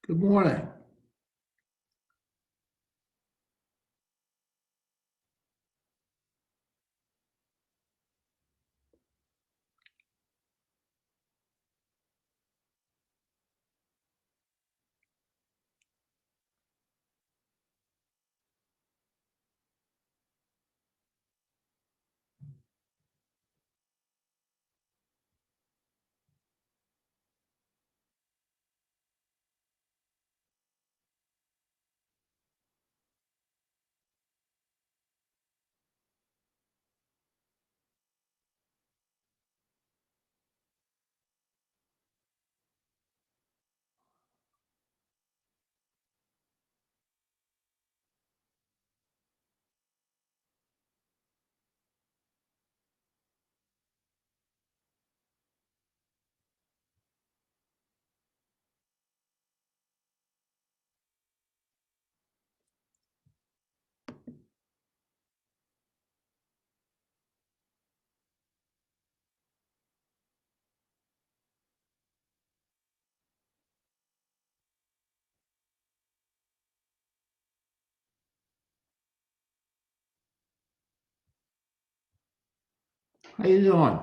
Good morning. How you doing?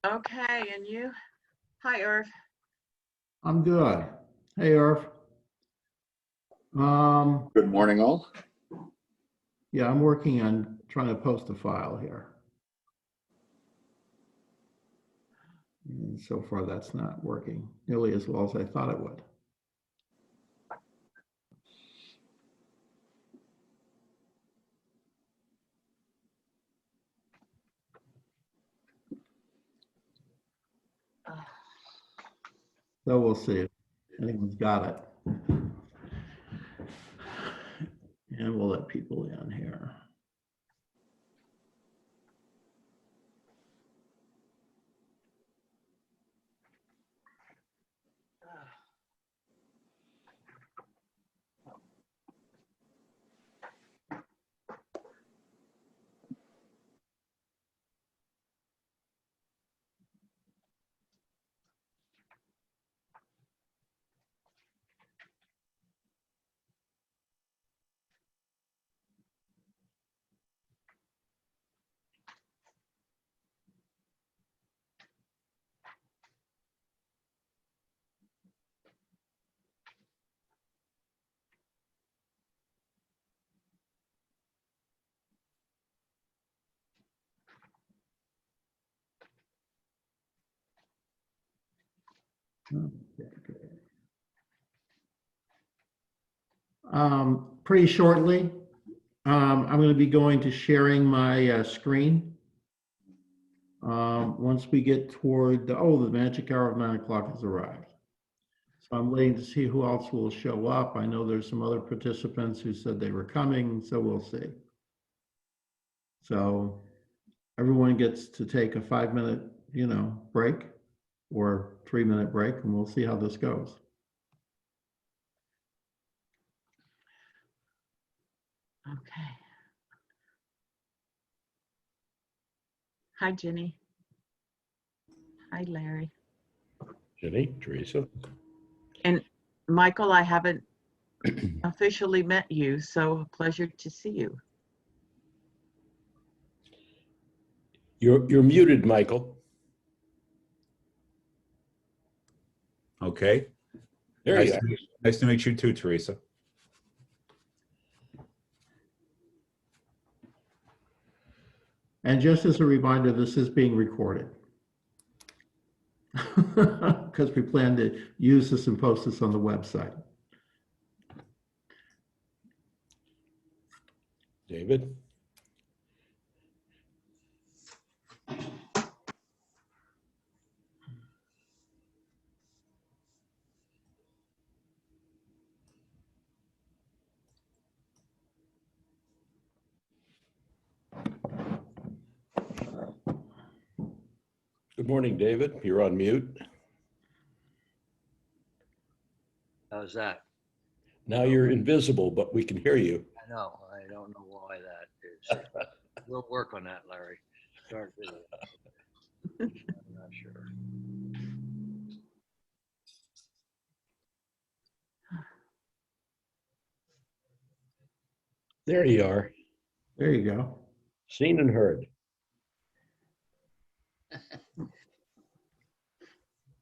Okay, and you? Hi, Irv. I'm good. Hey, Irv. Good morning, all. Yeah, I'm working on trying to post a file here. And so far, that's not working nearly as well as I thought it would. So we'll see if anyone's got it. And we'll let people in here. Okay, good. Pretty shortly, I'm going to be going to sharing my screen. Once we get toward the magic hour of 9 o'clock has arrived. So I'm waiting to see who else will show up. I know there's some other participants who said they were coming, so we'll see. So everyone gets to take a 5-minute, break or 3-minute break, and we'll see how this goes. Okay. Hi, Jenny. Hi, Larry. Jenny, Teresa. And Michael, I haven't officially met you, so a pleasure to see you. You're muted, Michael. Okay. There you are. Nice to meet you too, Teresa. And just as a reminder, this is being recorded because we plan to use this and post this on the website. David. Good morning, David. You're on mute. How's that? Now you're invisible, but we can hear you. I know. I don't know why that is. We'll work on that, Larry. Start video. I'm not sure. There you are, There you go. seen and heard.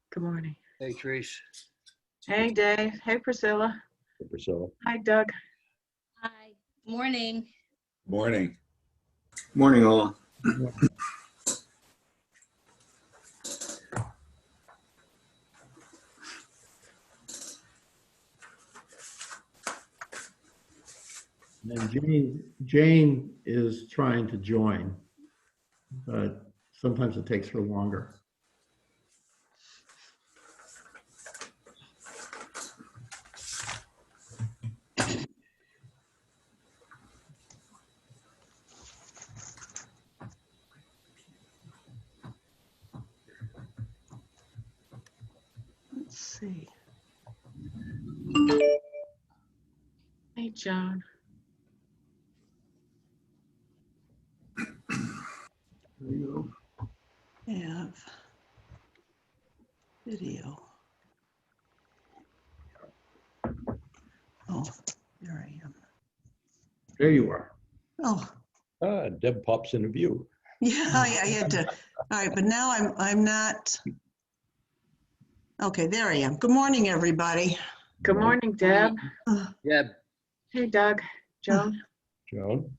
Good morning. Hey, Trace. Hey, Dave. Hey, Priscilla. Priscilla. Hi, Doug. Hi, morning. Morning. Morning, all. And Jane is trying to join, but sometimes it takes her longer. Let's see. Hey, John. Have video. Oh, there I am. There you are. Oh, Deb pops into view. yeah, I had to. All right, but now I'm not. Okay, there I am. Good morning, everybody. Good morning, Deb. Deb. Hey, Doug. Joan. Joan?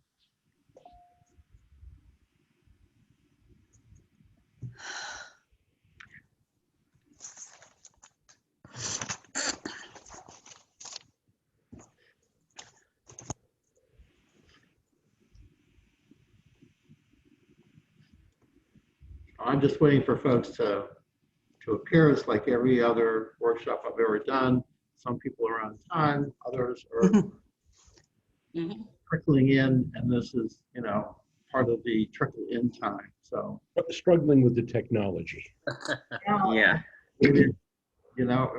I'm just waiting for folks to appear. It's like every other workshop I've ever done. Some people are on time, others are trickling in, and this is, part of the trickle in time. So, Struggling with the technology. Yeah. and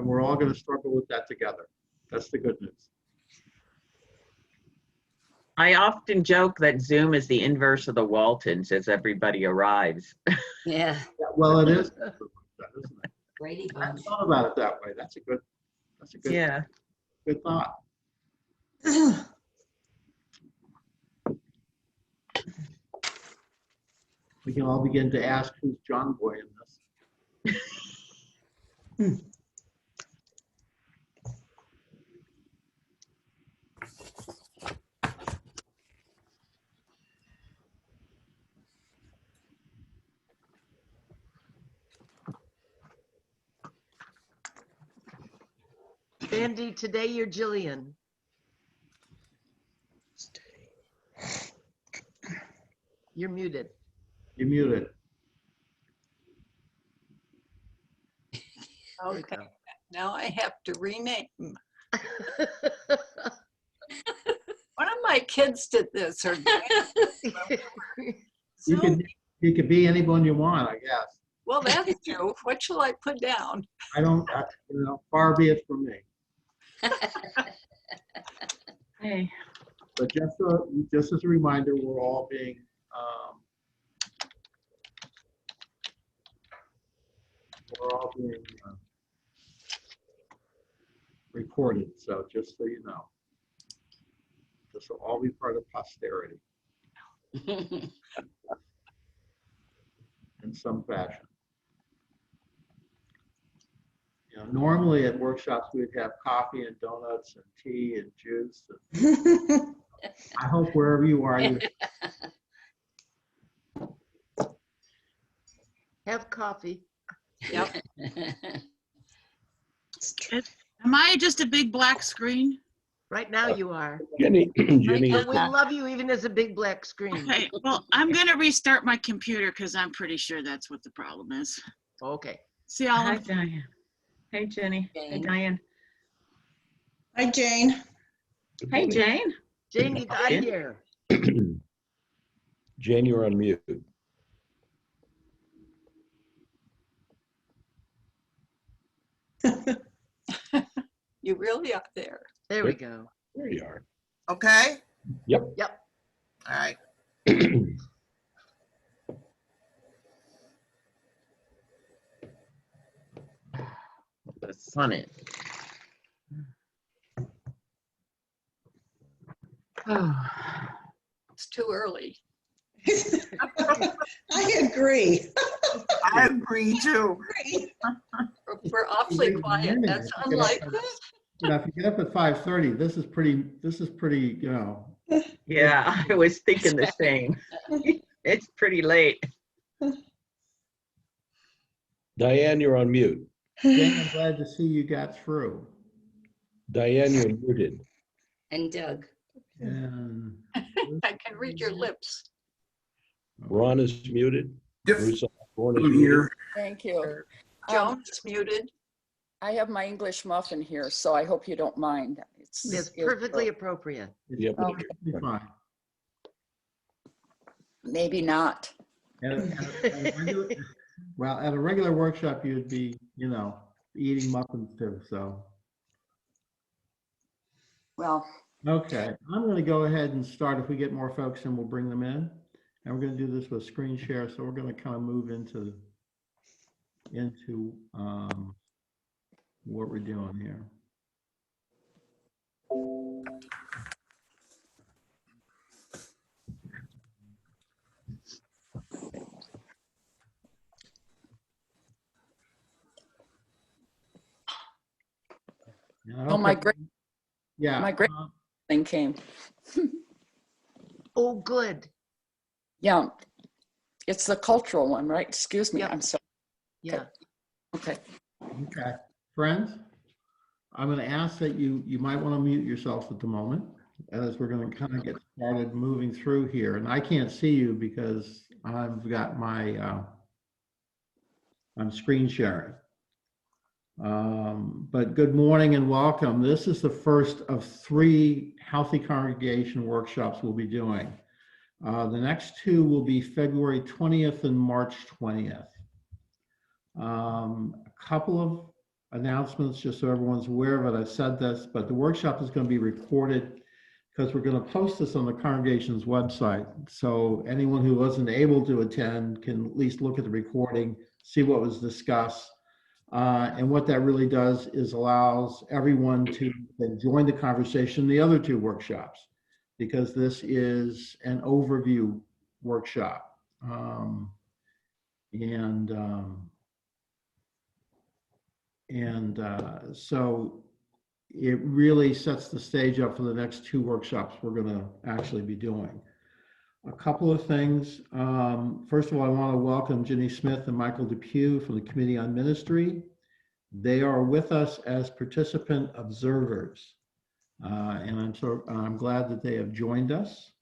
we're all going to struggle with that together. That's the good news. I often joke that Zoom is the inverse of the Waltons as everybody arrives. Yeah, Yeah, well, it is, isn't it? Brady I Bunch. thought about it that way. That's a good Yeah. good thought. We can all begin to ask who's John Boy in this. Andy, today you're Jillian. You're muted. You're muted. Okay, now I have to rename. One of my kids did this, or You can be anyone you want, I guess. well, that's true. What shall I put down? Far be it from me. Hey. But just as a reminder, we're all being recorded. So just so you know, this will all be part of posterity in some fashion. Normally at workshops we'd have coffee and donuts and tea and juice. I hope wherever you are, you Have coffee. Yep. Am I just a big black screen? Right now you are. Jenny, Jenny, And we love you even as a big black screen. Okay, well, I'm gonna restart my computer because I'm pretty sure that's what the problem is. Okay. See y'all. Hi, Diane. Hey, Jenny. Hey, Jane. Diane. Hi, Jane. Hey, Jane. Jane, you got In? here. Jane, you're on mute. You really up there? There we go. There you are. Okay. Yep. Yep. All right. The sun in. Oh. too early. I agree. I agree too. We're awfully quiet. That's unlike us. You know, if you get up at 5:30, this is pretty, you know. Yeah, I was thinking the same. It's pretty late. Diane, you're on mute. Jane, I'm glad to see you got through. Diane, you're muted. And Doug. And I can read your lips. Ron is muted. Yep. Bruce Osborne is I'm muted. here. Thank you. Joan's muted. I have my English muffin here, so I hope you don't mind. It's perfectly appropriate. Yep. Okay. it'll be fine. Maybe not. At a regular, well, at a regular workshop, you'd be, you know, eating muffins too, so. Well, Okay, I'm going to go ahead and start. If we get more folks in, we'll bring them in. And we're going to do this with screen share, so we're going to kind of move into what we're doing here. oh, my great Yeah. my great thing came. Oh, good. Yeah. It's the cultural one, right? Excuse me. Yep. I'm sorry. Yeah. Okay. Okay, friends, I'm going to ask that you might want to mute yourself at the moment, as we're going to kind of get started moving through here. And I can't see you because I've got my I'm screen sharing. But good morning and welcome. This is the first of 3 healthy congregation workshops we'll be doing. The next 2 will be February 20th and March 20th. A couple of announcements, just so everyone's aware of it. I've said this, but the workshop is going to be recorded because we're going to post this on the congregation's website. So anyone who wasn't able to attend can at least look at the recording, see what was discussed. And what that really does is allows everyone to then join the conversation in the other 2 workshops, because this is an overview workshop. So it really sets the stage up for the next 2 workshops we're going to actually be doing. A couple of things. First of all, I want to welcome Ginny Smith and Michael Depew from the Committee on Ministry. They are with us as participant observers, and I'm glad that they have joined us.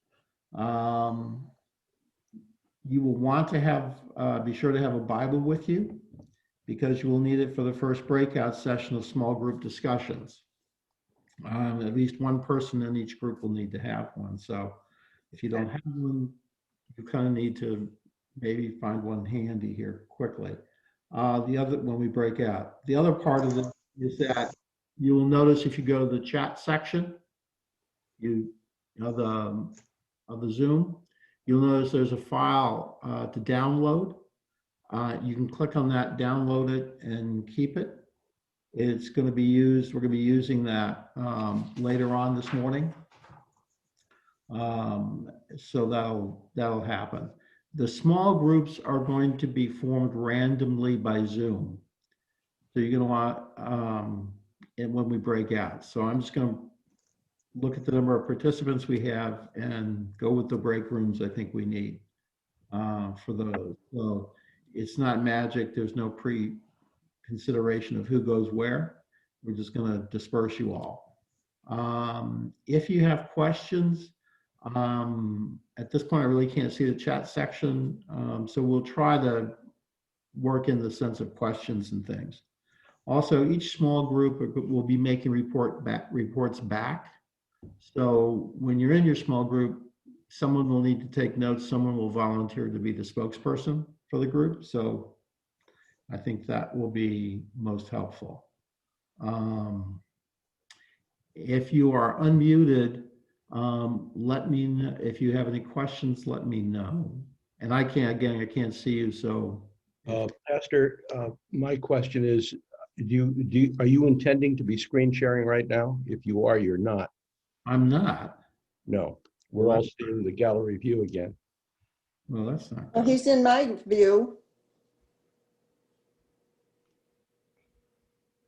You will want to have be sure to have a Bible with you, because you will need it for the first breakout session of small group discussions. At least one person in each group will need to have one. So if you don't have one, you kind of need to maybe find one handy here quickly. The other, when we break out, the other part of it is that you will notice if you go to the chat section, of the Zoom, you'll notice there's a file to download. You can click on that, download it, and keep it. It's going to be used, we're going to be using that later on this morning. So that'll happen. The small groups are going to be formed randomly by Zoom. So you're going to want, and when we break out. So I'm just going to look at the number of participants we have and go with the break rooms I think we need for those. So it's not magic. There's no pre-consideration of who goes where. We're just going to disperse you all. If you have questions, at this point, I really can't see the chat section. So we'll try to work in the sense of questions and things. Also, each small group will be making reports back. So when you're in your small group, someone will need to take notes. Someone will volunteer to be the spokesperson for the group. So I think that will be most helpful. If you are unmuted, let me know. If you have any questions, let me know. And I can't see you. So Pastor, my question is, are you intending to be screen sharing right now? If you are, you're not. I'm not. No. We're all seeing the gallery view again. Well, that's not Well, good. he's in my view.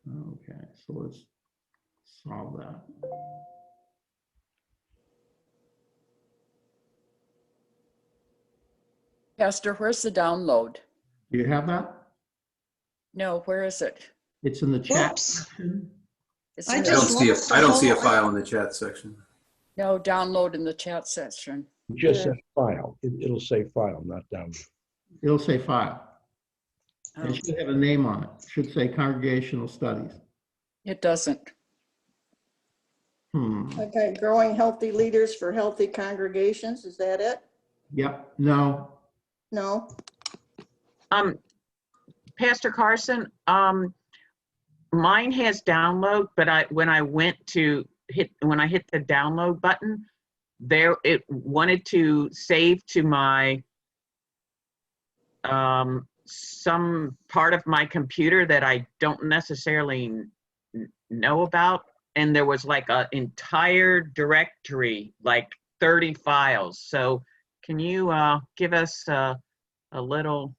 Okay, so let's solve that. Pastor, where's the download? Do you have that? No, where is it? It's in the chat Oops. section. It's I in I the- don't just see a, lost I don't see a whole- file in the chat section. No, download in the chat section. It just says file. It'll say file, not download. It'll say file. Oh, It should have a name on it. It should say Congregational Studies. it doesn't. Okay, growing healthy leaders for healthy congregations, is that it? Yep, no, No? Pastor Carson, mine has download, but when I hit the download button, there it wanted to save to my some part of my computer that I don't necessarily know about, and there was like an entire directory, like 30 files. So can you give us a little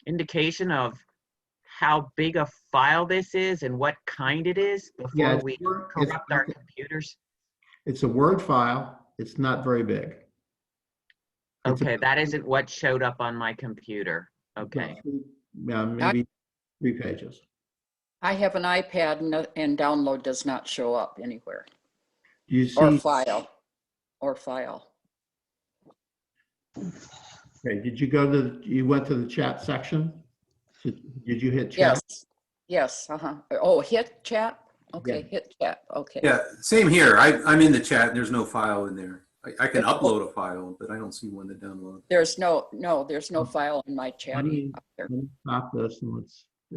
indication of how big a file this is and what kind it is Yeah, before it's we Word- corrupt our computers? it's a Word file. It's not very big. It's Okay, that isn't what showed up on my computer. Okay. Yeah, maybe 3 pages. I have an iPad and download does not show up anywhere. Do you Or see? file. Or file. Okay, did you you went to the chat section? Did you hit chat? Yes. Yes. Oh, hit chat? Okay, Yeah. hit chat. Okay. Yeah, same here. I'm in the chat and there's no file in there. I can upload a file, but I don't see one to download. There's no file in my Let chat me either. stop this and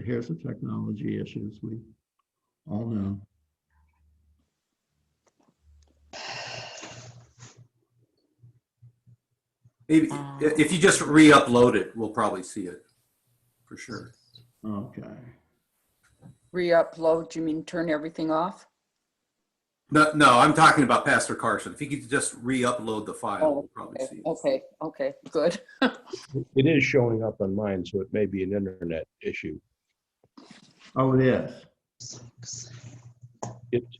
here's the technology issues we all know. Maybe if you just re-upload it, we'll probably see it for sure. Okay. Re-upload, you mean turn everything off? No, I'm talking about Pastor Carson. If you could just re-upload the file, we'll probably see it. Okay, good. It is showing up on mine, so it may be an internet issue. Oh, it is.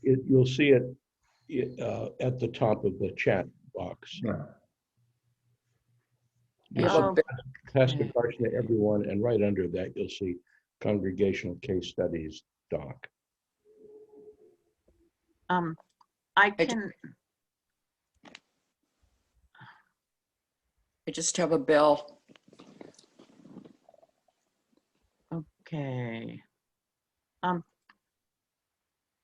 You'll see it at the top of the chat box. Yeah. You have a big- Pastor Carson to everyone, and right under that, you'll see Congregational Case Studies doc. I can. I just have a bell. Okay.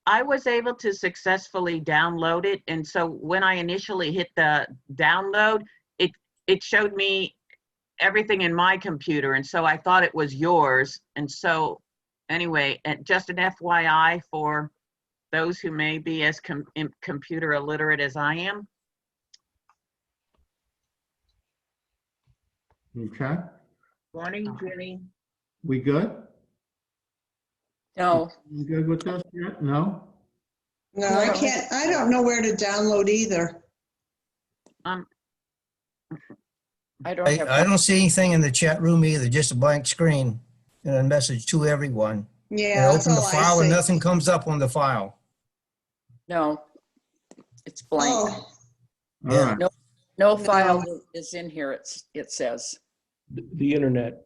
I was able to successfully download it, and so when I initially hit the download, it showed me everything in my computer, and so I thought it was yours. And so anyway, and just an FYI for those who may be as computer illiterate as I am. Okay. Morning, Jenny. We good? No, You good with this yet? No? No, I don't know where to download either. I don't have. I don't see anything in the chat room either, just a blank screen and a message to everyone. Yeah, I that's open the all I file and see. nothing comes up on the file. No, it's blank. Oh, All Yeah. right. No file is in here, it says. The internet.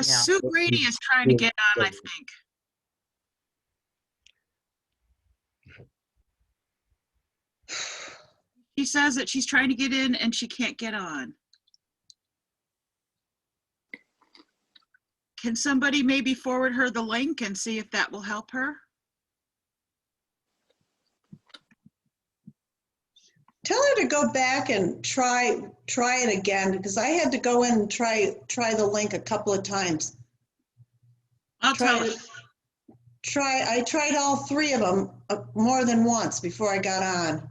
Sue Grady is trying to get on, I think. She says that she's trying to get in and she can't get on. Can somebody maybe forward her the link and see if that will help her? tell her to go back and try it again, because I had to go in and try the link a couple of times. I'll tell her. I tried all 3 of them more than once before I got on.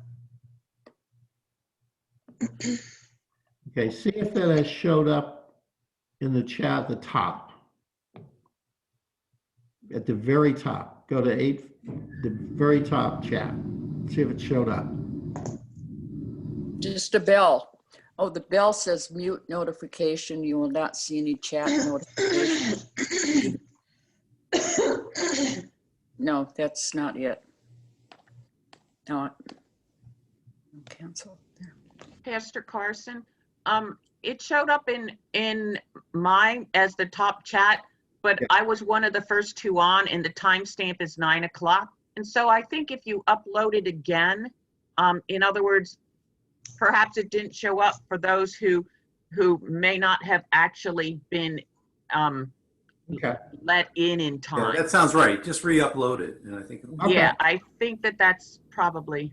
Okay, see if that has showed up in the chat at the top. At the very top, go to the very top chat. See if it showed up. Just a bell. Oh, the bell says mute notification. You will not see any chat notification. No, that's not it. No. Cancel. Pastor Carson, it showed up in mine as the top chat, but I was one of the first two on, and the timestamp is 9 o'clock. And so I think if you upload it again, in other words, perhaps it didn't show up for those who may not have actually been let in time. Yeah, that sounds right. Just re-upload it, and I think. Yeah, I think that's probably.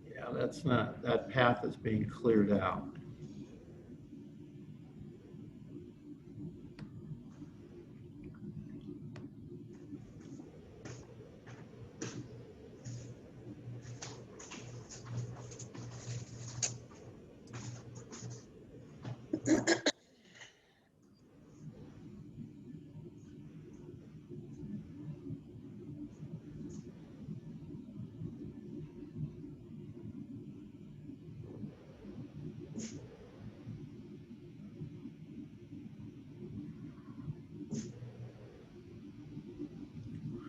Yeah, that's not, that path is being cleared out.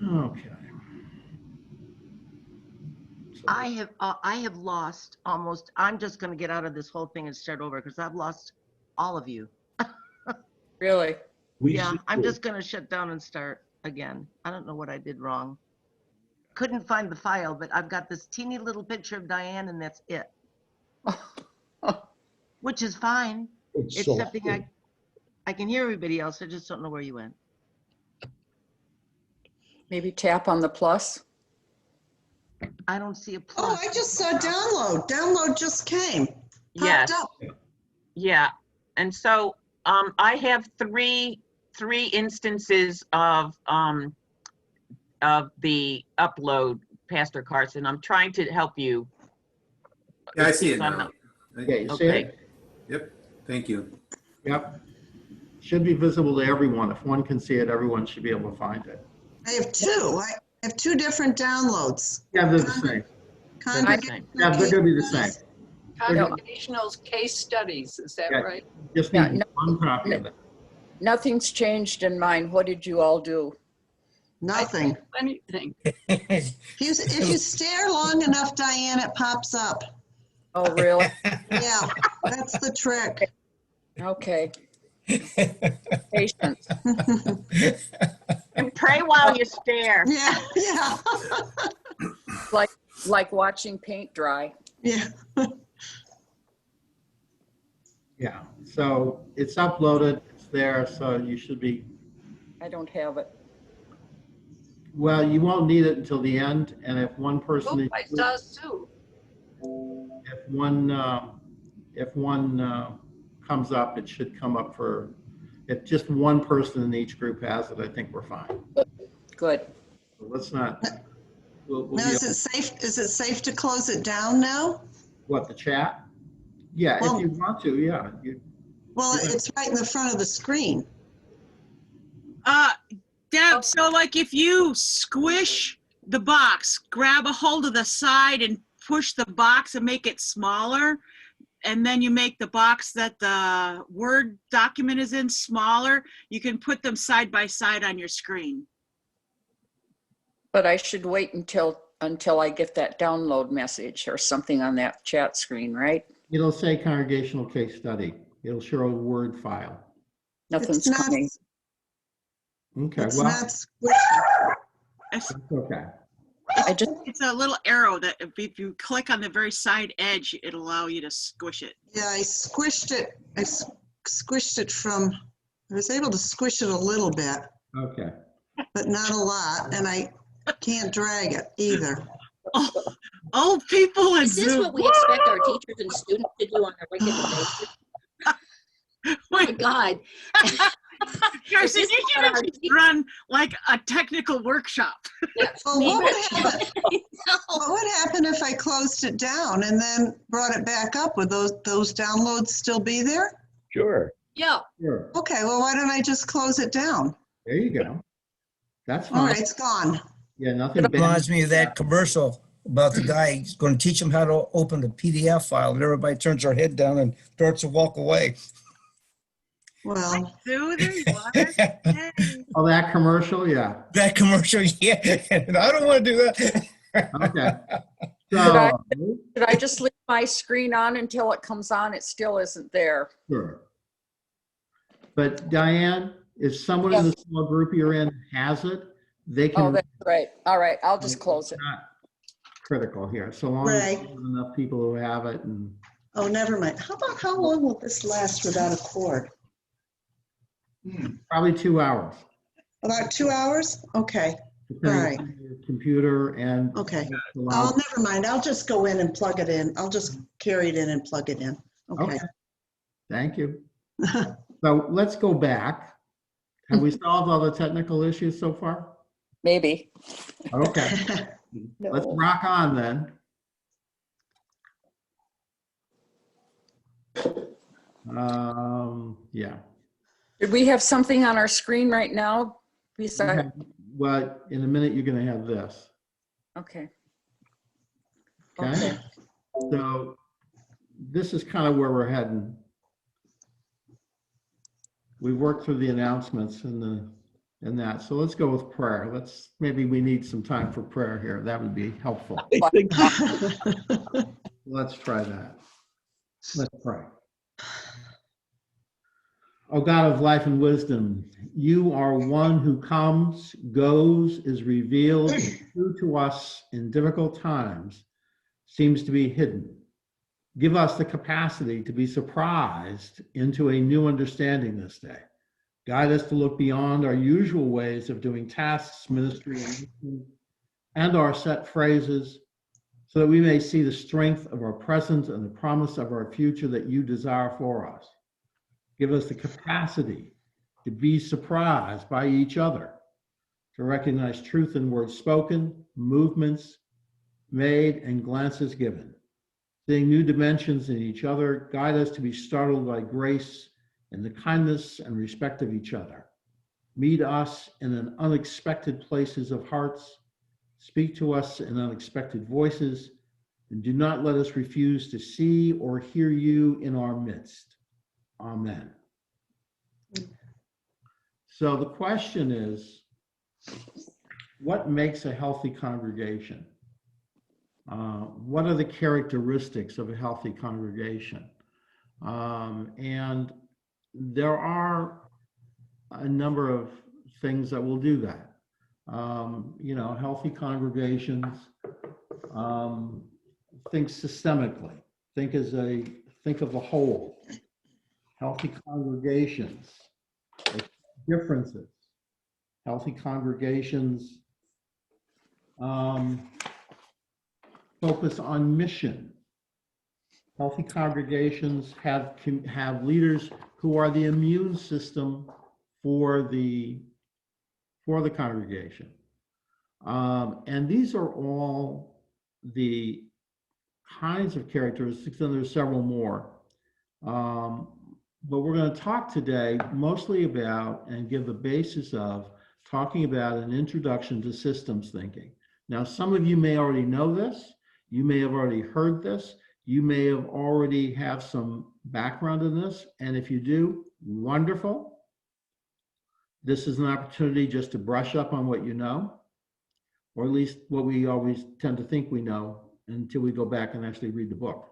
Okay. I have lost almost, I'm just going to get out of this whole thing and start over because I've lost all of you. Really? Yeah, I'm just going to shut down and start again. I don't know what I did wrong. Couldn't find the file, but I've got this teeny little picture of Diane and that's it. Which is fine. It's so something I can hear everybody else. I just don't know where you went. Maybe tap on the plus. I don't see a Oh, plus. I just saw download. Download just came. Yes. Popped up. Yeah, and so I have three instances of the upload, Pastor Carson. I'm trying to help you. Yeah, I see it now. Okay, you see Okay. it? Yep. Thank you. Yep. Should be visible to everyone. If one can see it, everyone should be able to find it. I have two. I have two different downloads. Yeah, they're the same. Congregational Yeah, they're gonna be the same. case Congregational case studies, is that Yeah. right? Just Yeah, need one copy of it. Nothing's changed in mine. What did you all do? Nothing. Anything. If you stare long enough, Diane, it pops up. Oh, really? Yeah, that's the trick. Okay. Patience. And pray while you stare. Yeah, yeah. Like watching paint dry. Yeah. Yeah, so it's uploaded, it's there, so you should be, I don't have it. well, you won't need it until the end, and if one person, I saw Sue. if one comes up, it should come up for, if just one person in each group has it, I think we're fine. Good. So let's not, we'll Now, be- is it safe to close it down now? what, the chat? Yeah, Well- if you want to, yeah. Well, it's right in the front of the screen. Deb, so like if you squish the box, grab a hold of the side and push the box and make it smaller, and then you make the box that the Word document is in smaller, you can put them side by side on your screen. But I should wait until I get that download message or something on that chat screen, right? It'll say congregational case study. It'll show a Word file. Nothing's It's not- coming. Okay, It's well, not squishy. it's okay. It's a little arrow that if you click on the very side edge, it'll allow you to squish it. Yeah, I squished it. I squished it from, I was able to squish it a little bit, Okay. but not a lot, and I can't drag it either. Old people in Is this Zoom. what we expect our teachers and students to do on a regular basis? Oh my God. Carson, you should have just run like a technical workshop. Well, what would happen if I closed it down and then brought it back up? Would those downloads still be there? Sure. Yeah. Sure. Okay, well, why don't I just close it down? There you go. That's All fine. right, it's gone. Yeah, nothing It bad. reminds me of that commercial about the guy who's going to teach them how to open the PDF file, and everybody turns their head down and starts to walk away. Well, Do there you are. Yay. Oh, that commercial, yeah. That commercial, yeah. And I don't want to do that. Okay. I- So, Should I just leave my screen on until it comes on? It still isn't there. sure. But Diane, if someone in the small group you're in has it, they can. Oh, that's right. All right, I'll just close it. Not critical here, so long as Right. there's enough people who have it and. oh, never mind. How long will this last without a cord? Probably 2 hours. About 2 hours? Okay, Depending Right. on your computer and. okay. allow- Oh, never mind. I'll just go in and plug it in. I'll just carry it in and plug it in. Okay. Okay. Thank you. So let's go back. Have we solved all the technical issues so far? Maybe. Okay, let's rock on then. Yeah. Did we have something on our screen right now? Besides, Well, in a minute, you're gonna have this, okay. okay? Okay. So this is kind of where we're heading. We worked through the announcements and that, so let's go with prayer. Maybe we need some time for prayer here. That would be helpful. I think Let's try that. Let's pray. O God of life and wisdom, you are one who comes, goes, is revealed, true to us in difficult times, seems to be hidden. Give us the capacity to be surprised into a new understanding this day. Guide us to look beyond our usual ways of doing tasks, ministry, and our set phrases, so that we may see the strength of our present and the promise of our future that you desire for us. Give us the capacity to be surprised by each other, to recognize truth in words spoken, movements made, and glances given. Seeing new dimensions in each other, guide us to be startled by grace and the kindness and respect of each other. Meet us in an unexpected places of hearts. Speak to us in unexpected voices, and do not let us refuse to see or hear you in our midst. Amen. So the question is, what makes a healthy congregation? What are the characteristics of a healthy congregation? And there are a number of things that will do that. Healthy congregations think systemically, think of the whole. Healthy congregations, differences. Healthy congregations focus on mission. Healthy congregations have leaders who are the immune system for the congregation. And these are all the kinds of characteristics, and there's several more. But we're going to talk today mostly about and give the basis of talking about an introduction to systems thinking. Now, some of you may already know this. You may have already heard this. You may have already have some background in this. And if you do, wonderful. This is an opportunity just to brush up on what you know, or at least what we always tend to think we know until we go back and actually read the book.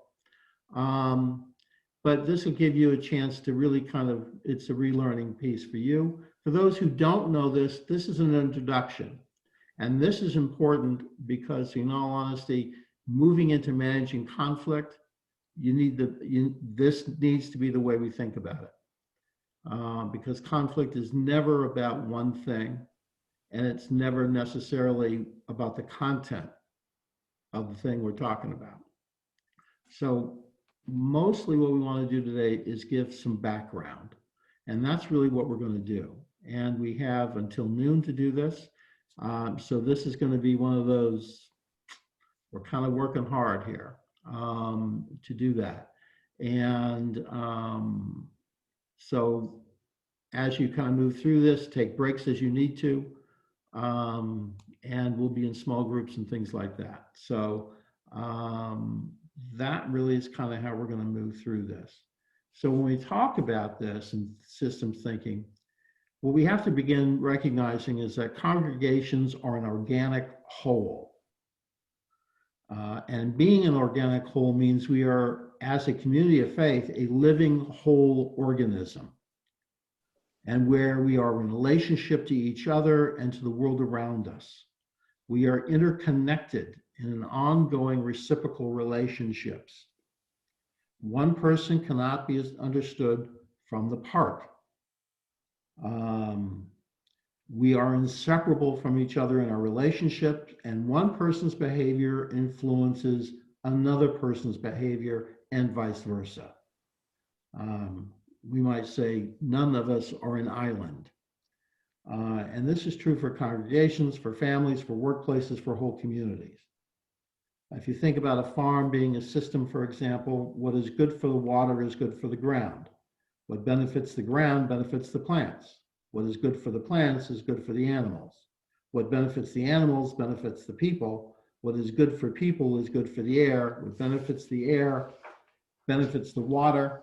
But this will give you a chance to really it's a relearning piece for you. For those who don't know this, this is an introduction. And this is important because, in all honesty, moving into managing conflict, this needs to be the way we think about it. Because conflict is never about one thing, and it's never necessarily about the content of the thing we're talking about. So mostly what we want to do today is give some background. And that's really what we're going to do. And we have until noon to do this. So this is going to be one of those, we're kind of working hard here to do that. And so as you kind of move through this, take breaks as you need to, and we'll be in small groups and things like that. So that really is kind of how we're going to move through this. So when we talk about this and systems thinking, what we have to begin recognizing is that congregations are an organic whole. And being an organic whole means we are, as a community of faith, a living whole organism, and where we are in relationship to each other and to the world around us. We are interconnected in an ongoing reciprocal relationships. One person cannot be understood from the part. We are inseparable from each other in our relationship, and one person's behavior influences another person's behavior and vice versa. We might say none of us are an island. And this is true for congregations, for families, for workplaces, for whole communities. If you think about a farm being a system, for example, what is good for the water is good for the ground. What benefits the ground benefits the plants. What is good for the plants is good for the animals. What benefits the animals benefits the people. What is good for people is good for the air. What benefits the air benefits the water,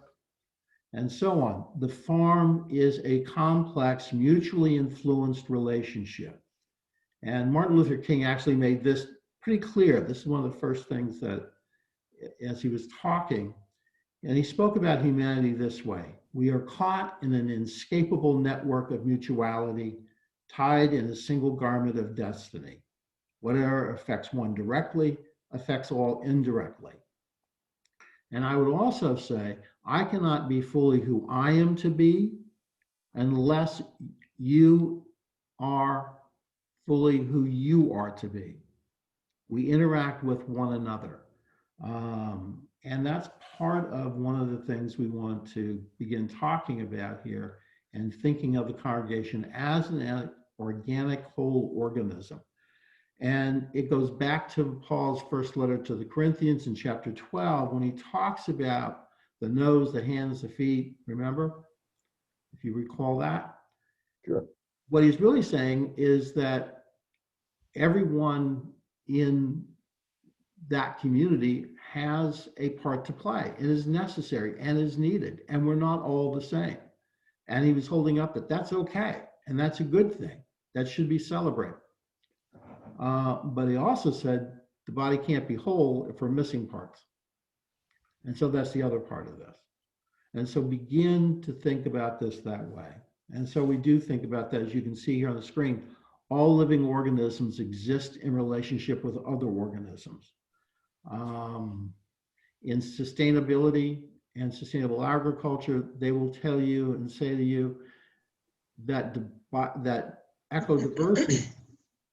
and so on. The farm is a complex, mutually influenced relationship. And Martin Luther King actually made this pretty clear. This is one of the first things that, as he was talking, and he spoke about humanity this way: we are caught in an inescapable network of mutuality, tied in a single garment of destiny. Whatever affects one directly affects all indirectly. And I would also say, I cannot be fully who I am to be unless you are fully who you are to be. We interact with one another. And that's part of one of the things we want to begin talking about here, and thinking of the congregation as an organic whole organism. And it goes back to Paul's first letter to the Corinthians in chapter 12, when he talks about the nose, the hands, the feet. Remember, if you recall that? Sure. What he's really saying is that everyone in that community has a part to play. It is necessary and is needed, and we're not all the same. And he was holding up that that's okay, and that's a good thing. That should be celebrated. But he also said the body can't be whole if we're missing parts. And so that's the other part of this. And so begin to think about this that way. And so we do think about that, as you can see here on the screen. All living organisms exist in relationship with other organisms. In sustainability and sustainable agriculture, they will tell you and say to you that that ecodiversity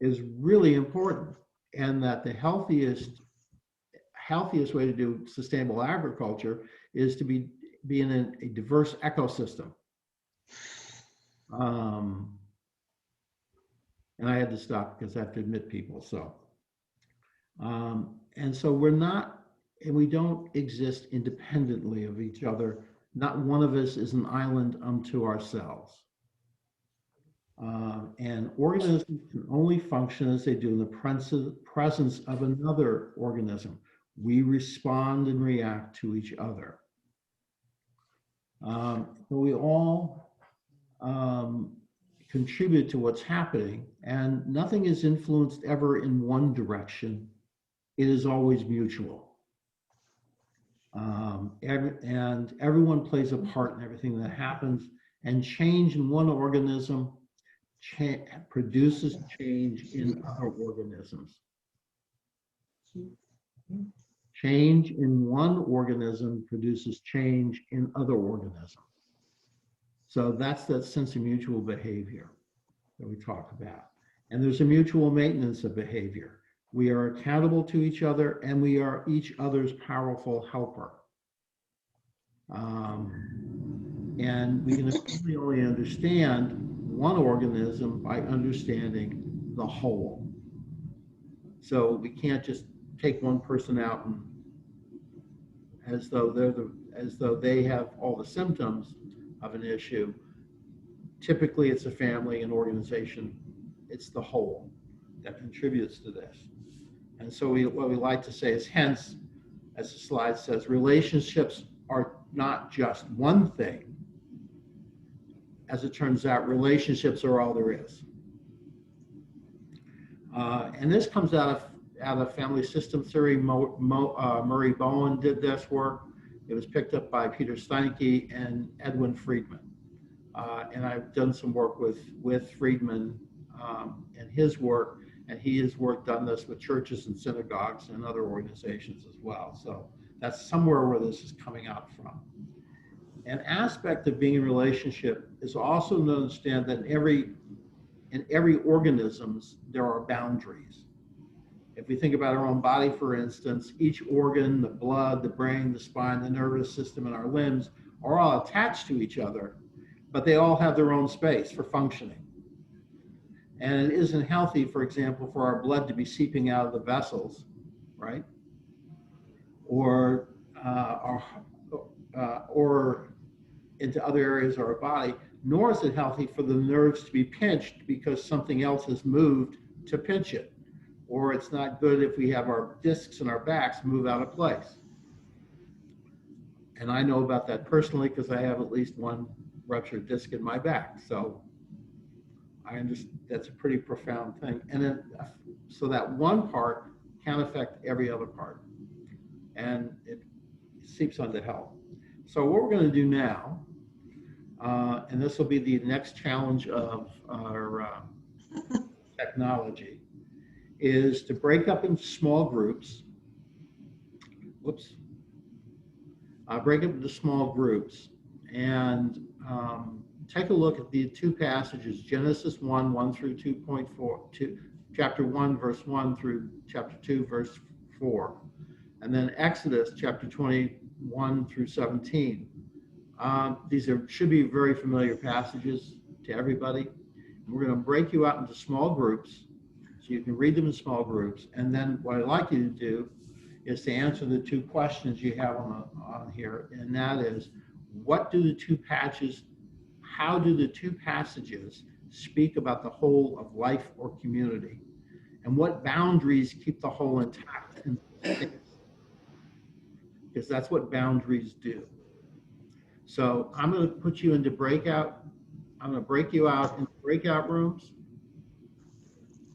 is really important, and that the healthiest way to do sustainable agriculture is to be in a diverse ecosystem. And I had to stop because I have to admit people. So, and so we're not, and we don't exist independently of each other. Not one of us is an island unto ourselves. And organisms can only function as they do in the presence of another organism. We respond and react to each other. We all contribute to what's happening, and nothing is influenced ever in one direction. It is always mutual. And everyone plays a part in everything that happens, and change in one organism produces change in other organisms. Change in one organism produces change in other organisms. So that's that sense of mutual behavior that we talk about. And there's a mutual maintenance of behavior. We are accountable to each other, and we are each other's powerful helper. And we can really only understand one organism by understanding the whole. So we can't just take one person out and as though they have all the symptoms of an issue. Typically, it's a family, an organization. It's the whole that contributes to this. And so what we like to say is, hence, as the slide says, relationships are not just one thing. As it turns out, relationships are all there is. And this comes out of family system theory. Murray Bowen did this work. It was picked up by Peter Steinke and Edwin Friedman. And I've done some work with Friedman and his work, and he has done this with churches and synagogues and other organizations as well. So that's somewhere where this is coming out from. An aspect of being in relationship is also to understand that in every organisms, there are boundaries. If we think about our own body, for instance, each organ, the blood, the brain, the spine, the nervous system, and our limbs are all attached to each other, but they all have their own space for functioning. And it isn't healthy, for example, for our blood to be seeping out of the vessels, right? Or into other areas of our body, nor is it healthy for the nerves to be pinched because something else has moved to pinch it. Or it's not good if we have our discs in our backs move out of place. And I know about that personally because I have at least one ruptured disc in my back. So I understand that's a pretty profound thing. And then, so that one part can affect every other part. And it seeps onto health. So what we're going to do now, and this will be the next challenge of our technology, is to break up into small groups. Whoops. Break up into small groups and take a look at the two passages, Genesis 1 through 2.4, chapter 1, verse 1 through chapter 2, verse 4, and then Exodus chapter 21 through 17. These should be very familiar passages to everybody. We're going to break you out into small groups so you can read them in small groups. And then what I'd like you to do is to answer the two questions you have on here. And that is, how do the two passages speak about the whole of life or community? And what boundaries keep the whole intact? Because that's what boundaries do. So I'm going to put you into breakout. I'm going to break you out into breakout rooms.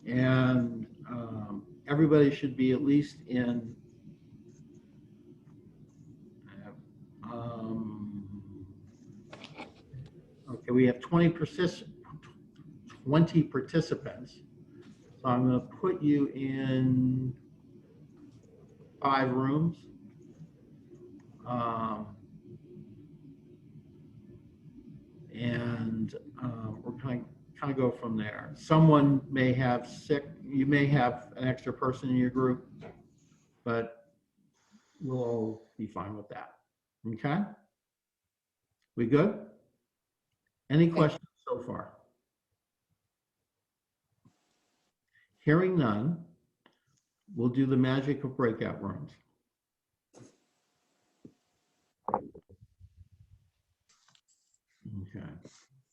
And everybody should be at least in okay, we have 20 participants. So I'm going to put you in 5 rooms. We're going to kind of go from there. Someone may have you may have an extra person in your group, but we'll all be fine with that. Okay? We good? Any questions so far? Hearing none, we'll do the magic of breakout rooms. Okay.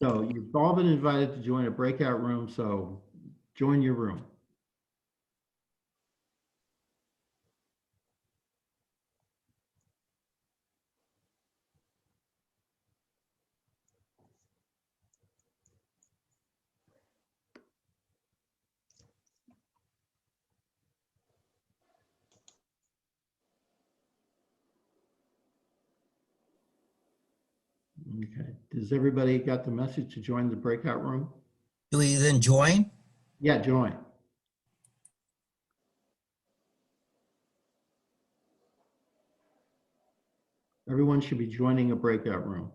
So you've all been invited to join a breakout room, so join your room. Okay. Does everybody got the message to join the breakout room? Do we then join? Yeah, join. Everyone should be joining a breakout room.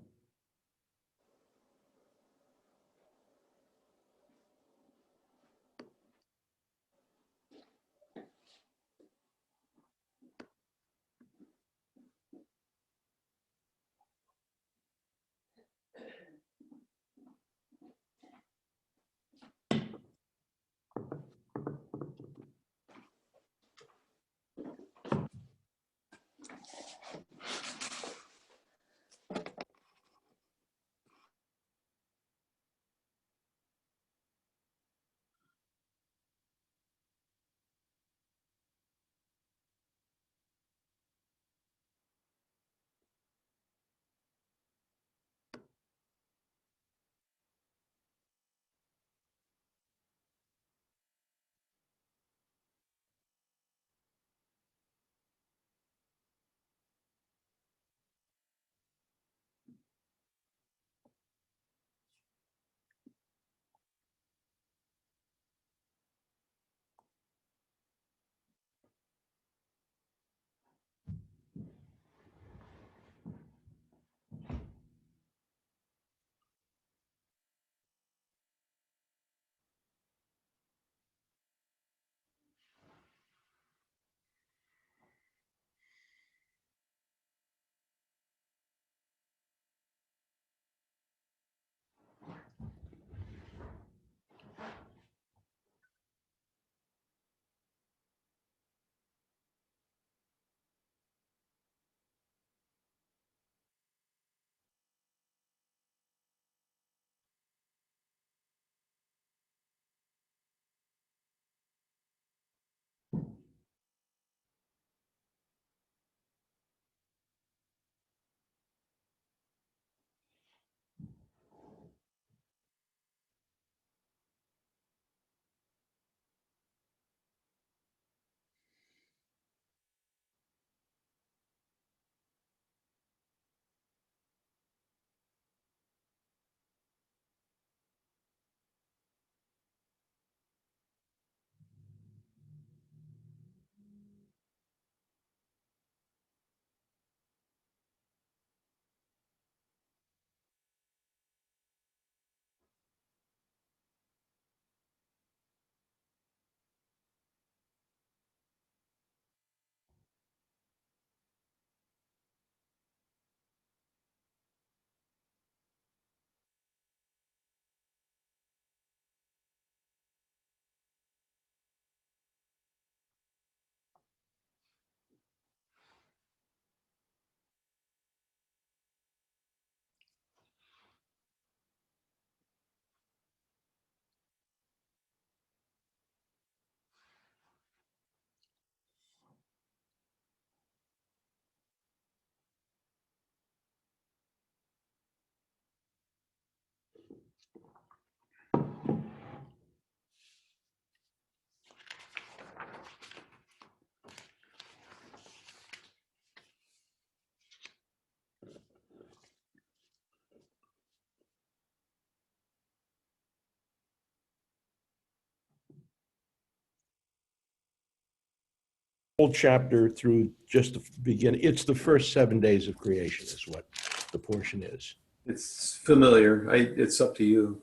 whole chapter through just the beginning. It's the first 7 days of creation is what the portion is. It's familiar. It's up to you.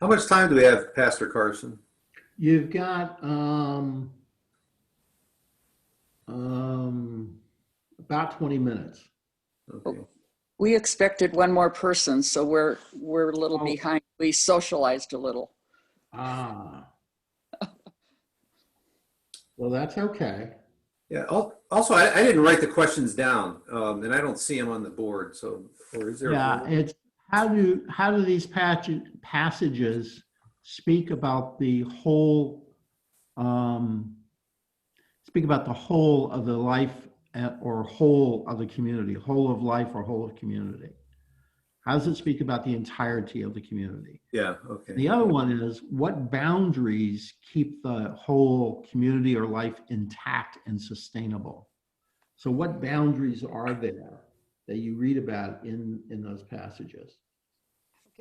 How much time do we have, Pastor Carson? You've got about 20 minutes. Okay. We expected one more person, so we're a little Oh. behind. We socialized a little. Ah. Well, that's okay. Yeah. Also, I didn't write the questions down, and I don't see them on the board. So, or is there? Yeah, it's how do these passages speak about the whole of the life or whole of the community, whole of life or whole of community? How does it speak about the entirety of the community? Yeah. Okay. The other one is what boundaries keep the whole community or life intact and sustainable? So what boundaries are there that you read about in those passages?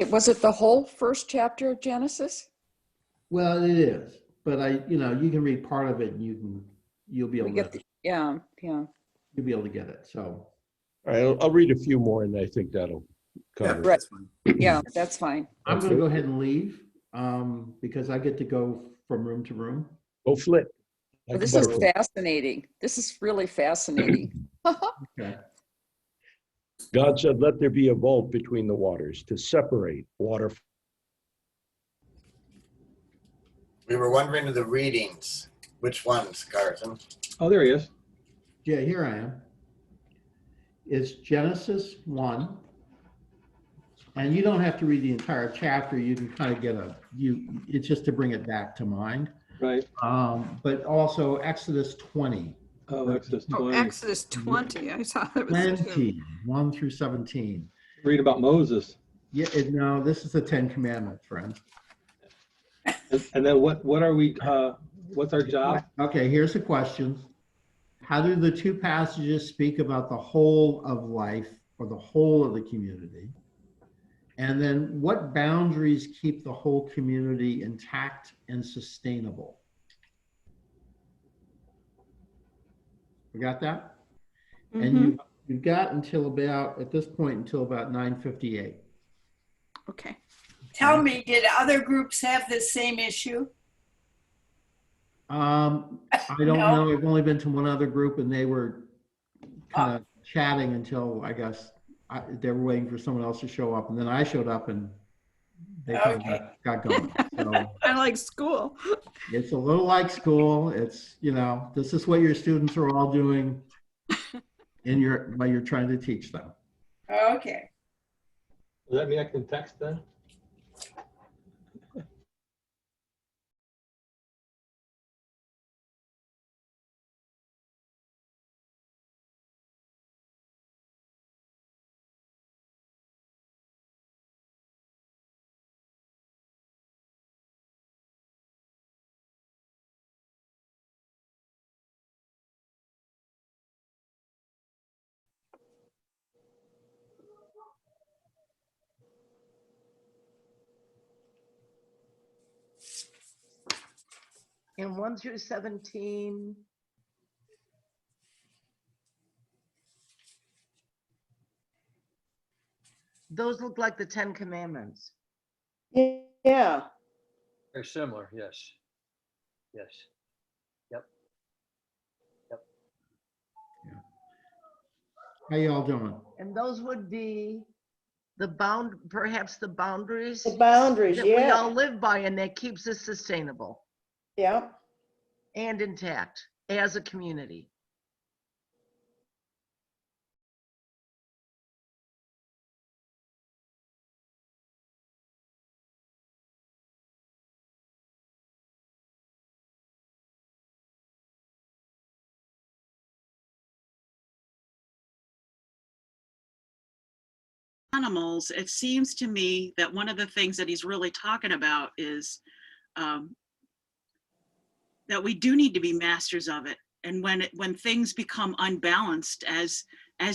Was it the whole first chapter of Genesis? Well, it is, but you can read part of it and you'll be able to Yeah. you'll be able to get it. So All right, I'll read a few more and I think that'll cover it. Right. Yeah, that's fine. I'm going to go ahead and leave because I get to go from room to room. Go flip. Well, this is fascinating. This is really fascinating. Okay. God said, let there be a vault between the waters to separate water. We were wondering of the readings. Which ones, Carson? Oh, there he is. Yeah, here I am. It's Genesis 1. And you don't have to read the entire chapter. You can kind of get it's just to bring it back to mind. Right. But also Exodus 20. Oh, Exodus 20. Oh, Exodus 20. I saw it was 20, 1 through 17. Read about Moses. Yeah, no, this is the 10 Commandments, friends. And then what are we, what's our job? Okay, here's the question. How do the two passages speak about the whole of life or the whole of the community? And then what boundaries keep the whole community intact and sustainable? We got that? Mm-hmm. And you've got until about, at this point, until about 9:58. Okay. Tell me, did other groups have this same issue? I don't know. I've only been to one other group and they were kind of chatting until I guess they were waiting for someone else to show up. And then I showed up and they kind of got going. So I like school. it's a little like school. It's, this is what your students are all doing while you're trying to teach them. Okay. Does that mean I can text then? And 1 through 17. Those look like the 10 Commandments. Yeah. Very similar, yes. Yes. Yep. Yep. How y'all doing? And those would be perhaps the boundaries. The boundaries, that we yeah. all live by, and that keeps us sustainable. Yeah. And intact as a community. Animals, it seems to me that one of the things that he's really talking about is that we do need to be masters of it. And when things become unbalanced, as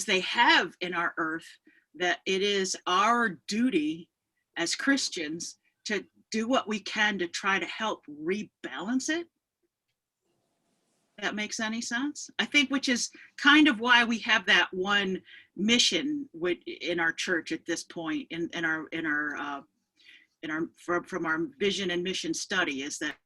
they have in our earth, that it is our duty as Christians to do what we can to try to help rebalance it. That makes any sense? I think, which is kind of why we have that one mission in our church at this point, from our vision and mission study, is that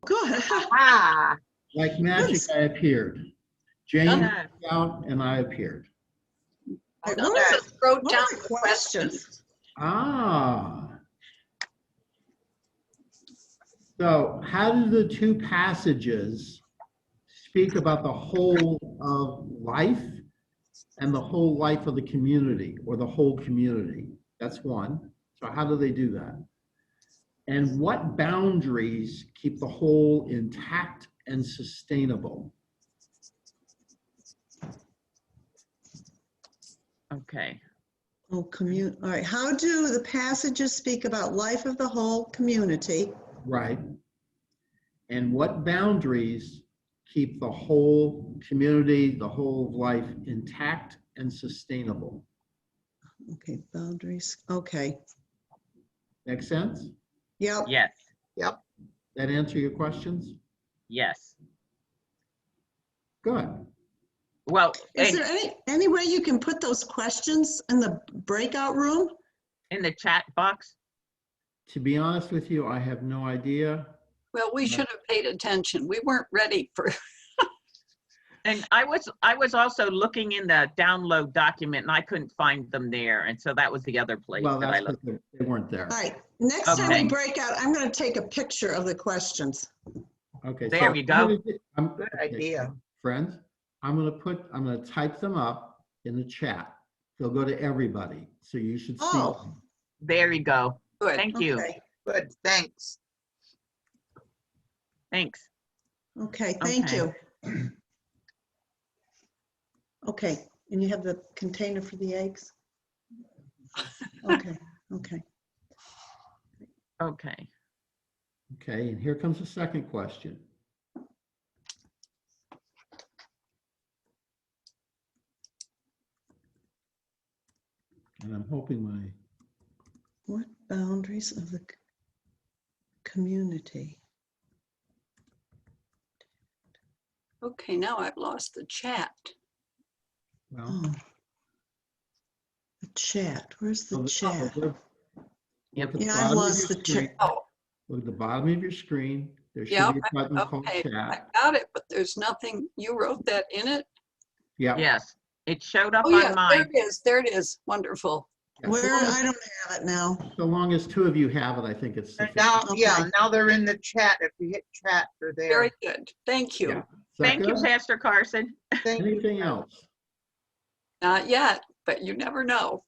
Good. Like magic, I appeared. Jane looked out and I appeared. Wrote down questions. Ah. So how do the two passages speak about the whole of life and the whole life of the community, or the whole community? That's one. So how do they do that? And what boundaries keep the whole intact and sustainable? Okay. Oh, all right. How do the passages speak about life of the whole community? Right. And what boundaries keep the whole community, the whole of life intact and sustainable? Okay, boundaries. Okay. Make sense? Yep. Yes. Yep. That answer your questions? Yes. Good. Well, Is there any way you can put those questions in the breakout room? In the chat box? To be honest with you, I have no idea. Well, we should have paid attention. We weren't ready for. And I was also looking in the download document and I couldn't find them there. And so that was the other place Well, that I that's looked. because they weren't there. All right. Next time Okay. we break out, I'm going to take a picture of the questions. Okay. There we go. Good idea. Friends, I'm going to type them up in the chat. They'll go to everybody. So you should see them. There you go. Good. Thank you. Okay. Good, thanks. Thanks. Okay, thank Okay. you. Okay, and you have the container for the eggs? Okay, okay. Okay. Okay, and here comes the second question. hoping my, What boundaries of the community? Okay, now I've lost the chat. well. Oh. The chat, where's the chat? Look at the Yeah, I bottom of lost your the screen. chat. Oh, Look at the bottom of your screen. There should yep. be a button called Okay, I chat. got it, but there's nothing. You wrote that in it? Yeah. Yes, it showed up Oh, yeah, on there mine. it is. There it is. Wonderful. Where, I don't have it now. So long as two of you have it, I think it's sufficient. Now, yeah, Okay. now they're in the chat. If you hit chat, they're there. Very good. Thank you. Yeah. Is that Thank you, good? Pastor Carson. Thank you. Anything else? Not yet, but you never know.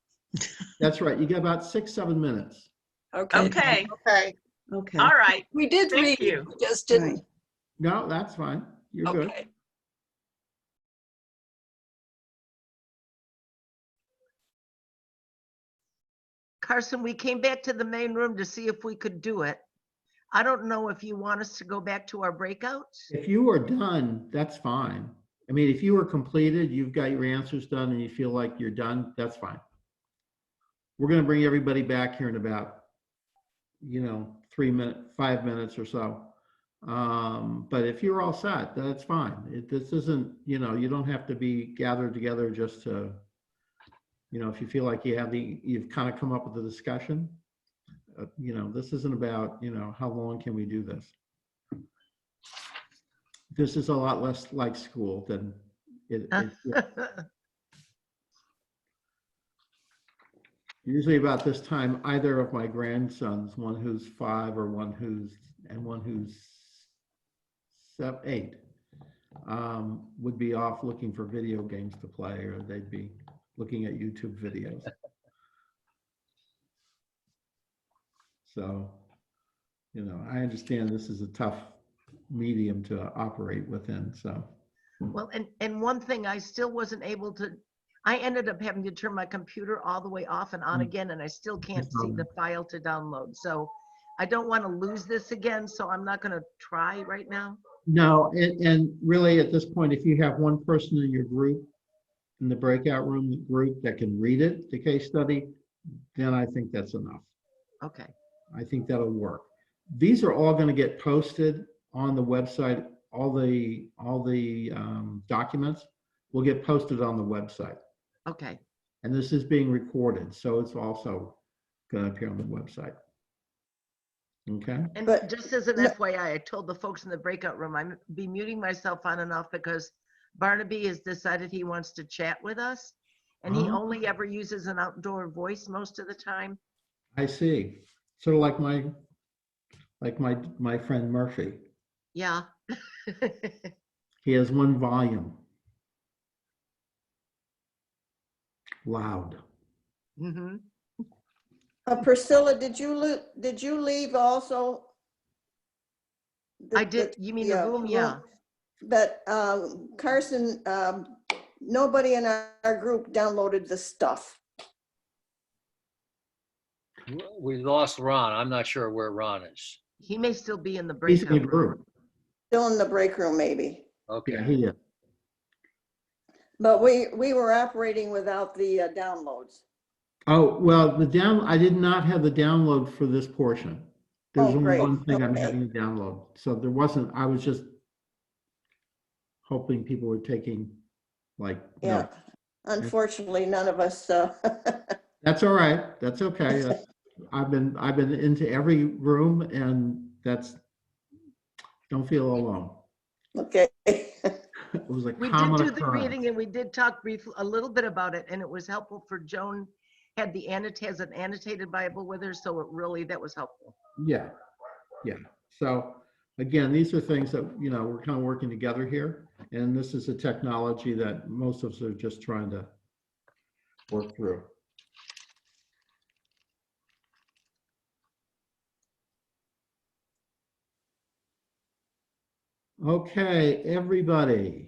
That's right. You got about 6-7 minutes. Okay. Okay, Okay. Okay. all right. We did Thank read. you. We just didn't. Right. No, that's fine. You're good. Okay. Carson, we came back to the main room to see if we could do it. I don't know if you want us to go back to our breakouts. If you are done, that's fine. I mean, if you are completed, you've got your answers done and you feel like you're done, that's fine. We're going to bring everybody back here in about, 5 minutes or so. But if you're all set, that's fine. This isn't, you don't have to be gathered together just to, if you feel like you've kind of come up with a discussion. This isn't about, how long can we do this? This is a lot less like school than usually about this time, either of my grandsons, one who's 5 or one who's 8, would be off looking for video games to play, or they'd be looking at YouTube videos. So, I understand this is a tough medium to operate within, so. Well, and one thing I still wasn't able to, I ended up having to turn my computer all the way off and on again, and I still can't see the file to download. So I don't want to lose this again, so I'm not going to try right now. No, and really at this point, if you have one person in your group, in the breakout room group that can read it, the case study, then I think that's enough. Okay. I think that'll work. These are all going to get posted on the website. All the documents will get posted on the website. Okay. And this is being recorded, so it's also going to appear on the website. Okay. And just as an FYI, I told the folks in the breakout room I'm be muting myself on and off because Barnaby has decided he wants to chat with us, and he only ever uses an outdoor voice most of the time. I see. Sort of like my friend Murphy. Yeah. He has one volume. Loud. Mm-hmm. Priscilla, did you leave also? I did. You mean the room? Yeah. But Carson, nobody in our group downloaded the stuff. We lost Ron. I'm not sure where Ron is. He may still be in the He's breakout in the group. Still in the break room, maybe. Okay. Yeah, he is. But we were operating without the downloads. Oh, well, I did not have the download for this portion. There's only great. one thing I'm Okay. having to download. So there wasn't, I was just hoping people were taking Yeah. notes. Unfortunately, none of us. That's all right. That's okay. I've been into every room, and don't feel alone. Okay. It was a We common did do the occurrence. reading and we did talk briefly a little bit about it, and it was helpful for Joan has an annotated Bible with her, so that was helpful. Yeah. So again, these are things that, we're kind of working together here. And this is a technology that most of us are just trying to work through. Okay, everybody.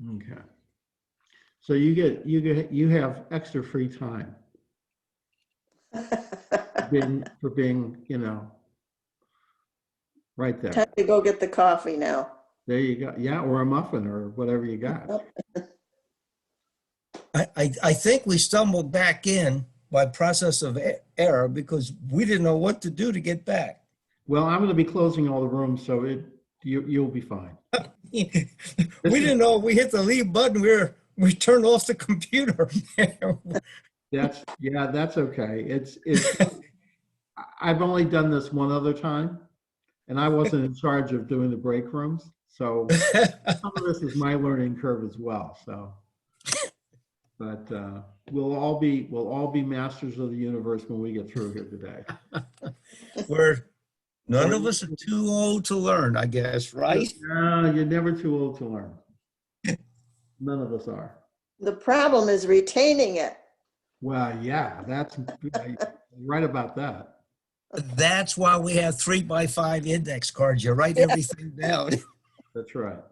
Okay. So you have extra free time for being, you know, right there. Time to go get the coffee now. There you go. Yeah, or a muffin or whatever you got. I think we stumbled back in by process of error because we didn't know what to do to get back. Well, I'm going to be closing all the rooms, so you'll be fine. We didn't know if we hit the leave button, we turned off the computer. That's okay. It's I've only done this one other time, and I wasn't in charge of doing the break rooms, so some of this is my learning curve as well. So, but we'll all be masters of the universe when we get through here today. None of us are too old to learn, I guess, right? No, you're never too old to learn. None of us are. The problem is retaining it. Well, yeah, that's right about that. That's why we have 3x5 index cards. You write everything down. That's right.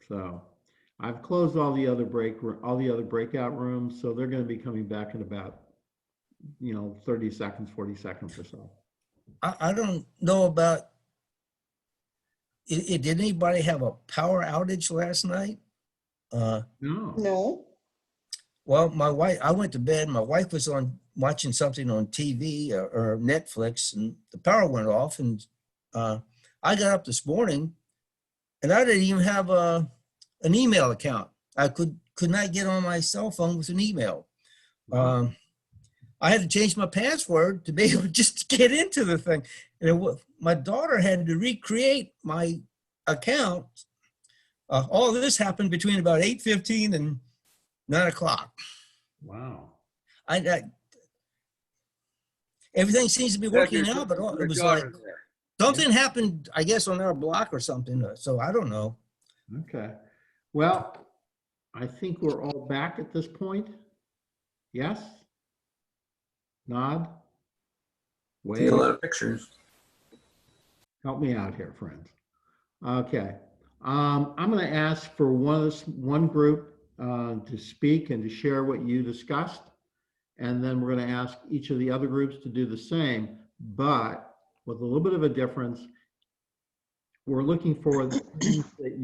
So I've closed all the other breakout rooms, so they're going to be coming back in about 30 seconds, 40 seconds or so. I don't know about it. Did anybody have a power outage last night? No. Well, my wife, I went to bed. My wife was watching something on TV or Netflix, and the power went off. And I got up this morning, and I didn't even have an email account. I could not get on my cell phone with an email. I had to change my password to be able to just get into the thing. And my daughter had to recreate my account. All this happened between about 8:15 and 9 o'clock. Wow. Everything seems to be working out, but it was like something happened, I guess, on our block or something. So I don't know. Okay. Well, I think we're all back at this point. Yes? Nod? Wave. See a lot of pictures. Help me out here, friends. Okay. I'm going to ask for one group to speak and to share what you discussed. And then we're going to ask each of the other groups to do the same, but with a little bit of a difference. We're looking for things that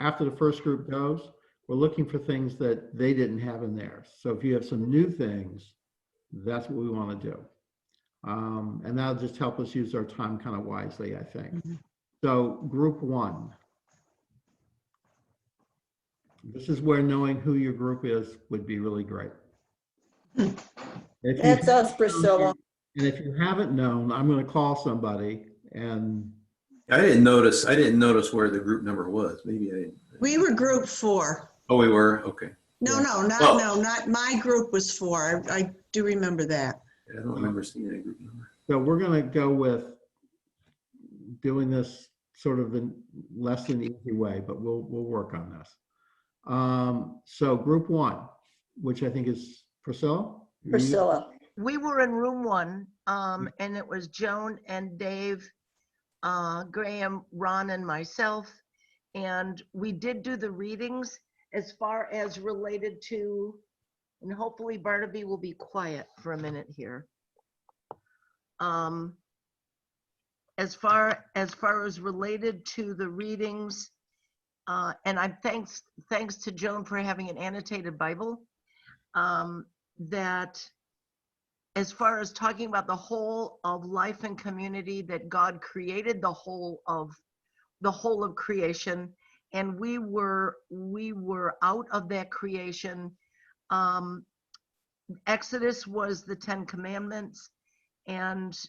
after the first group goes, we're looking for things that they didn't have in there. So if you have some new things, that's what we want to do. And that'll just help us use our time kind of wisely, I think. Mm-hmm. So group one. This is where knowing who your group is would be really great. That's us, Priscilla. And if you haven't known, I'm going to call somebody. And I didn't notice where the group number was. Maybe I didn't. We were group 4. Oh, we were? Okay. No, not my group was 4. I do remember that. I don't remember seeing a group number. So we're going to go with doing this sort of in less than easy way, but we'll work on this. So group 1, which I think is Priscilla. Priscilla. We were in room 1, and it was Joan and Dave, Graham, Ron, and myself. And we did do the readings as far as related to, and hopefully Barnaby will be quiet for a minute here. As far as related to the readings, and I'm thanks to Joan for having an annotated Bible, that as far as talking about the whole of life and community, that God created the whole of creation, and we were out of that creation. Exodus was the 10 Commandments, and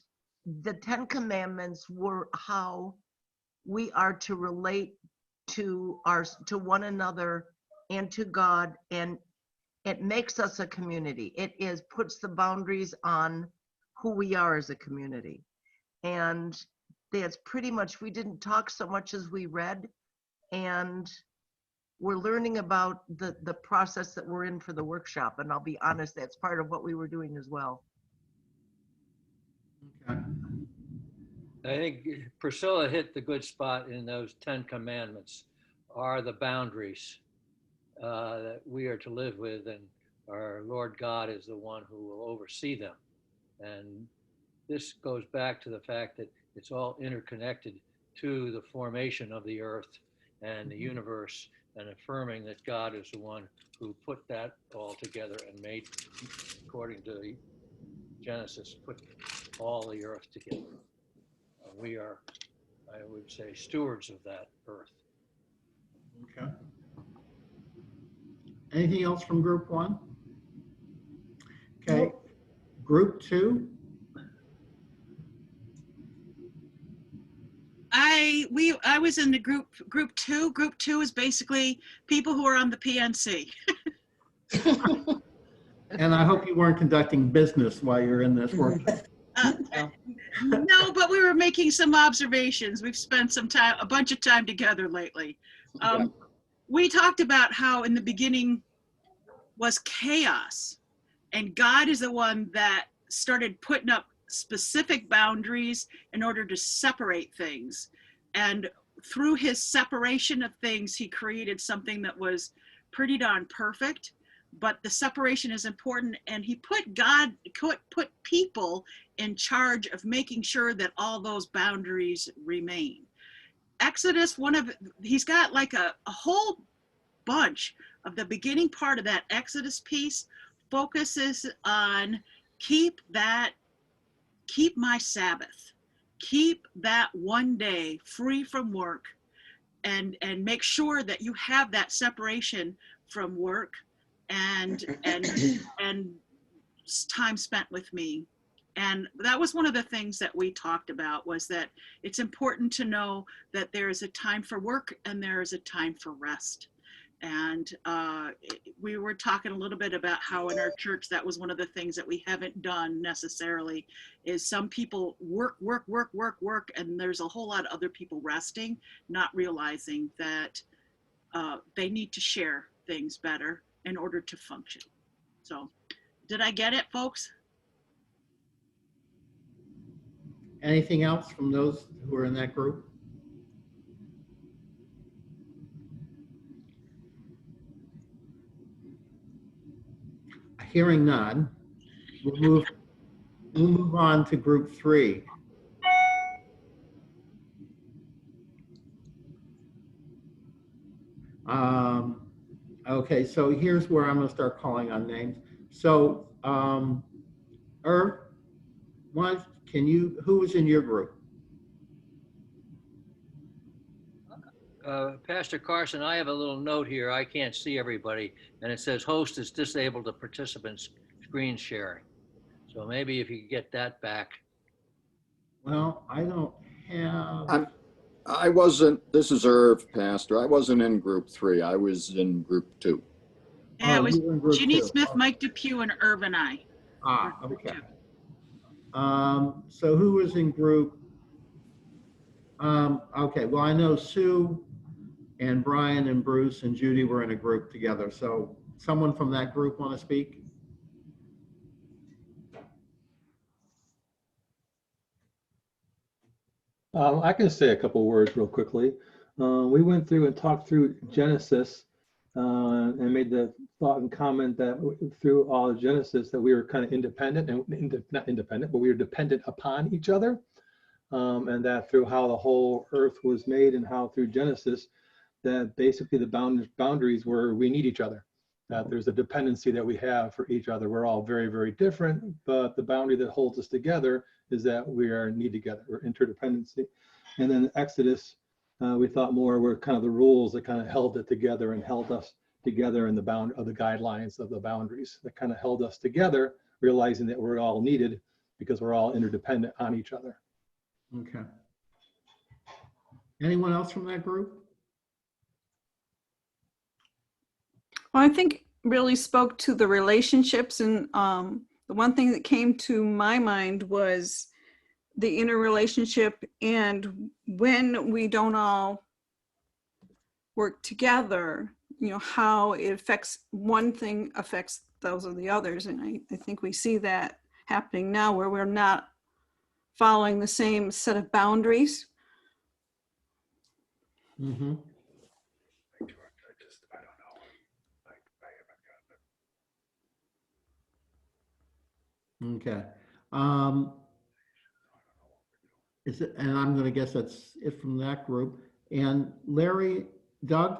the 10 Commandments were how we are to relate to one another and to God, and it makes us a community. It puts the boundaries on who we are as a community. And that's pretty much, we didn't talk so much as we read, and we're learning about the process that we're in for the workshop. And I'll be honest, that's part of what we were doing as well. Okay. I think Priscilla hit the good spot in those 10 commandments are the boundaries that we are to live with, and our Lord God is the one who will oversee them. And this goes back to the fact that it's all interconnected to the formation of the earth and the universe, and affirming that God is the one who put that all together and made, according to Genesis, put all the earth together. We are, I would say, stewards of that earth. Okay. Anything else from group one? Okay. Nope. Group two? I was in the group two. Group two is basically people who are on the PNC. And I hope you weren't conducting business while you're in this work. No, but we were making some observations. We've spent a bunch of time together lately. We talked about how in the beginning was chaos, and God is the one that started putting up specific boundaries in order to separate things. And through his separation of things, he created something that was pretty darn perfect. But the separation is important, and he put people in charge of making sure that all those boundaries remain. Exodus, he's got like a whole bunch of the beginning part of that Exodus piece focuses on keep my Sabbath, keep that one day free from work, and make sure that you have that separation from work and time spent with me. And that was one of the things that we talked about, was that it's important to know that there is a time for work and there is a time for rest. And we were talking a little bit about how in our church, that was one of the things that we haven't done necessarily, is some people work, and there's a whole lot of other people resting, not realizing that they need to share things better in order to function. So, did I get it, folks? Anything else from those who are in that group? Hearing none, we'll move on to group three. Okay, so here's where I'm going to start calling on names. So, Irv, who was in your group? Pastor Carson, I have a little note here. I can't see everybody, and it says host is disabled to participants screen sharing. So maybe if you could get that back. Well, I don't have. I wasn't, this is Irv, Pastor. I wasn't in group three. I was in group two. Yeah, it was Ginny two. Smith, Mike Depew, and Irv and I. Okay. So who was in group? Okay, well, I know Sue and Brian and Bruce and Judy were in a group together. So someone from that group want to speak? I can say a couple words real quickly. We went through and talked through Genesis and made the thought and comment that through all of Genesis that we were kind of independent, and not independent, but we were dependent upon each other. And that through how the whole earth was made and how through Genesis, that basically the boundaries were we need each other. That there's a dependency that we have for each other. We're all very, very different, but the boundary that holds us together is that we are need together, we're interdependency. And then Exodus, we thought more were kind of the rules that kind of held it together and held us together in the guidelines of the boundaries that kind of held us together, realizing that we're all needed because we're all interdependent on each other. Okay. Anyone else from that group? Well, I think really spoke to the relationships, and the one thing that came to my mind was the interrelationship, and when we don't all work together, you know, how it affects one thing affects those of the others. And I think we see that happening now, where we're not following the same set of boundaries. Mm-hmm. Okay. Is it, and I'm going to guess that's it from that group. And Larry, Doug,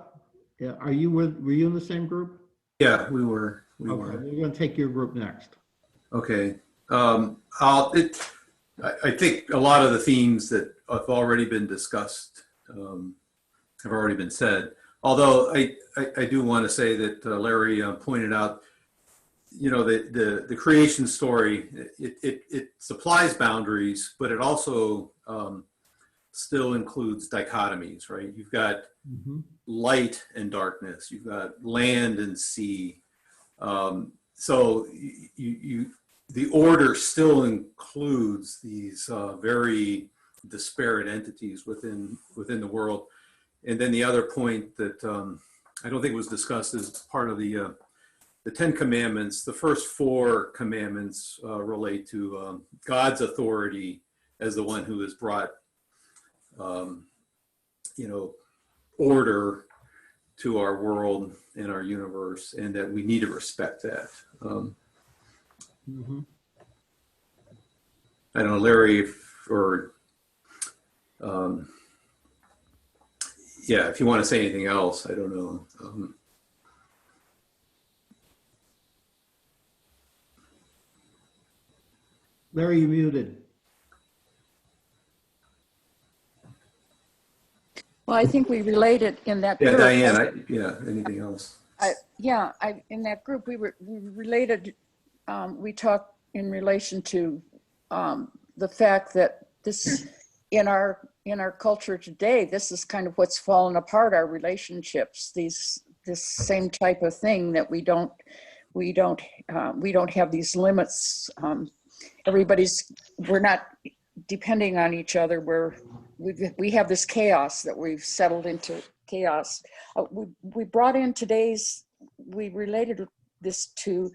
are you were you in the same group? Yeah, we were. Okay, we're going to take your group next. Okay. I think a lot of the themes that have already been discussed have already been said. Although I do want to say that Larry pointed out, you know, the creation story, it supplies boundaries, but it also still includes dichotomies, right? You've got light and darkness, you've got land and sea. So the order still includes these very disparate entities within the world. And then the other point that I don't think was discussed as part of the 10 Commandments, the first 4 commandments relate to God's authority as the one who has brought, you know, order to our world and our universe, and that we need to respect that. I don't know, Larry, or yeah, if you want to say anything else, I don't know. Larry, you muted. Well, I think we related in that Yeah, group. Diane, yeah, anything else? In that group, we related, we talked in relation to the fact that this, in our culture today, this is kind of what's fallen apart, our relationships, this same type of thing, that we don't have these limits. We're not depending on each other. We have this chaos that we've settled into chaos. We brought in we related this to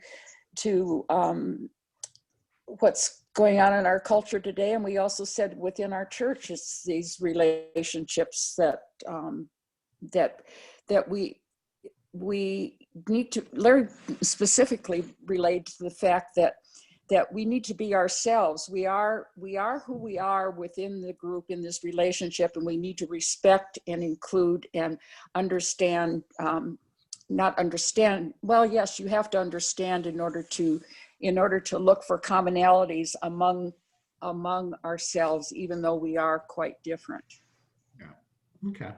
what's going on in our culture today. And we also said within our church, it's these relationships that we need to, Larry specifically relayed to the fact that we need to be ourselves. We are who we are within the group in this relationship, and we need to respect and include and understand, not understand. Well, yes, you have to understand in order to look for commonalities among ourselves, even though we are quite different. Yeah. Okay.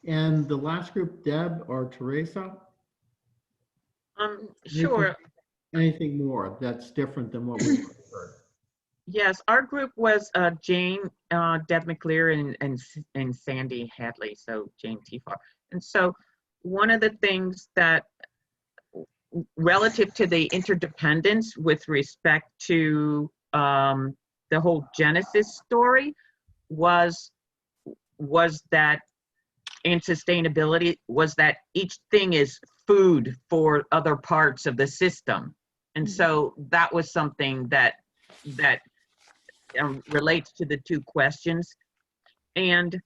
And the last group, Deb or Teresa? Sure. Anything more that's different than what we've heard? Yes, our group was Jane, Deb McClear, and Sandy Hadley, so Jane Tifar. And so one of the things that, relative to the interdependence with respect to the whole Genesis story, was that, and sustainability, was that each thing is food for other parts of the system. And so that was something that relates to the 2 questions. And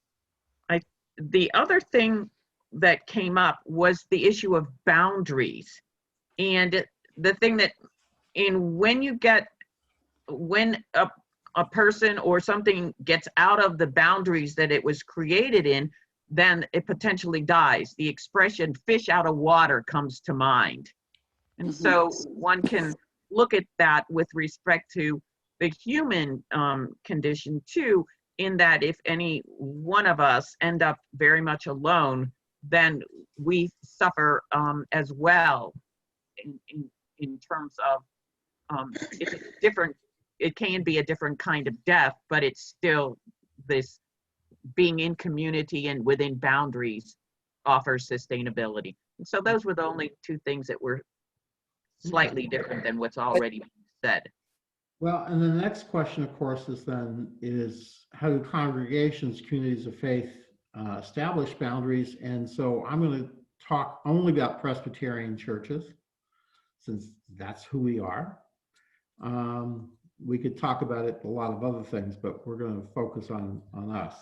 the other thing that came up was the issue of boundaries. And the thing that, when a person or something gets out of the boundaries that it was created in, then it potentially dies. The expression fish out of water comes to mind. And so one can look at that with respect to the human condition too, in that if any one of us end up very much alone, then we suffer as well in terms of, it's a different, it can be a different kind of death, but it's still this being in community and within boundaries offers sustainability. And so those were the only 2 things that were slightly different than what's already been said. Well, and the next question, of course, is how do congregations, communities of faith establish boundaries? And so I'm going to talk only about Presbyterian churches, since that's who we are. we could talk about it, a lot of other things, but we're going to focus on us.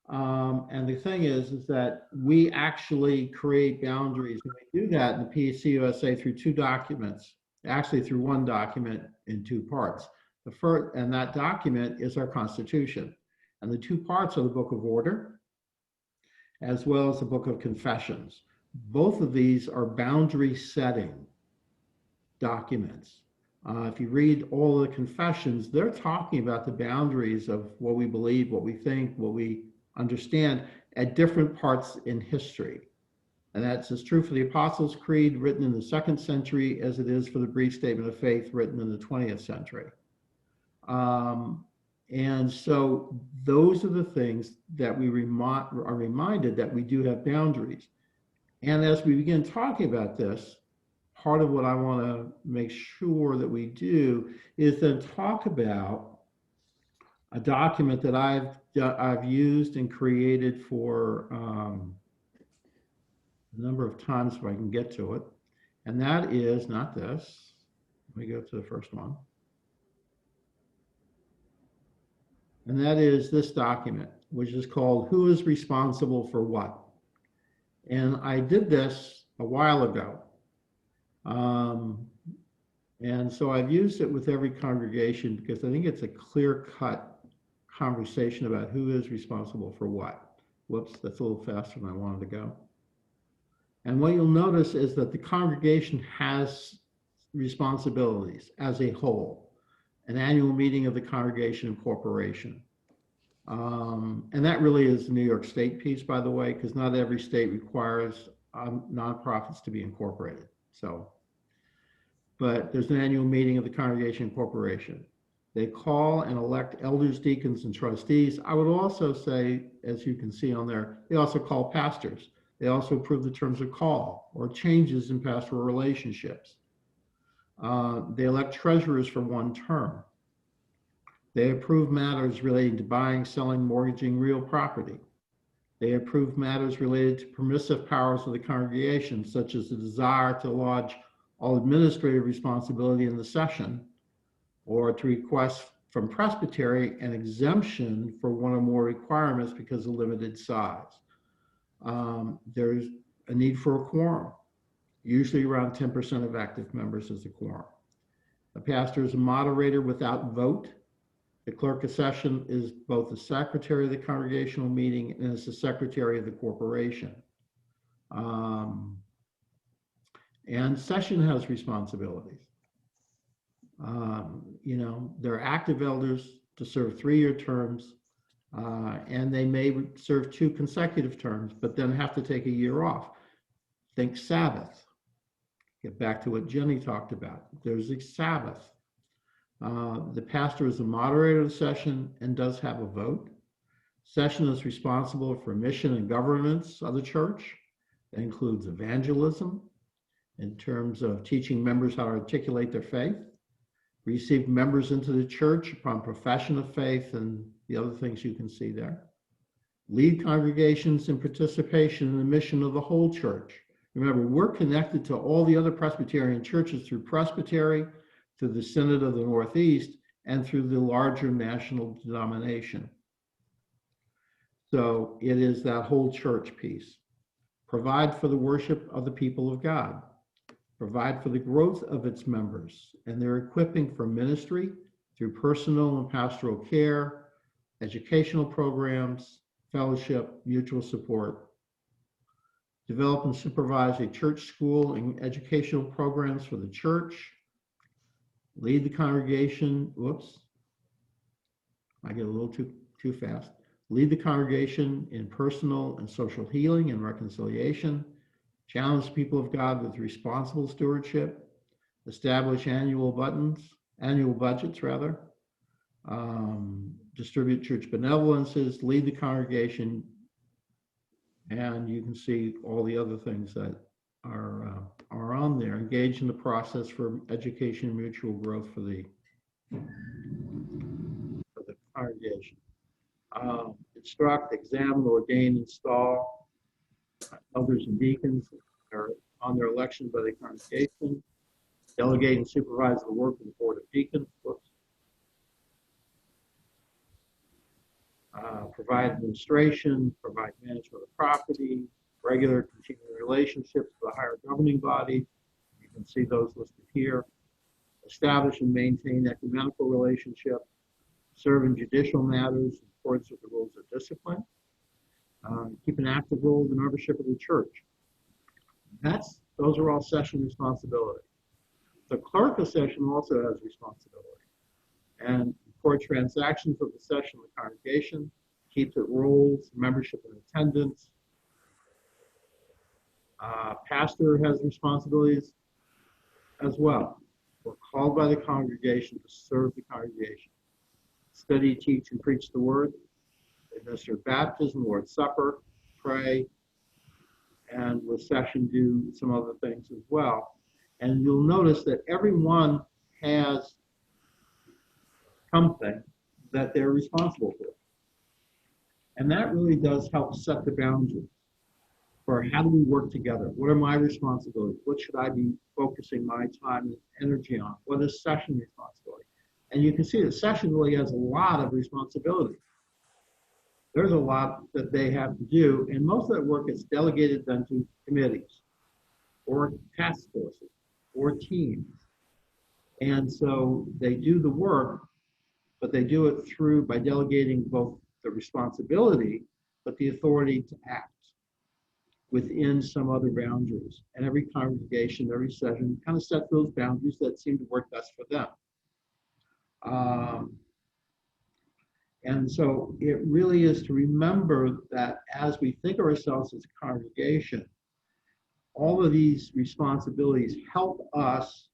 And the thing is that we actually create boundaries. And we do that in the PCUSA through two documents, actually through one document in two parts. The first, and that document is our Constitution. And the two parts are the Book of Order, as well as the Book of Confessions. Both of these are boundary setting documents. If you read all the confessions, they're talking about the boundaries of what we believe, what we think, what we understand at different parts in history. And that's as true for the Apostles' Creed written in the 2nd century as it is for the Brief Statement of Faith written in the 20th century. And so those are the things that we are reminded that we do have boundaries. And as we begin talking about this, part of what I want to make sure that we do is then talk about a document that I've used and created for a number of times if I can get to it. And that is not this. Let me go to the first one. And that is this document, which is called Who is Responsible for What? And I did this a while ago. And so I've used it with every congregation because I think it's a clear-cut conversation about who is responsible for what. Whoops, that's a little faster than I wanted to go. And what you'll notice is that the congregation has responsibilities as a whole. An annual meeting of the congregation and corporation. And that really is the New York State piece, by the way, because not every state requires nonprofits to be incorporated. So, but there's an annual meeting of the congregation and corporation. They call and elect elders, deacons, and trustees. I would also say, as you can see on there, they also call pastors. They also approve the terms of call or changes in pastoral relationships. They elect treasurers for one term. They approve matters relating to buying, selling, mortgaging real property. They approve matters related to permissive powers of the congregation, such as the desire to lodge all administrative responsibility in the session, or to request from Presbytery an exemption for one or more requirements because of limited size. There's a need for a quorum. Usually around 10% of active members is a quorum. A pastor is a moderator without vote. The clerk of session is both the secretary of the congregational meeting and is the secretary of the corporation. And session has responsibilities. You know, they're active elders to serve 3-year terms, and they may serve 2 consecutive terms, but then have to take a year off. Think Sabbath. Get back to what Jenny talked about. There's a Sabbath. The pastor is the moderator of the session and does have a vote. Session is responsible for mission and governance of the church. That includes evangelism in terms of teaching members how to articulate their faith, receive members into the church upon profession of faith, and the other things you can see there. Lead congregations in participation in the mission of the whole church. Remember, we're connected to all the other Presbyterian churches through Presbytery, through the Synod of the Northeast, and through the larger national denomination. So it is that whole church piece. Provide for the worship of the people of God. Provide for the growth of its members and their equipping for ministry through personal and pastoral care, educational programs, fellowship, mutual support. Develop and supervise a church school and educational programs for the church. Lead the congregation, whoops, I get a little too fast. Lead the congregation in personal and social healing and reconciliation. Challenge the people of God with responsible stewardship. Establish annual budgets rather. Distribute church benevolences. Lead the congregation. And you can see all the other things that are on there. Engage in the process for education and mutual growth for the congregation. Instruct, examine, ordain, install elders and deacons are on their election by the congregation. Delegate and supervise the work of the board of deacons. Whoops. provide administration, provide management of property, regular continuing relationships with the higher governing body. You can see those listed here. Establish and maintain ecumenical relationship, serve in judicial matters in accordance with the rules of discipline, keep an active role in the membership of the church. Those are all session responsibility. The clerk of session also has responsibility and record transactions of the session of the congregation, keeps it rolls, membership and attendance. Pastor has responsibilities as well. We're called by the congregation to serve the congregation. Study, teach, and preach the word, administer baptism, Lord's Supper, pray, and with session do some other things as well. And you'll notice that everyone has something that they're responsible for. And that really does help set the boundaries for how do we work together? What are my responsibilities? What should I be focusing my time and energy on? What is session responsibility? And you can see that session really has a lot of responsibility. There's a lot that they have to do, and most of that work is delegated then to committees or task forces or teams. And so they do the work, but they do it by delegating both the responsibility, but the authority to act within some other boundaries. And every congregation, every session kind of sets those boundaries that seem to work best for them. And so it really is to remember that as we think of ourselves as a congregation, all of these responsibilities help us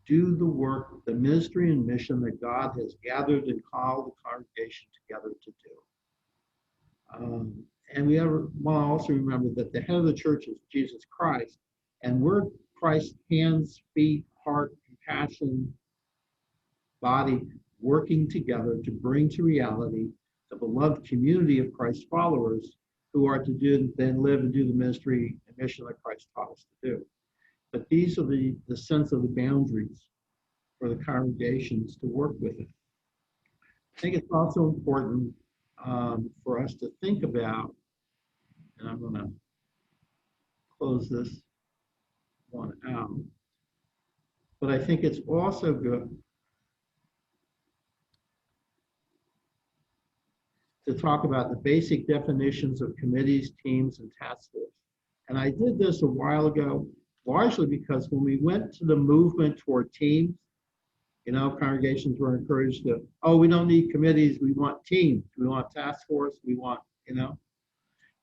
do the work, the ministry and mission that God has gathered and called the congregation together to do. And we want to also remember that the head of the church is Jesus Christ, and we're Christ's hands, feet, heart, compassion, body, working together to bring to reality the beloved community of Christ's followers who are to then live and do the ministry and mission that Christ taught us to do. But these are the sense of the boundaries for the congregations to work with it. I think it's also important for us to think about, and I'm going to close this one out, but I think it's also good to talk about the basic definitions of committees, teams, and task force. And I did this a while ago, largely because when we went to the movement toward teams, congregations were encouraged to, we don't need committees, we want teams, we want task force, we want,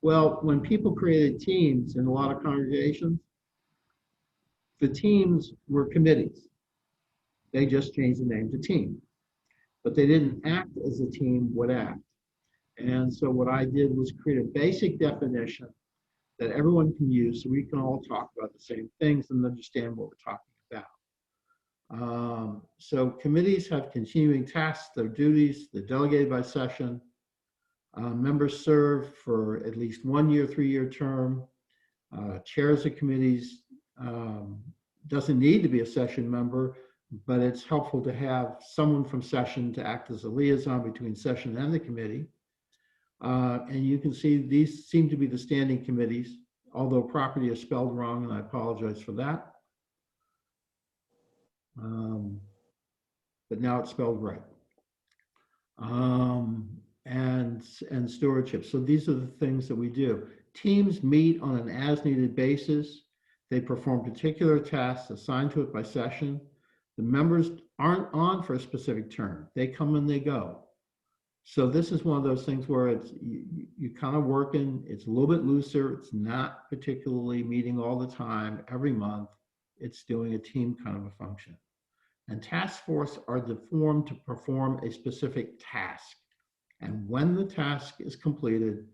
Well, when people created teams in a lot of congregations, the teams were committees. They just changed the name to team, but they didn't act as a team would act. And so what I did was create a basic definition that everyone can use so we can all talk about the same things and understand what we're talking about. So committees have continuing tasks, their duties, they're delegated by session. Members serve for at least 1 year, 3-year term. Chairs of committees doesn't need to be a session member, but it's helpful to have someone from session to act as a liaison between session and the committee. And you can see these seem to be the standing committees, although property is spelled wrong, and I apologize for that. But now it's spelled right. And stewardship. So these are the things that we do. Teams meet on an as-needed basis. They perform particular tasks assigned to it by session. The members aren't on for a specific term. They come and they go. So this is one of those things where it's you kind of working, it's a little bit looser. It's not particularly meeting all the time, every month. It's doing a team kind of a function. And task force are formed to perform a specific task. And when the task is completed,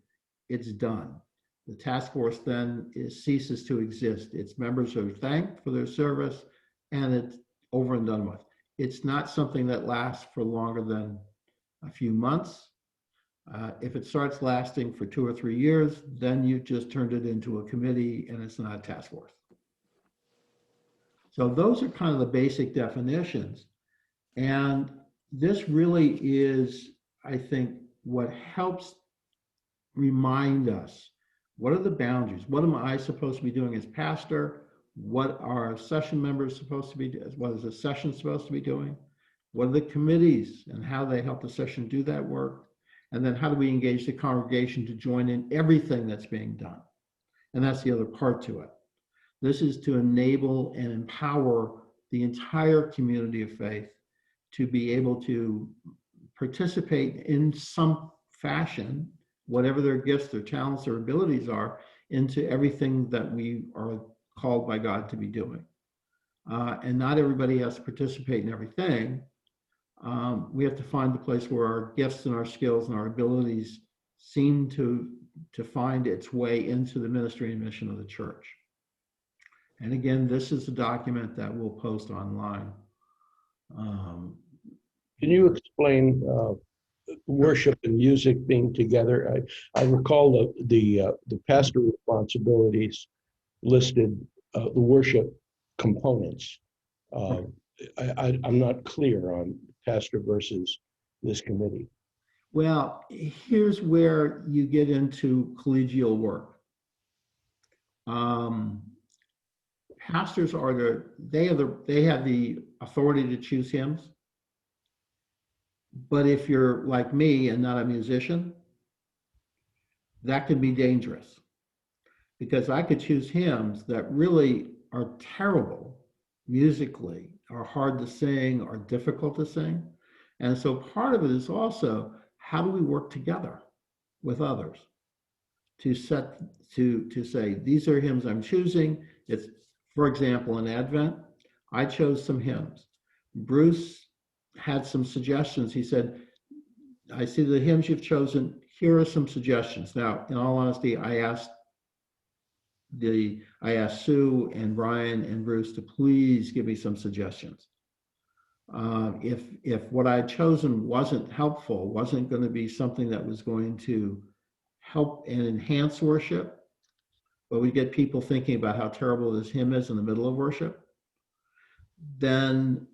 it's done. The task force then ceases to exist. Its members are thanked for their service, and it's over and done with. It's not something that lasts for longer than a few months. If it starts lasting for 2 or 3 years, then you just turned it into a committee and it's not a task force. So those are kind of the basic definitions. And this really is, I think, what helps remind us, what are the boundaries? What am I supposed to be doing as pastor? What are session members supposed to be doing? What is the session supposed to be doing? What are the committees and how they help the session do that work? And then how do we engage the congregation to join in everything that's being done? And that's the other part to it. This is to enable and empower the entire community of faith to be able to participate in some fashion, whatever their gifts, their talents, their abilities are, into everything that we are called by God to be doing. And not everybody has to participate in everything. We have to find the place where our gifts and our skills and our abilities seem to find its way into the ministry and mission of the church. And again, this is a document that we'll post online. Can you explain worship and music being together? I recall the pastor responsibilities listed, the worship components. I'm not clear on pastor versus this committee. Well, here's where you get into collegial work. Pastors they have the authority to choose hymns. But if you're like me and not a musician, that could be dangerous, because I could choose hymns that really are terrible musically, are hard to sing, are difficult to sing. And so part of it is also, how do we work together with others to say, these are hymns I'm choosing. It's, for example, in Advent, I chose some hymns. Bruce had some suggestions. He said, I see the hymns you've chosen. Here are some suggestions. Now, in all honesty, I asked Sue and Brian and Bruce to please give me some suggestions. If what I had chosen wasn't helpful, wasn't going to be something that was going to help and enhance worship, but we get people thinking about how terrible this hymn is in the middle of worship, then,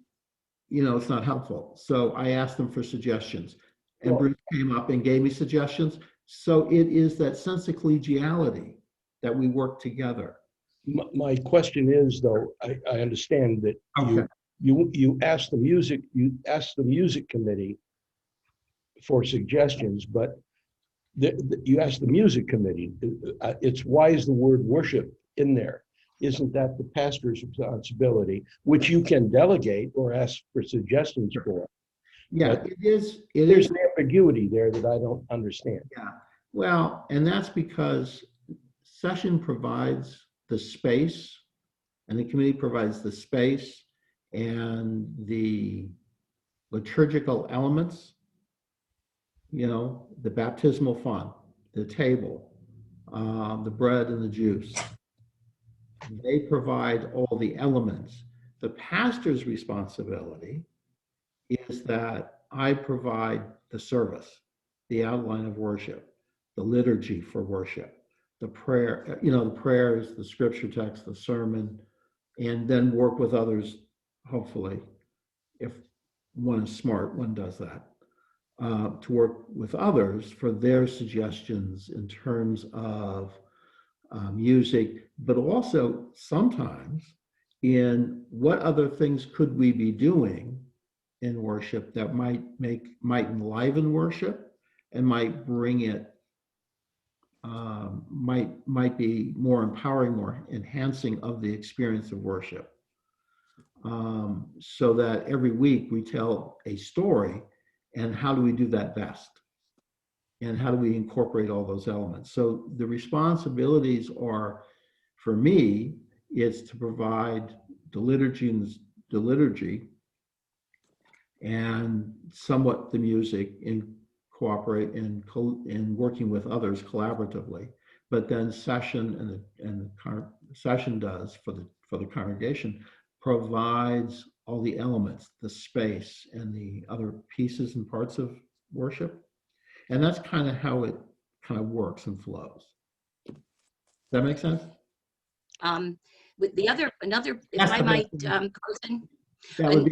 it's not helpful. So I asked them for suggestions, and Bruce came up and gave me suggestions. So it is that sense of collegiality that we work together. My question is, though, I understand that you asked the music committee for suggestions, but you asked the music committee. It's why is the word worship in there? Isn't that the pastor's responsibility, which you can delegate or ask for suggestions for? Yeah, but it is. There's an ambiguity there that I don't understand. Yeah, well, and that's because session provides the space, and the committee provides the space and the liturgical elements, the baptismal font, the table, the bread and the juice. They provide all the elements. The pastor's responsibility is that I provide the service, the outline of worship, the liturgy for worship, the prayer, the prayers, the scripture text, the sermon, and then work with others, hopefully, if one is smart, one does that, to work with others for their suggestions in terms of music, but also sometimes in what other things could we be doing in worship that might enliven worship and might bring it, might be more empowering, more enhancing of the experience of worship. So that every week we tell a story, and how do we do that best? And how do we incorporate all those elements? So the responsibilities are, for me, it's to provide the liturgy and somewhat the music, and cooperate in working with others collaboratively. But then session and the session does for the congregation provides all the elements, the space, and the other pieces and parts of worship. And that's kind of how it kind of works and flows. Does that make sense? With another, if I might, Carson,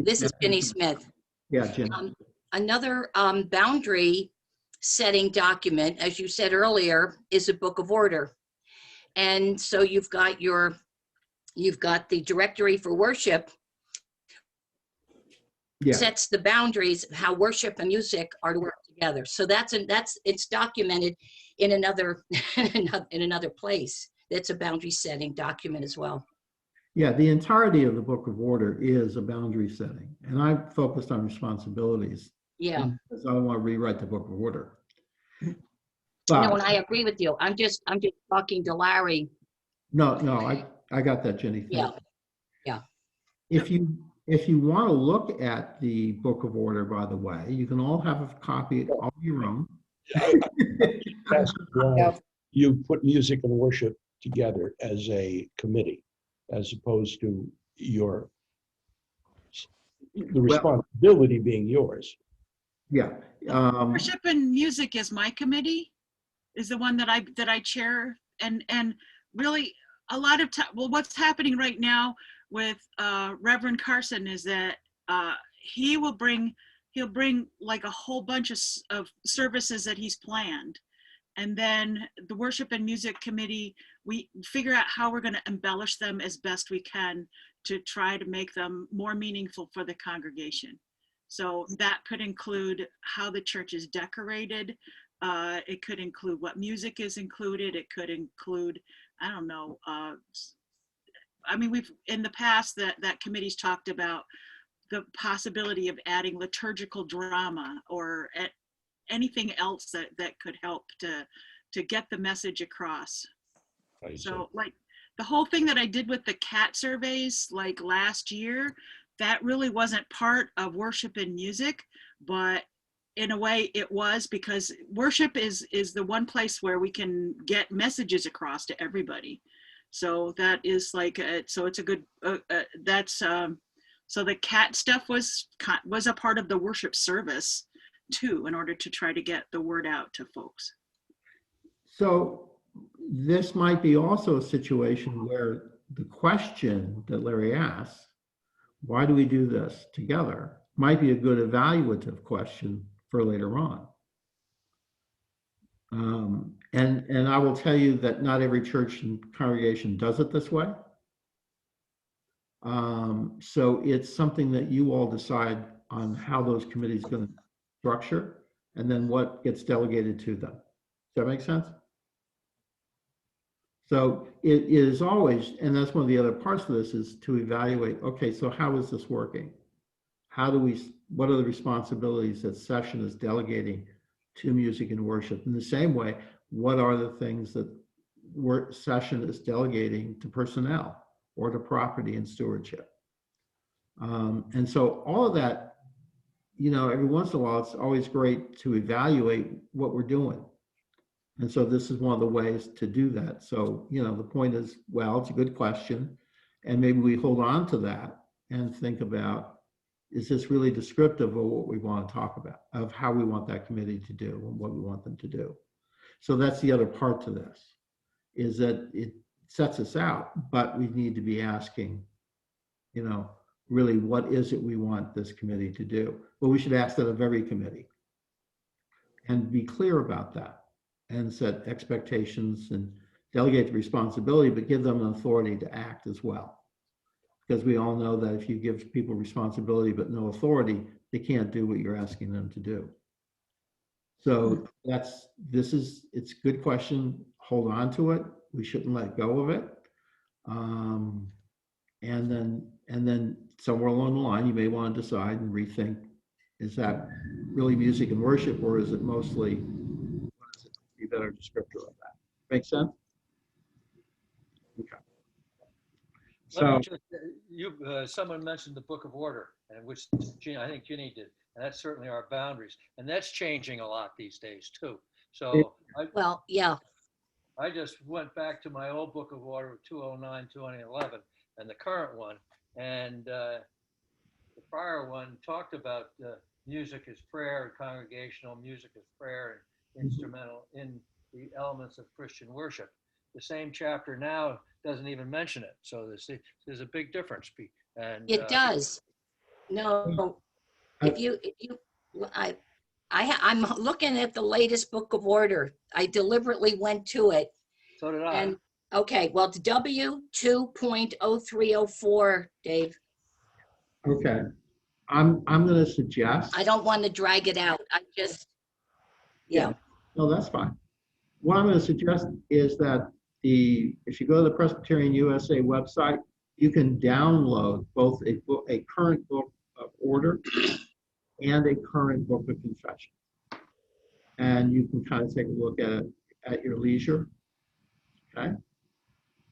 this is Jenny Smith. Yeah, Jenny. Another boundary setting document, as you said earlier, is a book of order. And so you've got the directory for worship, sets the boundaries of how worship and music are to work together. So it's documented in another in another place. That's a boundary setting document as well. Yeah, the entirety of the Book of Order is a boundary setting, and I focused on responsibilities. Yeah. Because I don't want to rewrite the Book of Order. No, But and I agree with you. I'm just talking to Larry. no, I got that, Jenny. Yeah. Yeah. If you want to look at the Book of Order, by the way, you can all have a copy of your own. That's why you put music and worship together as a committee, as opposed to the responsibility being yours. Yeah. Worship and music is my committee, is the one that I chair, and really a lot of time. Well, what's happening right now with Reverend Carson is that he'll bring like a whole bunch of services that he's planned, and then the worship and music committee, we figure out how we're going to embellish them as best we can to try to make them more meaningful for the congregation. So that could include how the church is decorated. It could include what music is included. It could include, I don't know. I mean, we've in the past that committee's talked about the possibility of adding liturgical drama or anything else that could help to get the message across. So like the whole thing that I did with the cat surveys like last year, that really wasn't part of worship and music, but in a way it was, because worship is the one place where we can get messages across to everybody. So that is like, so it's a good, so the cat stuff was a part of the worship service too, in order to try to get the word out to folks. So this might be also a situation where the question that Larry asked, why do we do this together, might be a good evaluative question for later on. And I will tell you that not every church and congregation does it this way. So it's something that you all decide on how those committees going to structure, and then what gets delegated to them. Does that make sense? So it is always, and that's one of the other parts of this, is to evaluate, okay, so how is this working? What are the responsibilities that session is delegating to music and worship? In the same way, what are the things that session is delegating to personnel or to property and stewardship? And so all of that, every once in a while, it's always great to evaluate what we're doing. And so this is one of the ways to do that. So, the point is, well, it's a good question. And maybe we hold on to that and think about, is this really descriptive of what we want to talk about, of how we want that committee to do and what we want them to do? So that's the other part to this, is that it sets us out, but we need to be asking, really, what is it we want this committee to do? Well, we should ask that of every committee and be clear about that, and set expectations and delegate the responsibility, but give them an authority to act as well. Because we all know that if you give people responsibility but no authority, they can't do what you're asking them to do. So it's a good question. Hold on to it. We shouldn't let go of it. And then somewhere along the line, you may want to decide and rethink, is that really music and worship, or is it mostly, what is it? Be better descriptor of that. Make sense? Okay. So someone mentioned the Book of Order, and which I think Ginny did, and that's certainly our boundaries, and that's changing a lot these days too. So I just went back to my old Book of Order, 209, 2011, and the current one, and the prior one talked about music as prayer, and congregational music as prayer, and instrumental in the elements of Christian worship. The same chapter now doesn't even mention it. So there's a big difference. And it does. No, I'm looking at the latest book of order. I deliberately went to it. So did I. And okay, well, it's W 2.0304, Dave. Okay. I'm going to suggest. I don't want to drag it out. I just, yeah. No, that's fine. What I'm going to suggest is that if you go to the Presbyterian USA website, you can download both a current book of order and a current book of confession. And you can kind of take a look at it at your leisure. Okay.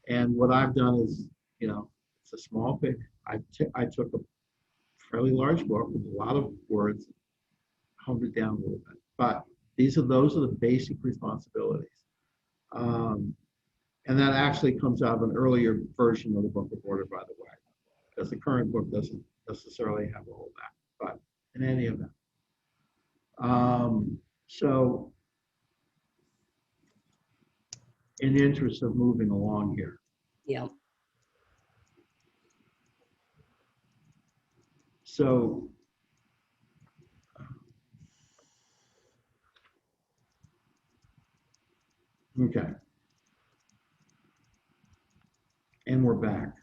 And what I've done is, it's a small pick. I took a fairly large book with a lot of words, honed it down a little bit. But those are the basic responsibilities. And that actually comes out of an earlier version of the Book of Order, by the way, because the current book doesn't necessarily have all of that, but in any event. So in the interest of moving along here. Yeah. So okay. And we're back.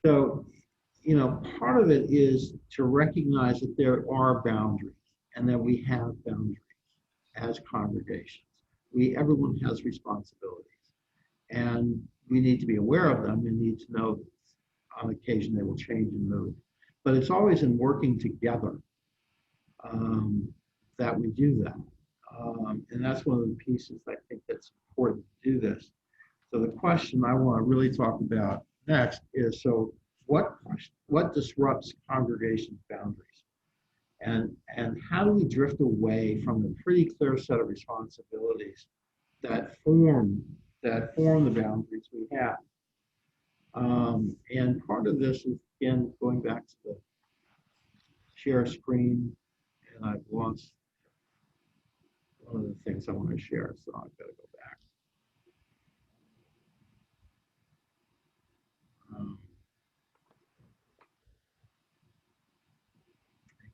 So, part of it is to recognize that there are boundaries and that we have boundaries as congregations. Everyone has responsibilities, and we need to be aware of them and need to know that on occasion they will change and move. But it's always in working together that we do that. And that's one of the pieces I think that's important to do this. So the question I want to really talk about next is, so what disrupts congregation boundaries? And how do we drift away from a pretty clear set of responsibilities that form the boundaries we have? And part of this is, again, going back to the share screen, and I've lost one of the things I want to share, so I've got to go back.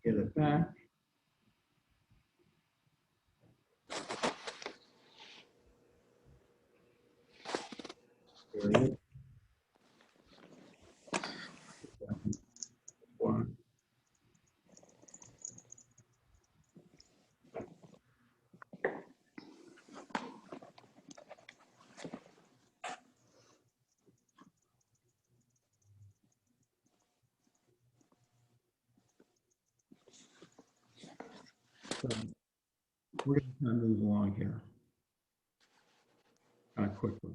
Get it back. There it is. One. So we're going to kind of move along here quickly.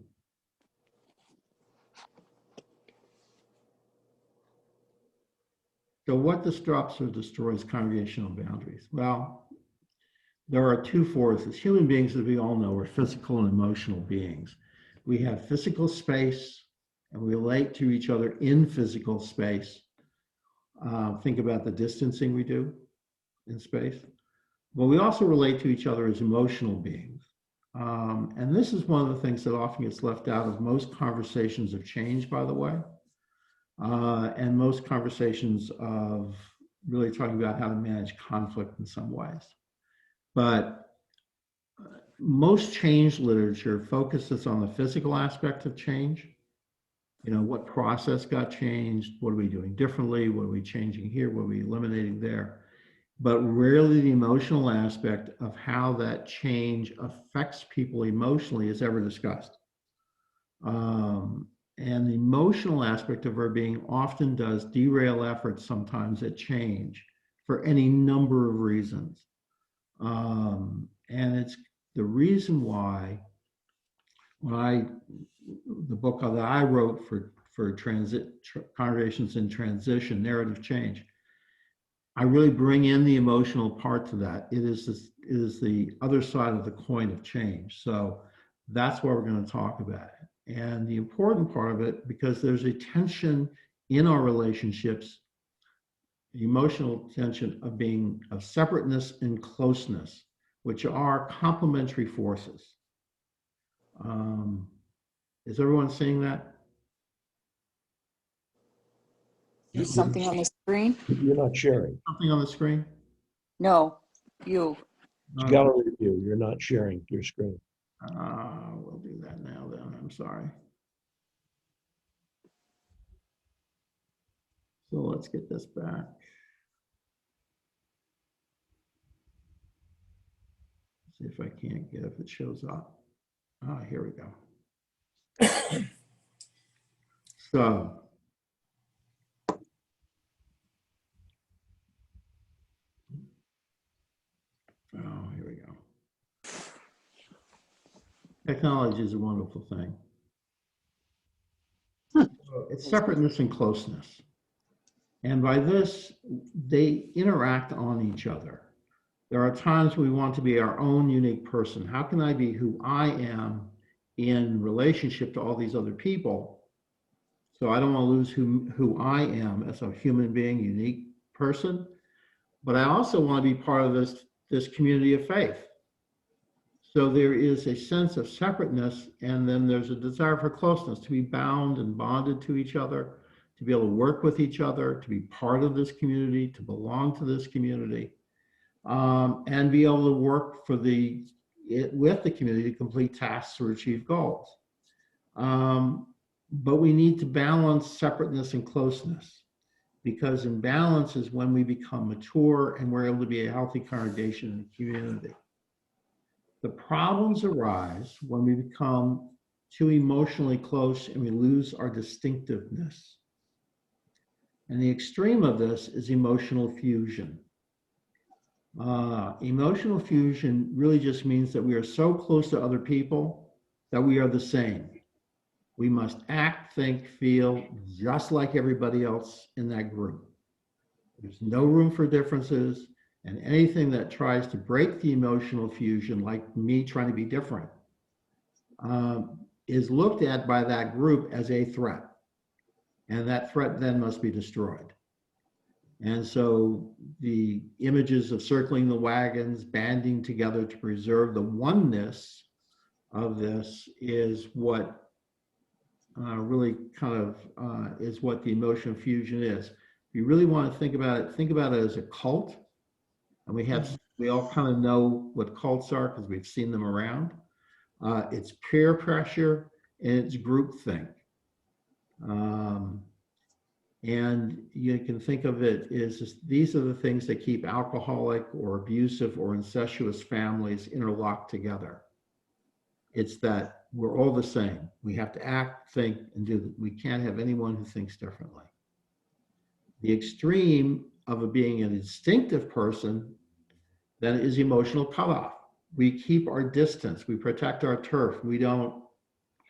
So what disrupts or destroys congregational boundaries? Well, there are two forces. Human beings, as we all know, are physical and emotional beings. We have physical space and we relate to each other in physical space. Think about the distancing we do in space. But we also relate to each other as emotional beings. And this is one of the things that often gets left out of most conversations of change, by the way. And most conversations of really talking about how to manage conflict in some ways. But most change literature focuses on the physical aspect of change. What process got changed? What are we doing differently? What are we changing here? What are we eliminating there? But rarely the emotional aspect of how that change affects people emotionally is ever discussed. And the emotional aspect of our being often does derail efforts sometimes at change for any number of reasons. And it's the reason why the book that I wrote for congregations in transition, narrative change, I really bring in the emotional part to that. It is the other side of the coin of change. So that's what we're going to talk about. And the important part of it, because there's a tension in our relationships, the emotional tension of separateness and closeness, which are complementary forces. Is everyone seeing that? Is something on the screen? You're not sharing. Something on the screen? No, you. No. Gallery view, you're not sharing your screen. We'll do that now then. I'm sorry. So let's get this back. See if I can't get if it shows up. Here we go. So. Oh, here we go. Technology is a wonderful thing. It's separateness and closeness. And by this, they interact on each other. There are times we want to be our own unique person. How can I be who I am in relationship to all these other people? So I don't want to lose who I am as a human being, unique person, but I also want to be part of this community of faith. So there is a sense of separateness, and then there's a desire for closeness, to be bound and bonded to each other, to be able to work with each other, to be part of this community, to belong to this community, and be able to work with the community to complete tasks or achieve goals. But we need to balance separateness and closeness, because imbalance is when we become mature and we're able to be a healthy congregation and community. The problems arise when we become too emotionally close and we lose our distinctiveness. And the extreme of this is emotional fusion. Emotional fusion really just means that we are so close to other people that we are the same. We must act, think, feel just like everybody else in that group. There's no room for differences, and anything that tries to break the emotional fusion, like me trying to be different, is looked at by that group as a threat. And that threat then must be destroyed. And so the images of circling the wagons, banding together to preserve the oneness of this is what really kind of is what the emotional fusion is. If you really want to think about it as a cult. And we all kind of know what cults are because we've seen them around. It's peer pressure and it's groupthink. And you can think of it as just, these are the things that keep alcoholic or abusive or incestuous families interlocked together. It's that we're all the same. We have to act, think, and do. We can't have anyone who thinks differently. The extreme of being an instinctive person then is emotional cutoff. We keep our distance. We protect our turf. We don't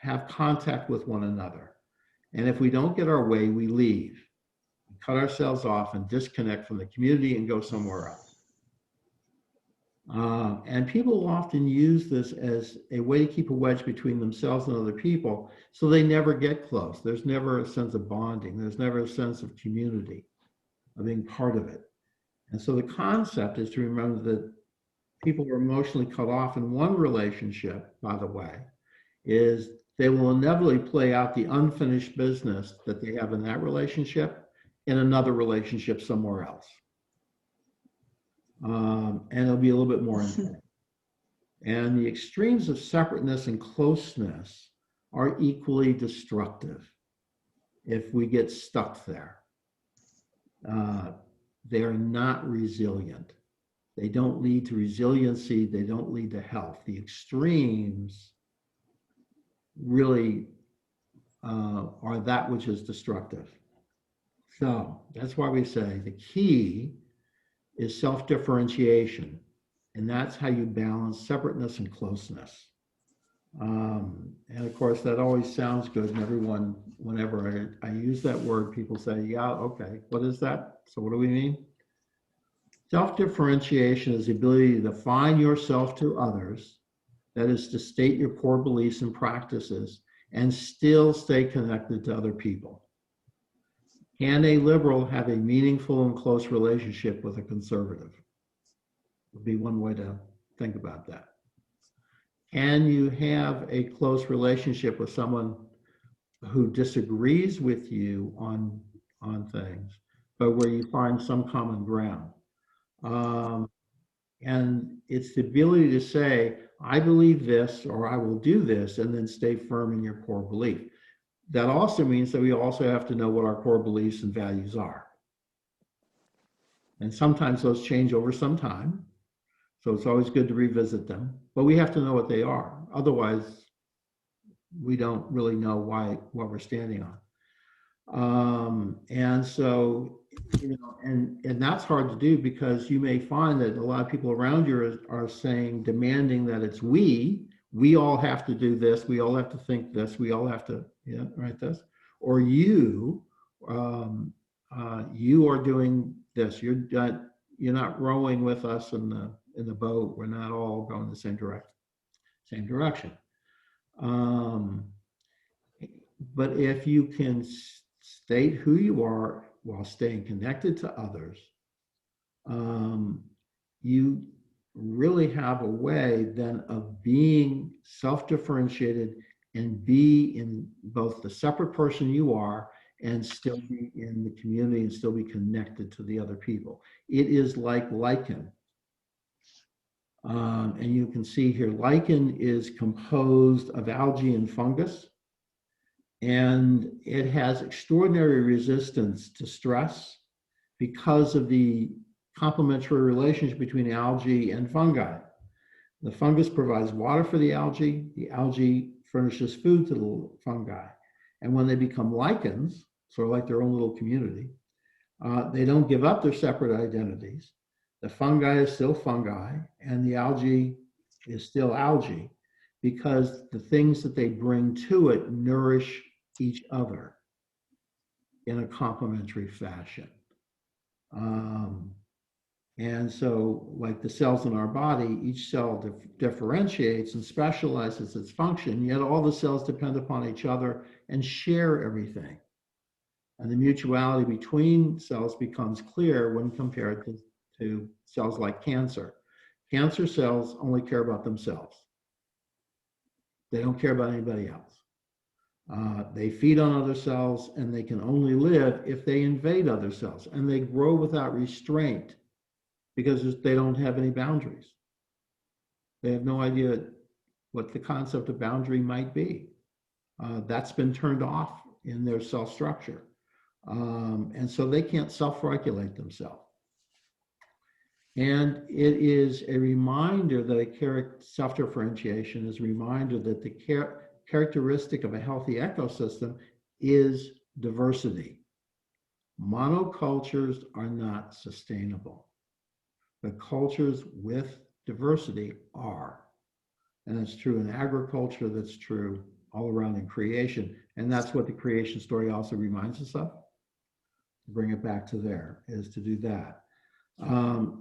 have contact with one another. And if we don't get our way, we leave. We cut ourselves off and disconnect from the community and go somewhere else. And people often use this as a way to keep a wedge between themselves and other people, so they never get close. There's never a sense of bonding. There's never a sense of community, of being part of it. And so the concept is to remember that people are emotionally cut off in one relationship, by the way, is they will inevitably play out the unfinished business that they have in that relationship in another relationship somewhere else. And it'll be a little bit more intense. And the extremes of separateness and closeness are equally destructive if we get stuck there. They are not resilient. They don't lead to resiliency. They don't lead to health. The extremes really are that which is destructive. So that's why we say the key is self-differentiation. And that's how you balance separateness and closeness. And of course, that always sounds good. And everyone, whenever I use that word, people say, yeah, okay, what is that? So what do we mean? Self-differentiation is the ability to define yourself to others. That is to state your core beliefs and practices and still stay connected to other people. Can a liberal have a meaningful and close relationship with a conservative? Would be one way to think about that. Can you have a close relationship with someone who disagrees with you on things, but where you find some common ground. And it's the ability to say, I believe this, or I will do this, and then stay firm in your core belief. That also means that we also have to know what our core beliefs and values are. And sometimes those change over some time. So it's always good to revisit them, but we have to know what they are. Otherwise, we don't really know what we're standing on. And so, and that's hard to do, because you may find that a lot of people around you are saying, demanding that it's we all have to do this, we all have to think this, we all have to write this, or you are doing this, you're not rowing with us in the boat, we're not all going the same direction. But if you can state who you are while staying connected to others, you really have a way then of being self-differentiated and be in both the separate person you are and still be in the community and still be connected to the other people. It is like lichen. And you can see here, lichen is composed of algae and fungus, and it has extraordinary resistance to stress because of the complementary relationship between algae and fungi. The fungus provides water for the algae furnishes food to the fungi. And when they become lichens, sort of like their own little community, they don't give up their separate identities. The fungi is still fungi, and the algae is still algae, because the things that they bring to it nourish each other in a complementary fashion. And so, like the cells in our body, each cell differentiates and specializes its function, yet all the cells depend upon each other and share everything. And the mutuality between cells becomes clear when compared to cells like cancer. Cancer cells only care about themselves. They don't care about anybody else. They feed on other cells, and they can only live if they invade other cells. And they grow without restraint because they don't have any boundaries. They have no idea what the concept of boundary might be. That's been turned off in their cell structure. And so they can't self-regulate themselves. And it is a reminder that self-differentiation is a reminder that the characteristic of a healthy ecosystem is diversity. Monocultures are not sustainable. The cultures with diversity are. And that's true in agriculture, that's true all around in creation. And that's what the creation story also reminds us of. To bring it back to there, is to do that.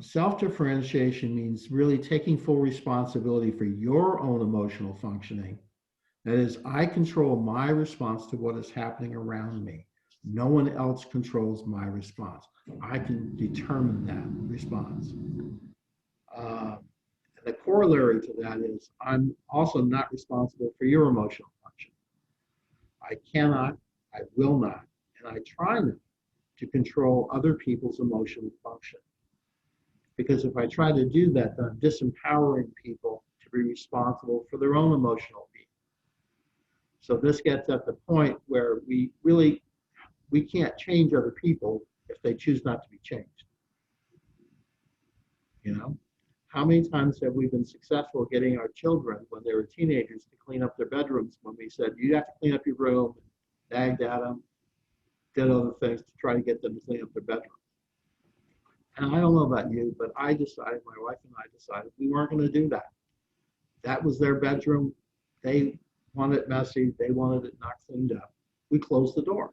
Self-differentiation means really taking full responsibility for your own emotional functioning. That is, I control my response to what is happening around me. No one else controls my response. I can determine that response. The corollary to that is I'm also not responsible for your emotional function. I cannot, I will not, and I try not to control other people's emotional function. Because if I try to do that, then I'm disempowering people to be responsible for their own emotional being. So this gets at the point where we can't change other people if they choose not to be changed. You know, how many times have we been successful getting our children when they were teenagers to clean up their bedrooms when we said, you have to clean up your room, nagged at them, did other things to try to get them to clean up their bedroom. And I don't know about you, but I decided, my wife and I decided we weren't going to do that. That was their bedroom. They wanted it messy. They wanted it not cleaned up. We closed the door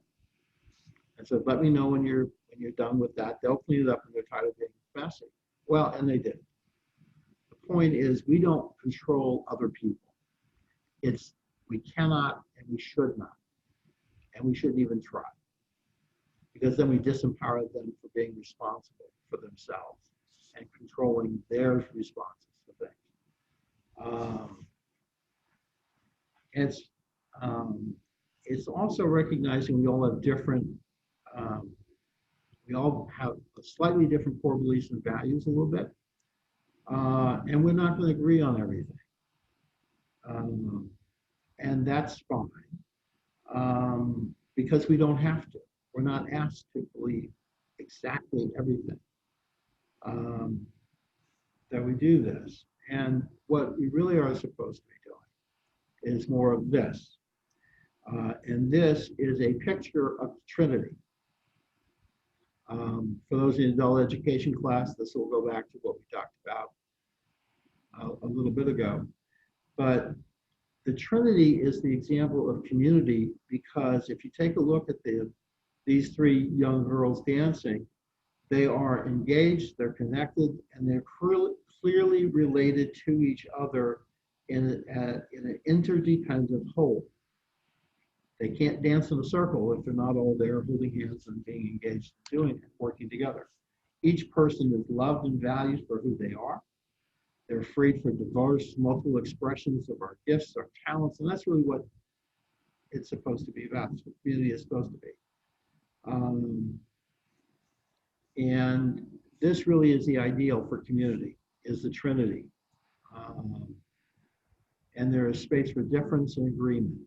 and said, let me know when you're done with that. They'll clean it up when they're tired of being messy. Well, and they did. The point is, we don't control other people. We cannot and we should not. And we shouldn't even try. Because then we disempower them for being responsible for themselves and controlling their responses to things. it's also recognizing we all have different, we all have a slightly different core beliefs and values a little bit. And we're not going to agree on everything. And that's fine, because we don't have to. We're not asked to believe exactly everything. That we do this. And what we really are supposed to be doing is more of this. And this is a picture of the Trinity. For those in adult education class, this will go back to what we talked about a little bit ago. But the Trinity is the example of community, because if you take a look at these three young girls dancing, they are engaged, they're connected, and they're clearly related to each other in an interdependent whole. They can't dance in a circle if they're not all there holding hands and being engaged, doing it, working together. Each person is loved and valued for who they are. They're freed from diverse, multiple expressions of our gifts, our talents, and that's really what it's supposed to be about. That's what community is supposed to be. And this really is the ideal for community, is the Trinity. And there is space for difference and agreement.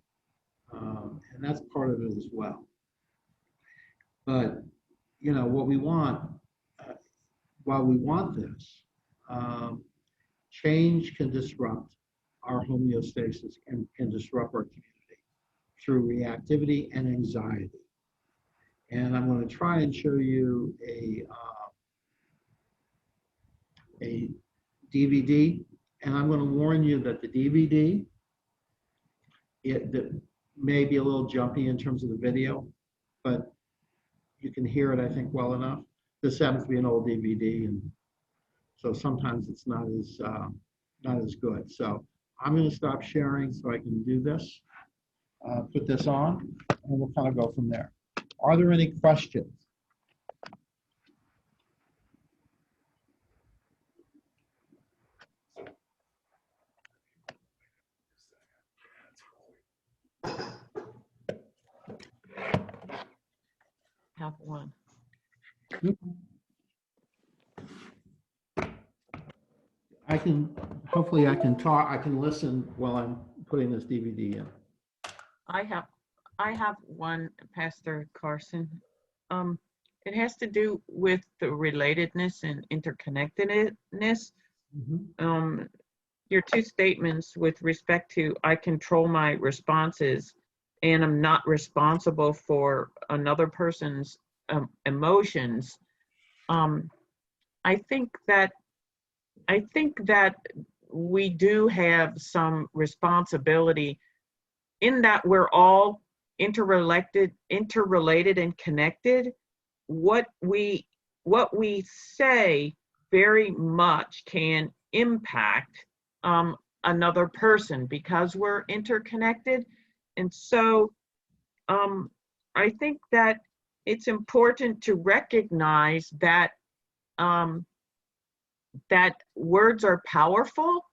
And that's part of it as well. But, you know, what we want, while we want this, change can disrupt our homeostasis and can disrupt our community through reactivity and anxiety. And I'm going to try and show you a DVD, and I'm going to warn you that the DVD, that may be a little jumpy in terms of the video, but you can hear it, I think, well enough. This happens to be an old DVD, and so sometimes it's not as good. So I'm going to stop sharing so I can do this, put this on, and we'll kind of go from there. Are there any questions? Have one. Hopefully I can talk, I can listen while I'm putting this DVD in. I have one, Pastor Carson. It has to do with the relatedness and interconnectedness. Your two statements with respect to I control my responses and I'm not responsible for another person's emotions. I think that we do have some responsibility in that we're all interrelated and connected. What we say very much can impact another person because we're interconnected. And so I think that it's important to recognize that that words are powerful,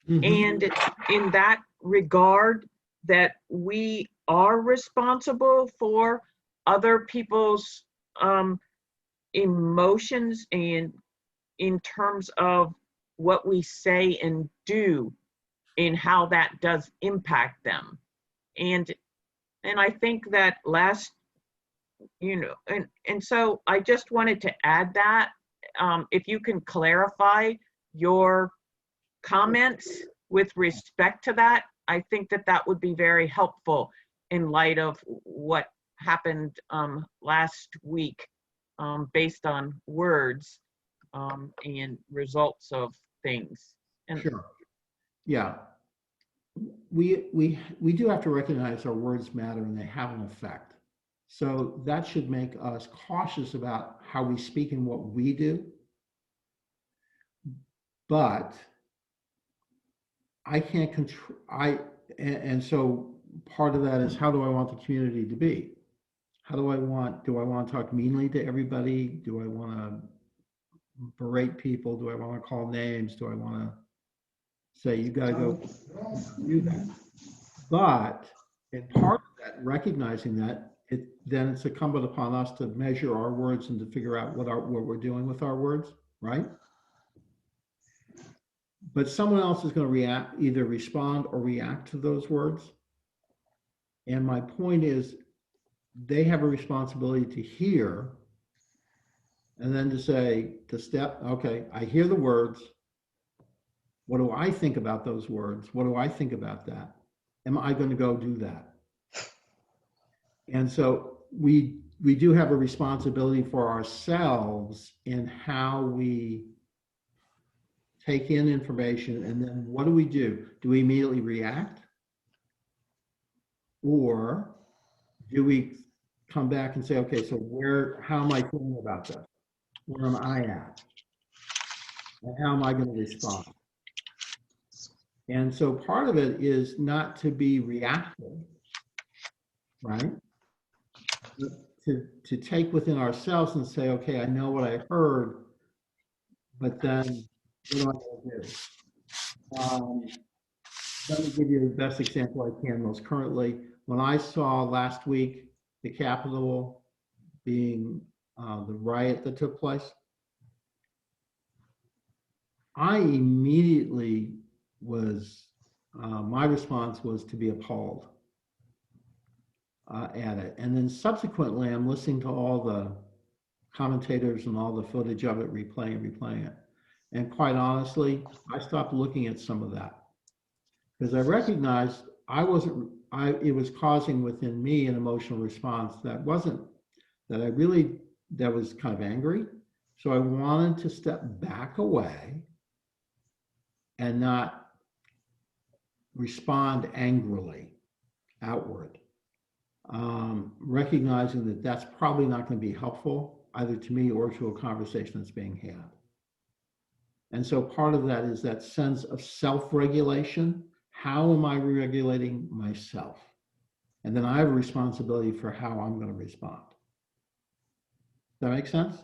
and in that regard that we are responsible for other people's emotions and in terms of what we say and do and how that does impact them. And I think that and so I just wanted to add that if you can clarify your comments with respect to that, I think that that would be very helpful in light of what happened last week based on words and results of things. And sure. Yeah. We do have to recognize our words matter and they have an effect. So that should make us cautious about how we speak and what we do. But I can't control, and so part of that is, how do I want the community to be? Do I want to talk meanly to everybody? Do I want to berate people? Do I want to call names? Do I want to say, you got to go do that? But, and part of that recognizing that, then it's incumbent upon us to measure our words and to figure out what we're doing with our words, right? But someone else is going to either respond or react to those words. And my point is, they have a responsibility to hear and then to say, okay, I hear the words. What do I think about those words? What do I think about that? Am I going to go do that? And so we do have a responsibility for ourselves in how we take in information, and then what do we do? Do we immediately react? Or do we come back and say, okay, so how am I feeling about this? Where am I at? And how am I going to respond? And so part of it is not to be reactive, right? To take within ourselves and say, okay, I know what I heard, but then what am I going to do? Let me give you the best example I can most currently. When I saw last week the Capitol being the riot that took place, I immediately my response was to be appalled at it. And then subsequently, I'm listening to all the commentators and all the footage of it, replaying it. And quite honestly, I stopped looking at some of that because I recognized it was causing within me an emotional response that was kind of angry. So I wanted to step back away and not respond angrily outward, recognizing that that's probably not going to be helpful either to me or to a conversation that's being had. And so part of that is that sense of self-regulation. How am I regulating myself? And then I have a responsibility for how I'm going to respond. Does that make sense?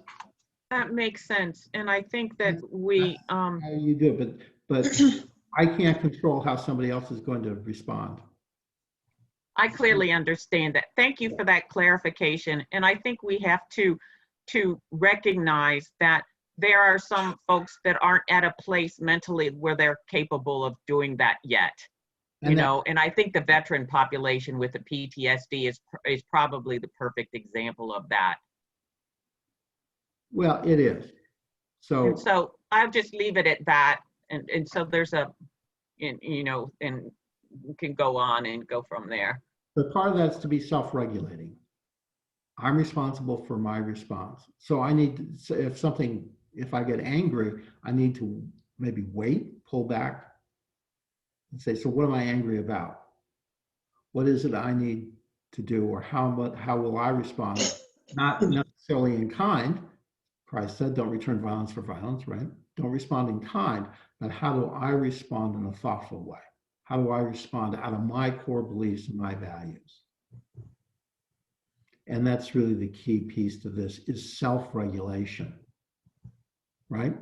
That makes sense. And I think that we how you do it, but I can't control how somebody else is going to respond. I clearly understand that. Thank you for that clarification. And I think we have to recognize that there are some folks that aren't at a place mentally where they're capable of doing that yet. And I think the veteran population with the PTSD is probably the perfect example of that. Well, it is. So I'll just leave it at that. And so there's and we can go on and go from there. But part of that's to be self-regulating. I'm responsible for my response. So I need to, if I get angry, I need to maybe wait, pull back and say, so what am I angry about? What is it I need to do, or how will I respond? Not necessarily in kind. Christ said, don't return violence for violence, right? Don't respond in kind, but how do I respond in a thoughtful way? How do I respond out of my core beliefs and my values? And that's really the key piece to this is self-regulation, right?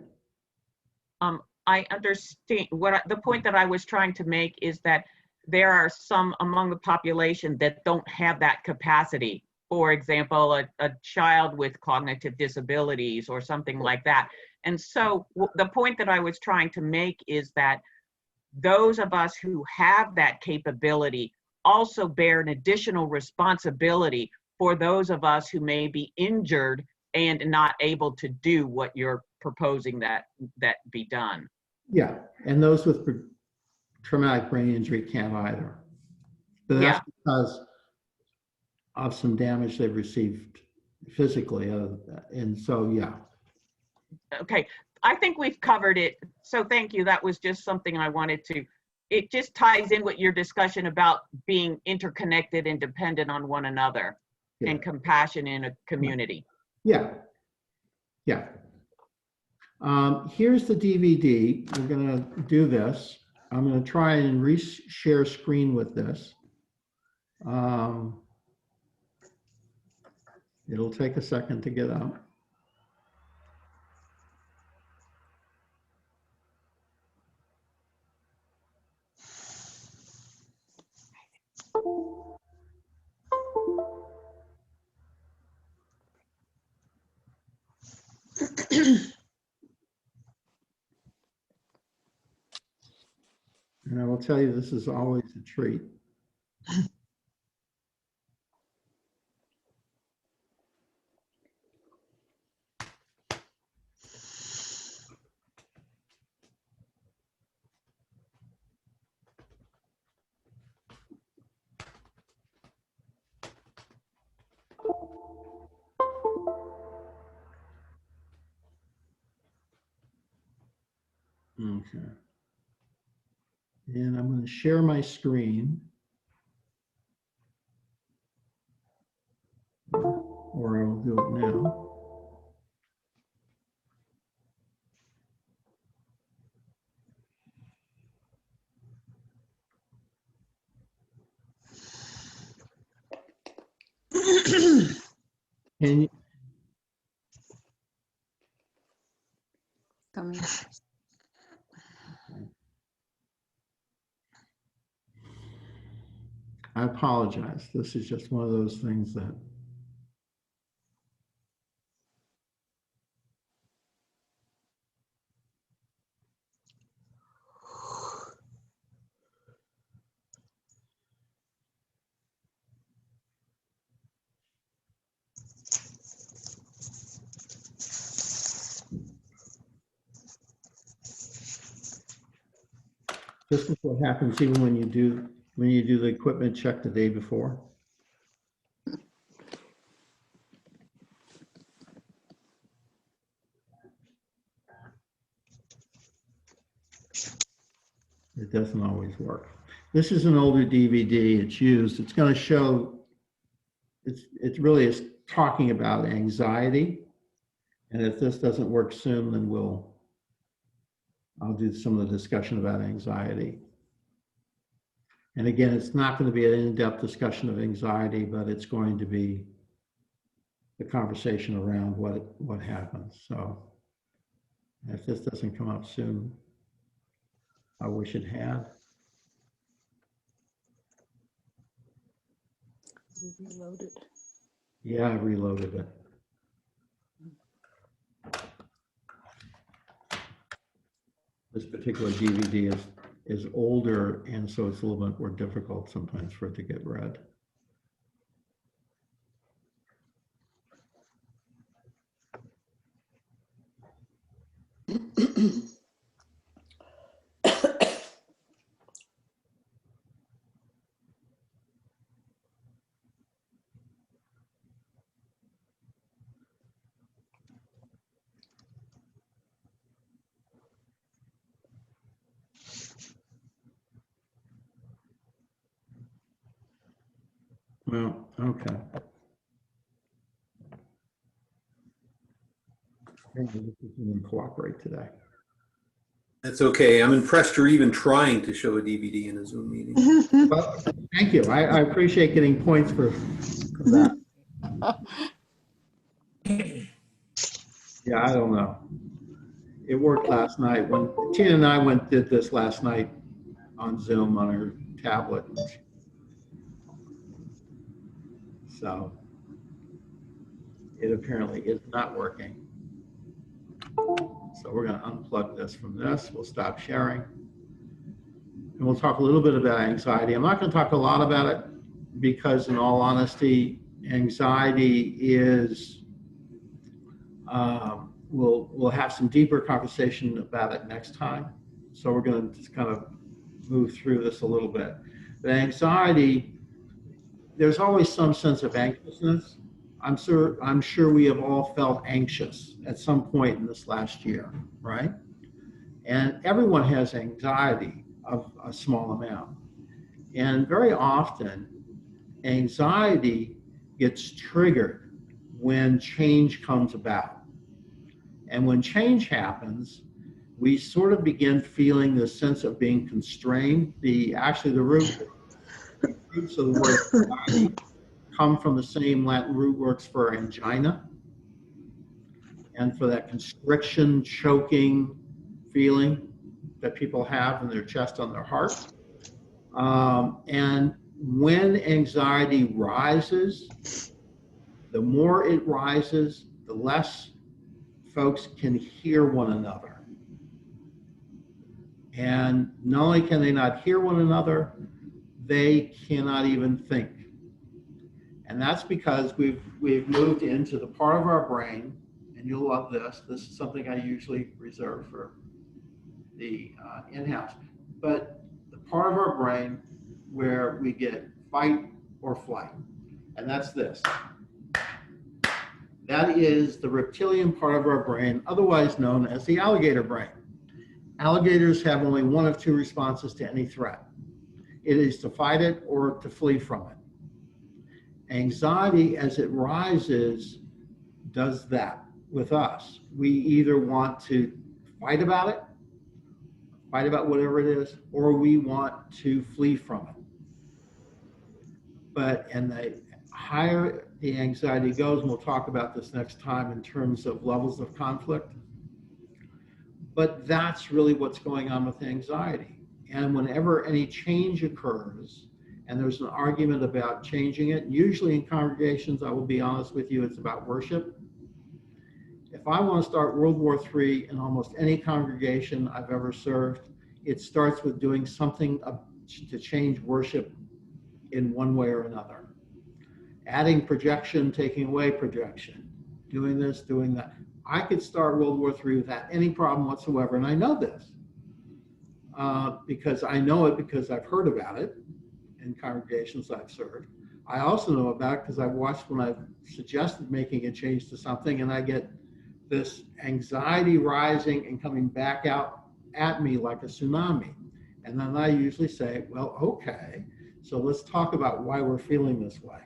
I understand the point that I was trying to make is that there are some among the population that don't have that capacity. For example, a child with cognitive disabilities or something like that. And so the point that I was trying to make is that those of us who have that capability also bear an additional responsibility for those of us who may be injured and not able to do what you're proposing that be done. Yeah, and those with traumatic brain injury can't either. But that's because of some damage they've received physically. And so, yeah. Okay, I think we've covered it. So thank you. That was just something I wanted to, it just ties in with your discussion about being interconnected and dependent on one another and compassion in a community. Yeah. Yeah. Here's the DVD. We're going to do this. I'm going to try and share screen with this. It'll take a second to get up. And I will tell you, this is always a treat. Okay. And I'm going to share my screen. Or I'll do it now. Can you? Coming. I apologize. This is just one of those things that this is what happens even when you do the equipment check the day before. It doesn't always work. This is an older DVD. It's used. It's going to show. It really is talking about anxiety, and if this doesn't work soon, then I'll do some of the discussion about anxiety. And again, it's not going to be an in-depth discussion of anxiety, but it's going to be the conversation around what happens. So if this doesn't come up soon, I wish it had. Reloaded. Yeah, I reloaded it. This particular DVD is older, and so it's a little bit more difficult sometimes for it to get read. Well, okay. This didn't cooperate today. That's okay. I'm impressed you're even trying to show a DVD in a Zoom meeting. Well, thank you. I appreciate getting points for that. Yeah, I don't know. It worked last night when Tina and I did this last night on Zoom on her tablet. So it apparently is not working. So we're going to unplug this from this. We'll stop sharing. And we'll talk a little bit about anxiety. I'm not going to talk a lot about it because, in all honesty, anxiety is, we'll have some deeper conversation about it next time. So we're going to just kind of move through this a little bit. But anxiety, there's always some sense of anxiousness. I'm sure we have all felt anxious at some point in this last year, right? And everyone has anxiety of a small amount. And very often, anxiety gets triggered when change comes about. And when change happens, we sort of begin feeling the sense of being constrained. The roots of the word anxiety come from the same Latin root words for angina and for that constriction, choking feeling that people have in their chest, on their heart. And when anxiety rises, the more it rises, the less folks can hear one another. And not only can they not hear one another, they cannot even think. And that's because we've moved into the part of our brain, and you'll love this. This is something I usually reserve for the in-house. But the part of our brain where we get fight or flight, and that's this. That is the reptilian part of our brain, otherwise known as the alligator brain. Alligators have only one of two responses to any threat. It is to fight it or to flee from it. Anxiety, as it rises, does that with us. We either want to fight about whatever it is, or we want to flee from it. And the higher the anxiety goes, and we'll talk about this next time in terms of levels of conflict, but that's really what's going on with anxiety. And whenever any change occurs, and there's an argument about changing it, usually in congregations, I will be honest with you, it's about worship. If I want to start World War III in almost any congregation I've ever served, it starts with doing something to change worship in one way or another. Adding projection, taking away projection, doing this, doing that. I could start World War III without any problem whatsoever, and I know this because I know it because I've heard about it in congregations I've served. I also know about it because I've watched when I've suggested making a change to something, and I get this anxiety rising and coming back out at me like a tsunami. And then I usually say, well, okay, so let's talk about why we're feeling this way.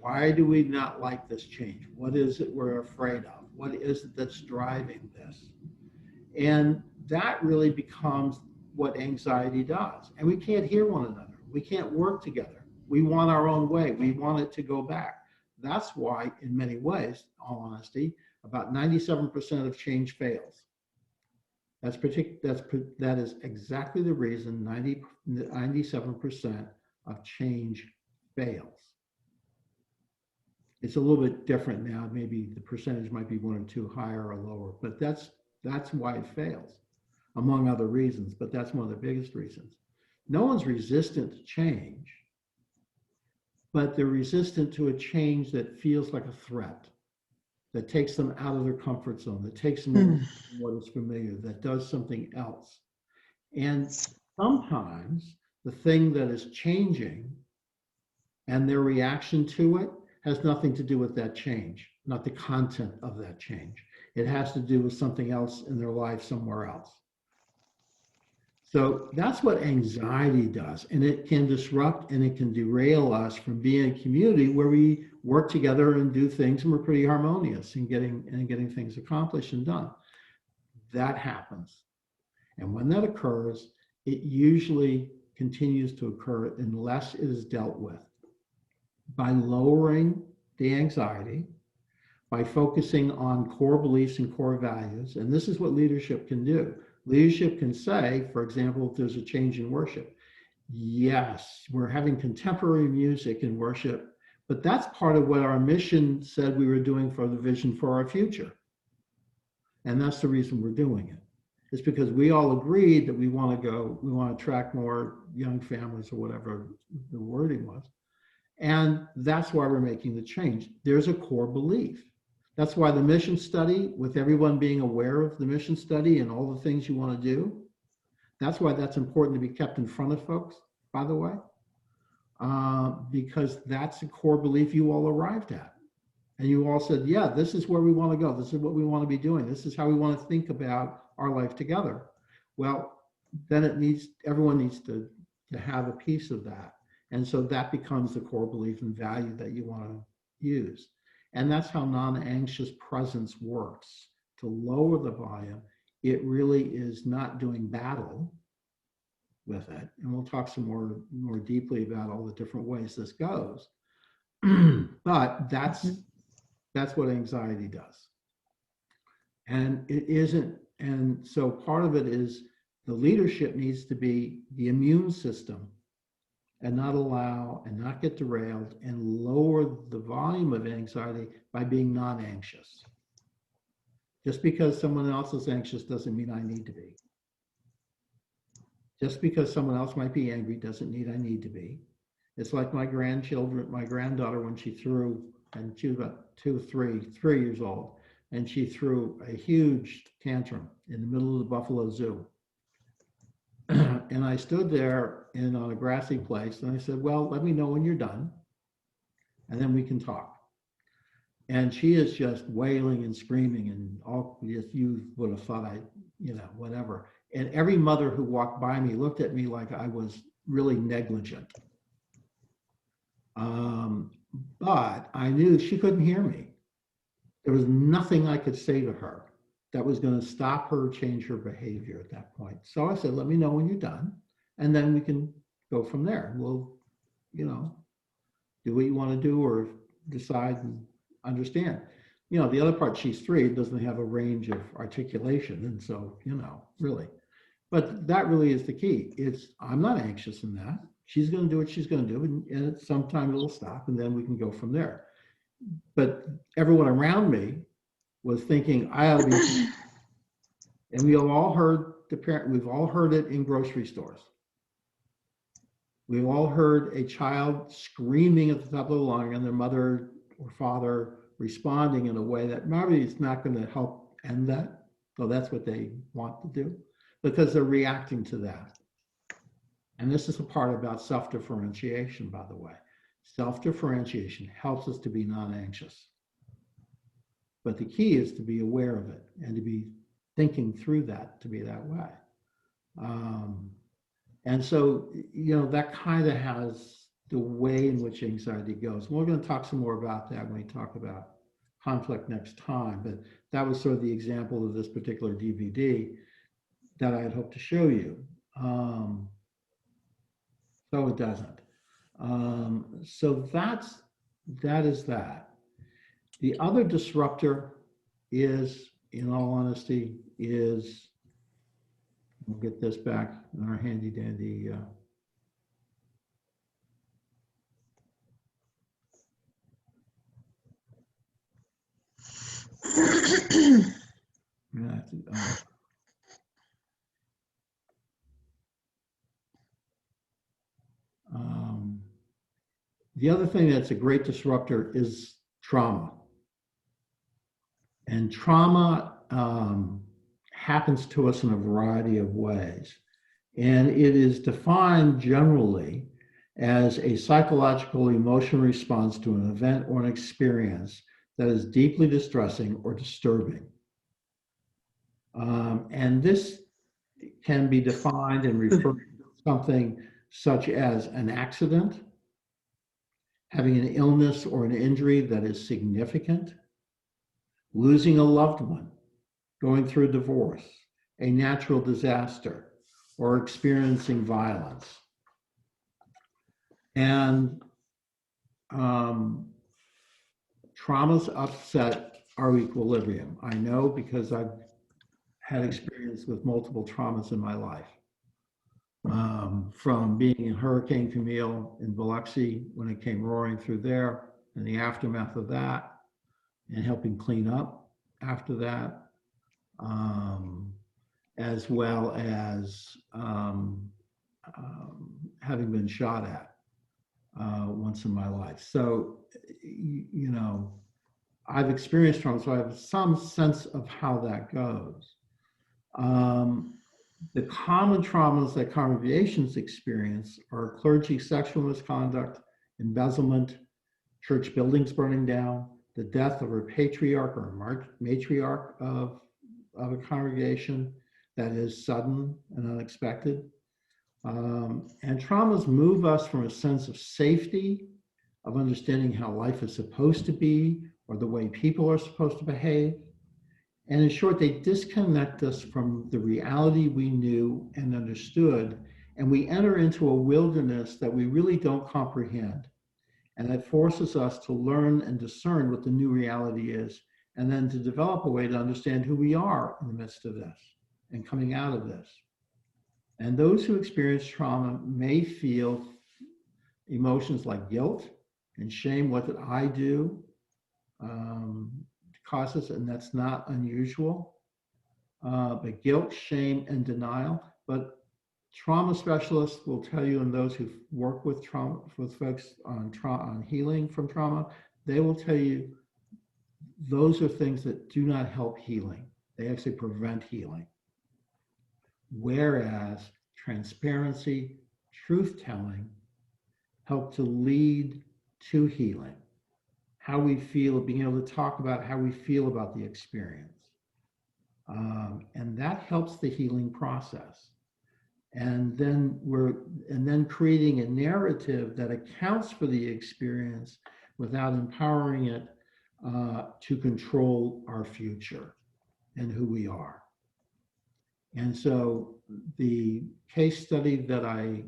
Why do we not like this change? What is it we're afraid of? What is it that's driving this? And that really becomes what anxiety does. And we can't hear one another. We can't work together. We want our own way. We want it to go back. That's why, in many ways, in all honesty, about 97% of change fails. That is exactly the reason 97% of change fails. It's a little bit different now. Maybe the percentage might be 1 or 2 higher or lower, but that's why it fails, among other reasons, but that's one of the biggest reasons. No one's resistant to change, but they're resistant to a change that feels like a threat, that takes them out of their comfort zone, that takes them into what is familiar, that does something else. And sometimes the thing that is changing and their reaction to it has nothing to do with that change, not the content of that change. It has to do with something else in their life somewhere else. So that's what anxiety does. And it can disrupt and it can derail us from being a community where we work together and do things and we're pretty harmonious in getting things accomplished and done. That happens. And when that occurs, it usually continues to occur unless it is dealt with by lowering the anxiety, by focusing on core beliefs and core values. And this is what leadership can do. Leadership can say, for example, if there's a change in worship, yes, we're having contemporary music in worship, but that's part of what our mission said we were doing for the vision for our future. And that's the reason we're doing it. It's because we all agreed that we want to attract more young families or whatever the wording was. And that's why we're making the change. There's a core belief. That's why the mission study, with everyone being aware of the mission study and all the things you want to do, that's why that's important to be kept in front of folks, by the way, because that's a core belief you all arrived at. And you all said, yeah, this is where we want to go. This is what we want to be doing. This is how we want to think about our life together. Well, then everyone needs to have a piece of that. And so that becomes the core belief and value that you want to use. And that's how non-anxious presence works. To lower the volume, it really is not doing battle with it. And we'll talk some more deeply about all the different ways this goes. But that's what anxiety does. And it isn't, and so part of it is the leadership needs to be the immune system and not allow and not get derailed and lower the volume of anxiety by being non-anxious. Just because someone else is anxious doesn't mean I need to be. Just because someone else might be angry doesn't mean I need to be. It's like my granddaughter, when she threw, and she was about 3 years old, and she threw a huge tantrum in the middle of the Buffalo Zoo. And I stood there on a grassy place, and I said, well, let me know when you're done, and then we can talk. And she is just wailing and screaming, and all, you would have thought whatever. And every mother who walked by me looked at me like I was really negligent. But I knew she couldn't hear me. There was nothing I could say to her that was going to stop her, change her behavior at that point. So I said, let me know when you're done, and then we can go from there. We'll, do what you want to do or decide and understand. The other part, she's 3, doesn't have a range of articulation. And so, really. But that really is the key. I'm not anxious in that. She's going to do what she's going to do, and sometime it'll stop, and then we can go from there. But everyone around me was thinking, I ought to be, and we've all heard it in grocery stores. We've all heard a child screaming at the top of the lung and their mother or father responding in a way that maybe it's not going to help end that, though that's what they want to do, because they're reacting to that. And this is a part about self-differentiation, by the way. Self-differentiation helps us to be non-anxious. But the key is to be aware of it and to be thinking through that to be that way. And so, that kind of has the way in which anxiety goes. We're going to talk some more about that when we talk about conflict next time. But that was sort of the example of this particular DVD that I had hoped to show you. So it doesn't. So that is that. The other disruptor is, in all honesty, we'll get this back in our handy dandy. The other thing that's a great disruptor is trauma. And trauma happens to us in a variety of ways. And it is defined generally as a psychological emotional response to an event or an experience that is deeply distressing or disturbing. And this can be defined and referred to something such as an accident, having an illness or an injury that is significant, losing a loved one, going through a divorce, a natural disaster, or experiencing violence. And traumas upset our equilibrium. I know because I've had experience with multiple traumas in my life. From being in Hurricane Camille in Biloxi when it came roaring through there, and the aftermath of that, and helping clean up after that, as well as having been shot at once in my life. So, I've experienced trauma, so I have some sense of how that goes. The common traumas that congregations experience are clergy sexual misconduct, embezzlement, church buildings burning down, the death of a patriarch or a matriarch of a congregation that is sudden and unexpected. And traumas move us from a sense of safety, of understanding how life is supposed to be, or the way people are supposed to behave. And in short, they disconnect us from the reality we knew and understood, and we enter into a wilderness that we really don't comprehend. And that forces us to learn and discern what the new reality is, and then to develop a way to understand who we are in the midst of this and coming out of this. And those who experience trauma may feel emotions like guilt and shame. What did I do? causes, and that's not unusual. But guilt, shame, and denial. But trauma specialists will tell you, and those who've worked with trauma, with folks on healing from trauma, they will tell you those are things that do not help healing. They actually prevent healing. Whereas transparency, truth-telling help to lead to healing. How we feel, being able to talk about how we feel about the experience. And that helps the healing process. And then creating a narrative that accounts for the experience without empowering it to control our future and who we are. And so the case study that I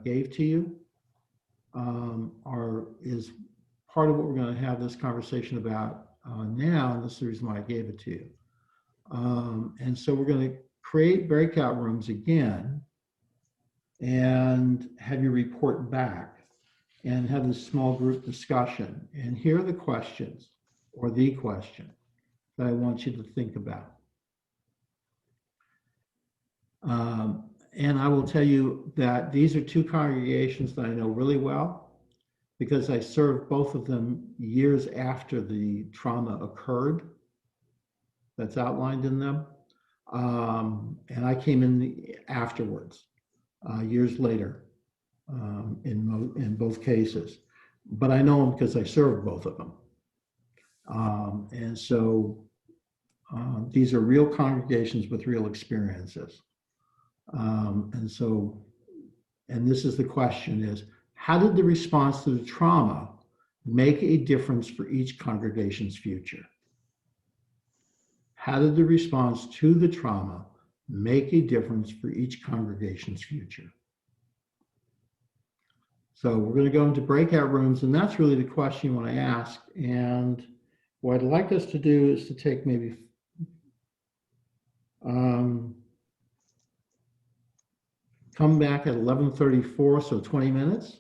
gave to you is part of what we're going to have this conversation about now, and this is the reason why I gave it to you. And so we're going to create breakout rooms again and have you report back and have this small group discussion. And here are the questions, or the question, that I want you to think about. And I will tell you that these are two congregations that I know really well because I served both of them years after the trauma occurred that's outlined in them. And I came in afterwards, years later, in both cases. But I know them because I served both of them. And so these are real congregations with real experiences. And this is the question is, how did the response to the trauma make a difference for each congregation's future? How did the response to the trauma make a difference for each congregation's future? So we're going to go into breakout rooms, and that's really the question you want to ask. And what I'd like us to do is to take maybe come back at 11:34, so 20 minutes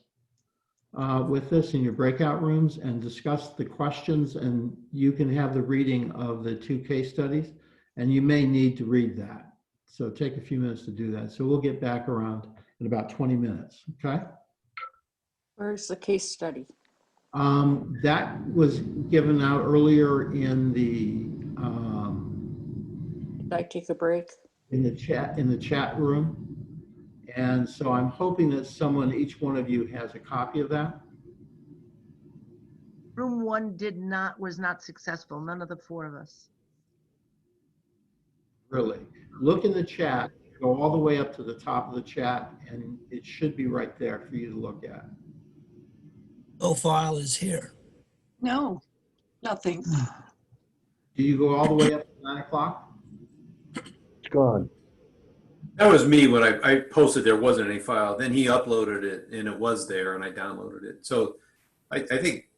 with this in your breakout rooms and discuss the questions, and you can have the reading of the two case studies, and you may need to read that. So take a few minutes to do that. So we'll get back around in about 20 minutes, okay? Where's the case study? That was given out earlier in the Did I take a break? in the chat room. And so I'm hoping that each one of you has a copy of that. Room 1 was not successful. None of the 4 of us. Really. Look in the chat, go all the way up to the top of the chat, and it should be right there for you to look at. No file is here. No, nothing. Do you go all the way up to 9 o'clock? It's gone. That was me when I posted there wasn't any file. Then he uploaded it and it was there and I downloaded it. So I think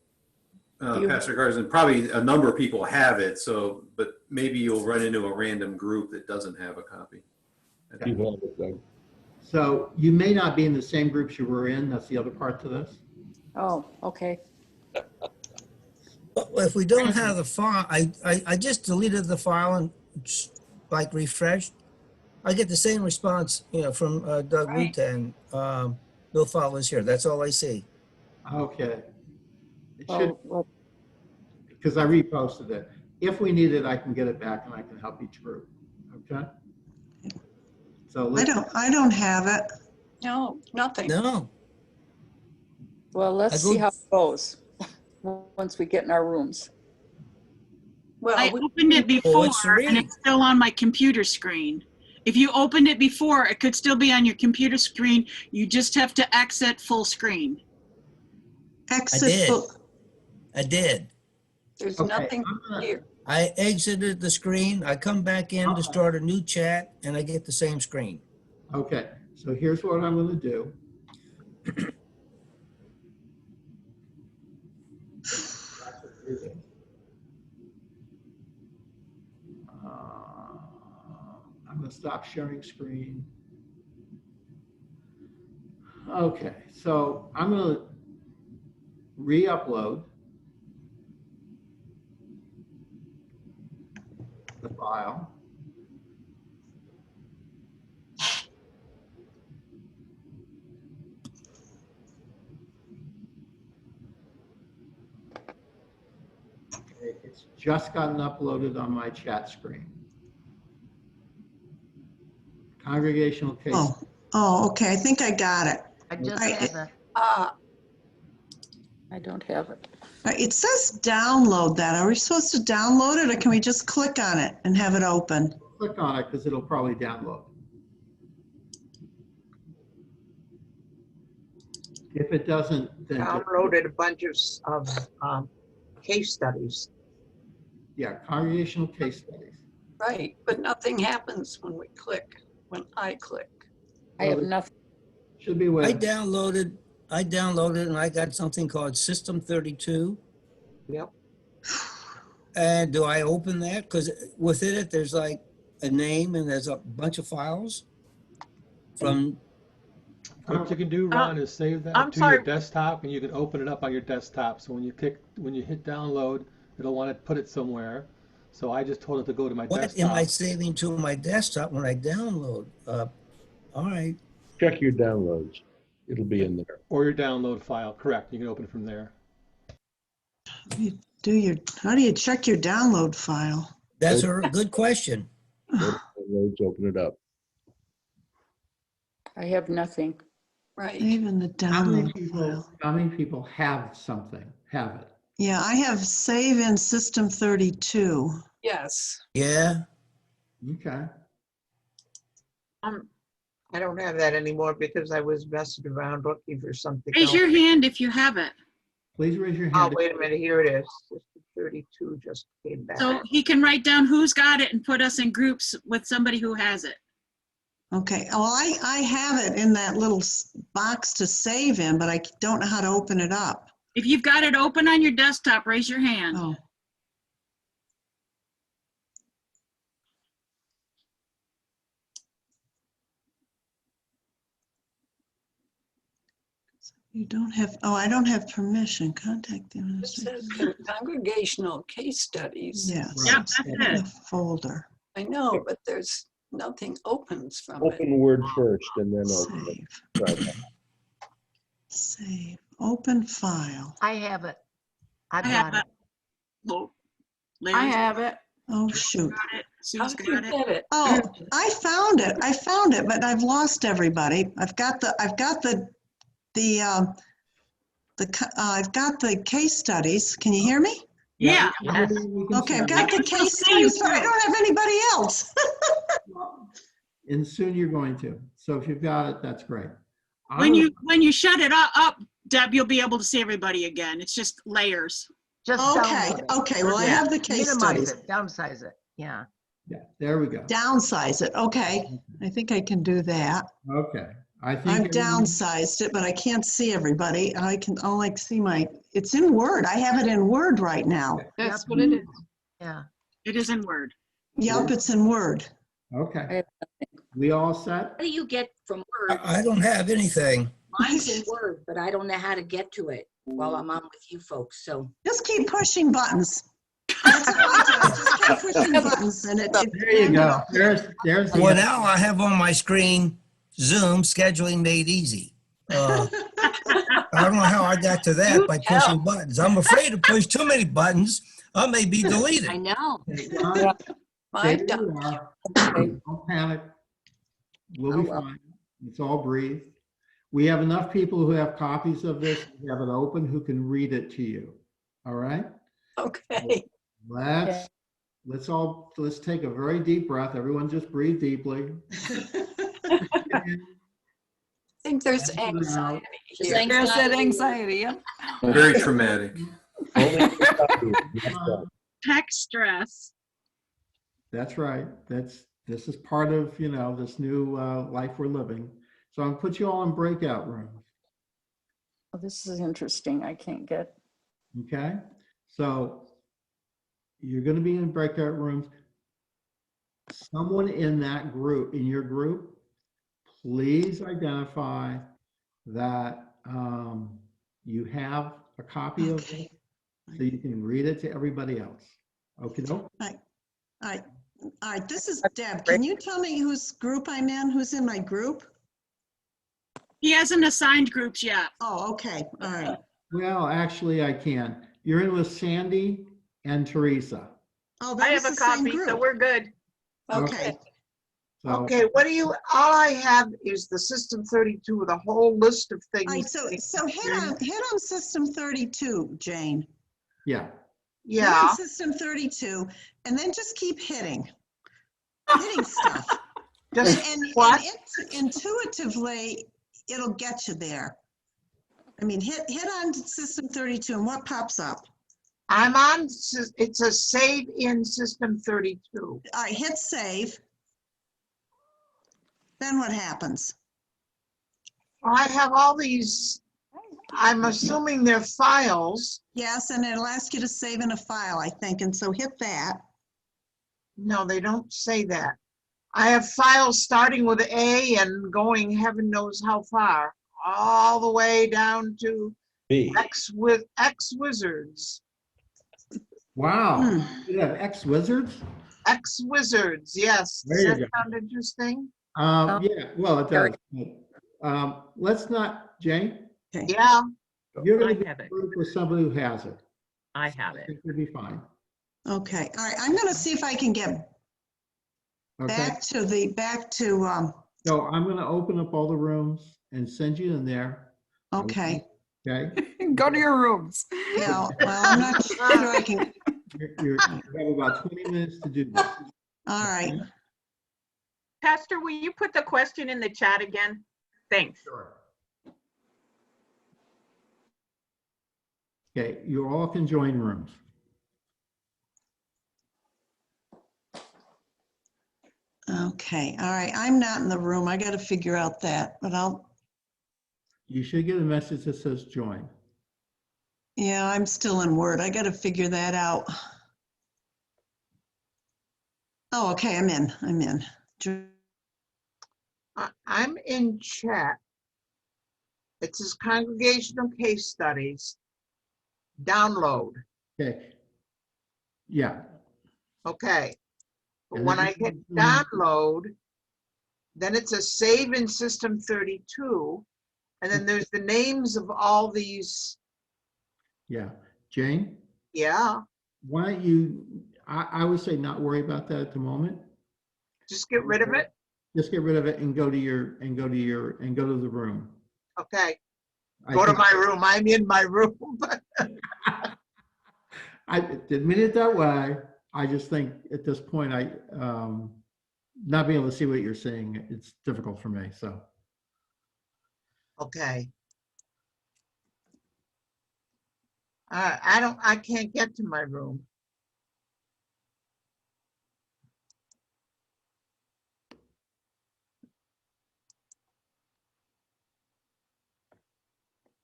Pastor Garzon, probably a number of people have it. So, but maybe you'll run into a random group that doesn't have a copy. Okay. So you may not be in the same groups you were in. That's the other part to this. Oh, okay. But if we don't have the file, I just deleted the file and like refreshed. I get the same response, from Doug Rutan. No file is here. That's all I see. Okay. It should, because I reposted it. If we need it, I can get it back and I can help each group. Okay. So I don't have it. No, nothing. No. Well, let's see how it goes once we get in our rooms. Well, I opened it before and it's still on my computer screen. If you opened it before, it could still be on your computer screen. You just have to exit full screen. I did. There's nothing here. I exited the screen. I come back in to start a new chat and I get the same screen. Okay. So here's what I'm going to do. I'm going to stop sharing screen. Okay, so I'm going to re-upload. file. Okay, it's just gotten uploaded on my chat screen. Congregational case. Oh, okay. I think I got it. I just I- have it. I don't have it. It says download that. Are we supposed to download it or can we just click on it and have it open? Click on it because it'll probably download. If it doesn't, then Downloaded a bunch of case studies. yeah, congregational case studies. Right, but nothing happens when we click, when I click. I have nothing. Should be with. I downloaded and I got something called System 32. Yep. And do I open that? Because within it, there's like a name and there's a bunch of files from. What you can do, Ron, is save that I'm to sorry. your desktop, and you can open it up on your desktop. So when you hit download, it'll want to put it somewhere. So I just told it to go to my What desktop. am I saving to my desktop when I download? All right. Check your downloads. It'll be in there. Or your download file, correct. You can open it from there. How do you check your download file? That's a good question. Downloads, open it up. I have nothing. Right. Even the download file. How many people have something, have it? Yeah, I have save in System 32. Yes. Yeah. Okay. I don't have that anymore because I was messing around looking for something Raise else. your hand if you have it. Please raise your Oh, hand. wait a minute, here it is. System 32 just came back. So he can write down who's got it and put us in groups with somebody who has it. Okay, well, I have it in that little box to save in, but I don't know how to open it up. If you've got it open on your desktop, raise your hand. Oh. You don't have, I don't have permission. Contact the It says administrator. they're congregational case studies. Yes. Yep, that's In it. a folder. I know, but there's nothing opens from it. Open Word first and then open it. Try that. Save. Open file. I have it. I've I got have it. it. Well, I Larry's have it. Oh, shoot. got it. How Sue's did you got it. get it? Oh, I found it, but I've lost everybody. I've got the case studies. Can you hear me? Yeah. Okay, I've got the case studies, but I don't have anybody else. And soon you're going to. So if you've got it, that's great. When you shut it up, Deb, you'll be able to see everybody again. It's just layers. Just Okay, download it. okay, well, I have the case Minimize studies. it, downsize it. Yeah. Yeah, there we go. Downsize it, okay. I think I can do that. Okay. I think I've downsized it, but I can't see everybody. I can only see it's in Word. I have it in Word right now. That's what it is. Yeah. It is in Word. Yep, it's in Word. Okay. We all set? How do you get from Word? I don't have anything. Mine's in Word, but I don't know how to get to it while I'm on with you folks, so. Just keep pushing buttons. That's all I do. Just keep pushing buttons and There you go. There's the Well, now I have on my screen Zoom scheduling made easy. I don't know how I got to that by pushing buttons. I'm afraid to push too many buttons. I may be deleted. I know. My There you are. Don't panic. We'll be fine. It's all breathe. We have enough people who have copies of this, who have it open, who can read it to you. All right? Okay. Let's take a very deep breath. Everyone just breathe deeply. I think there's anxiety here. There's that anxiety, yeah. Very traumatic. Tech stress. That's right. This is part of, this new life we're living. So I'm gonna put you all in breakout rooms. Oh, this is interesting. I can't get. Okay? So you're gonna be in breakout rooms. Someone in that group, in your group, please identify that you have a copy of it so you can read it to everybody else. Okay, no? I All right, this is Deb. Can you tell me whose group I'm in? Who's in my group? He hasn't assigned groups yet. Oh, okay. All right. Well, actually, I can. You're in with Sandy and Teresa. Oh, I that was have a the same copy, so group. we're good. Okay. So, Okay, what do you, all I have is the System 32 with a whole list of All right, things. so hit on System 32, Jane. yeah. Hit on Yeah, System 32, and then just keep hitting stuff. just And what? intuitively, it'll get you there. I mean, hit on System 32, and what pops up? I'm on, it says save in System 32. All right, hit save. Then what happens? I have all these, I'm assuming they're files. Yes, and it'll ask you to save in a file, I think, and so hit that. No, they don't say that. I have files starting with A and going heaven knows how far, all the way down to B. X Wizards. Wow. You have ex-wizards? X Wizards, yes. There Does you that go. sound interesting? Yeah, well, it does. Let's not, Jane, Yeah. you're going I to be have it. group with somebody who has it. I have I it. think you'll be fine. Okay, all right, I'm gonna see if I can get Okay. back to, So I'm going to open up all the rooms and send you in there. okay. Okay. Go to your rooms. Yeah, well, I'm not sure I can, You have about 20 minutes to do this. all right. Pastor, will you put the question in the chat again? Thanks. Sure. Okay, you all can join rooms. Okay, all right, I'm not in the room. I gotta figure out that, but You should get a message that says join. yeah, I'm still in Word. I gotta figure that out. Oh, okay, I'm in. I'm in chat. It says congregational case studies. Download. Okay. Yeah. Okay. But And when then I hit download, then it says save in System 32. And then there's the names of all these. Yeah. Jane, Yeah. why don't you, I would say not worry about that at the moment. Just get rid of it. Just get rid of it and go to the room. Okay. I Go to think- my room. I'm in my room. I didn't mean it that way. I just think at this point, not being able to see what you're seeing, it's difficult for me, so. Okay. I can't get to my room.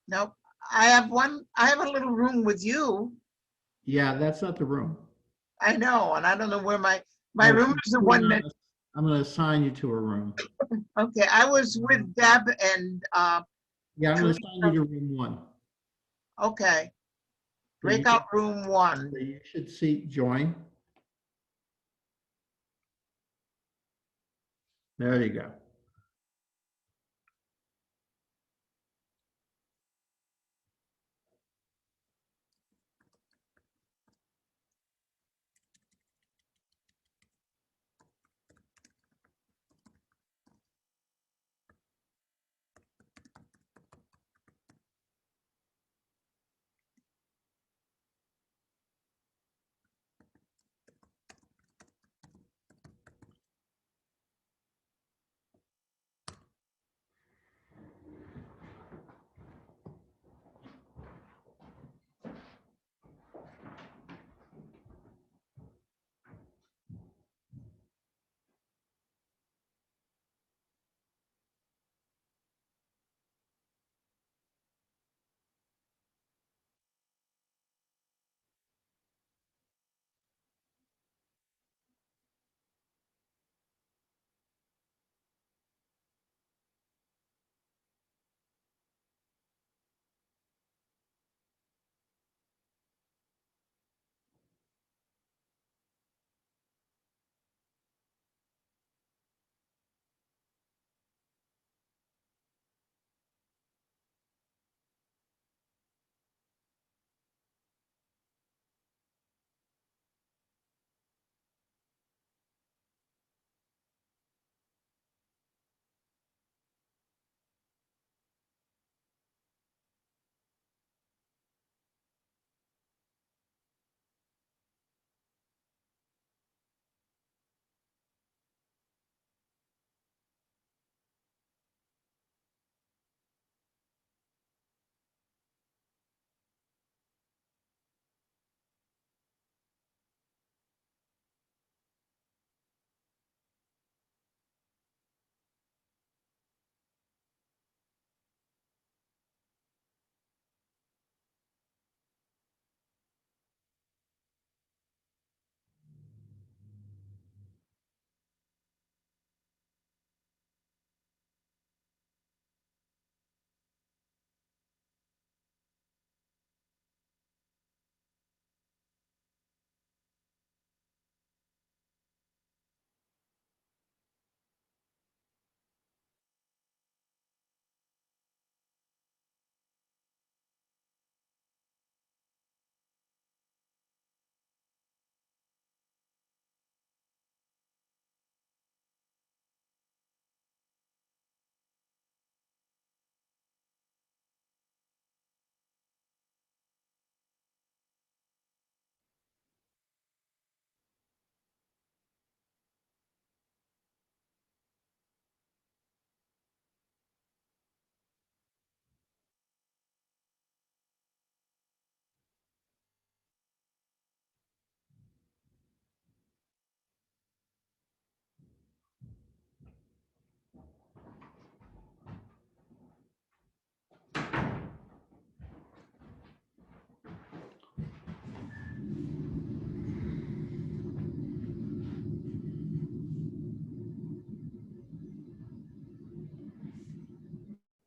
Nope. I have a little room with you. Yeah, that's not the room. I know, and I don't know where my room is the one that. I'm gonna assign you to a room. Okay, I was with Deb and Yeah, I'm gonna assign you to room 1. okay. Breakout room 1. So you should see join. There you go.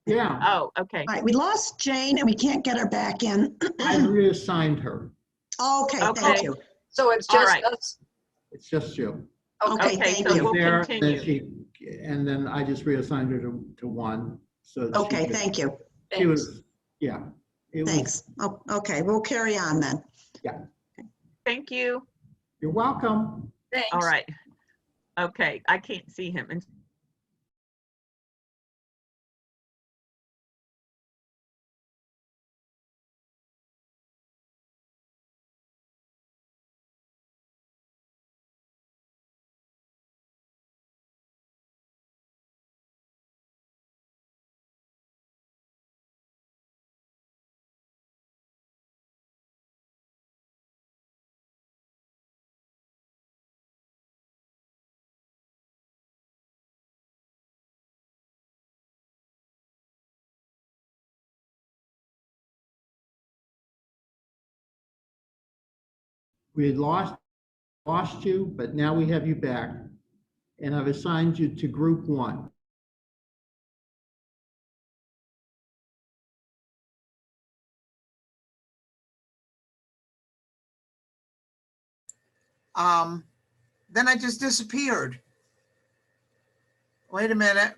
Yeah. Oh, okay. All right, we lost Jane and we can't get her back in. I reassigned her. Okay, thank Okay. you. So it's All just right. us? It's just you. Okay, Okay, thank so you. we'll There, continue. and then I just reassigned her to one. So that she Okay, could- thank you. She was, yeah. It was- Thanks. Oh, okay, we'll carry on then. Yeah. Thank you. You're welcome. Thanks. All right. Okay, I can't see him. And We had lost you, but now we have you back. And I've assigned you to group one. Then I just disappeared. Wait a minute.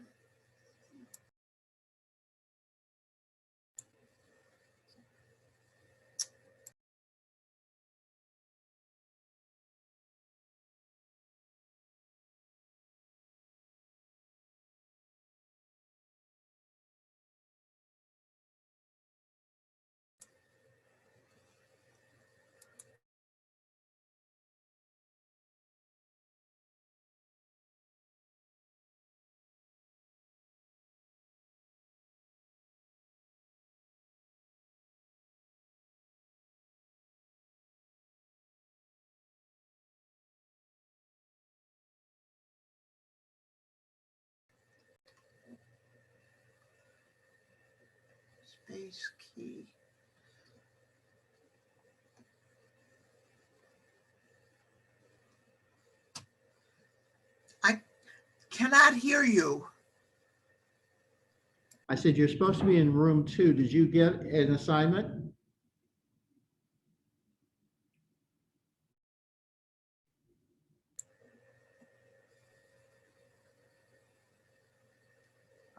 Space key. I cannot hear you. I said, you're supposed to be in room 2. Did you get an assignment?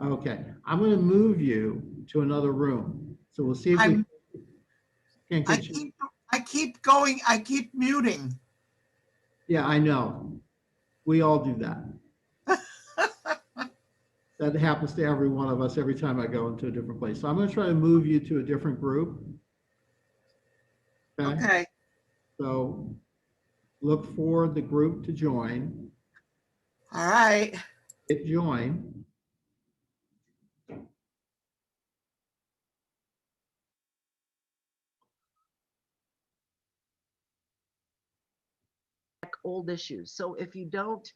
Okay, I'm going to move you to another room. So we'll see if we can get you. I keep going. I keep muting. Yeah, I know. We all do that. That happens to every one of us every time I go into a different place. So I'm going to try to move you to a different group. Okay. So look for the group to join. All right. Hit join. Old issues. So if you don't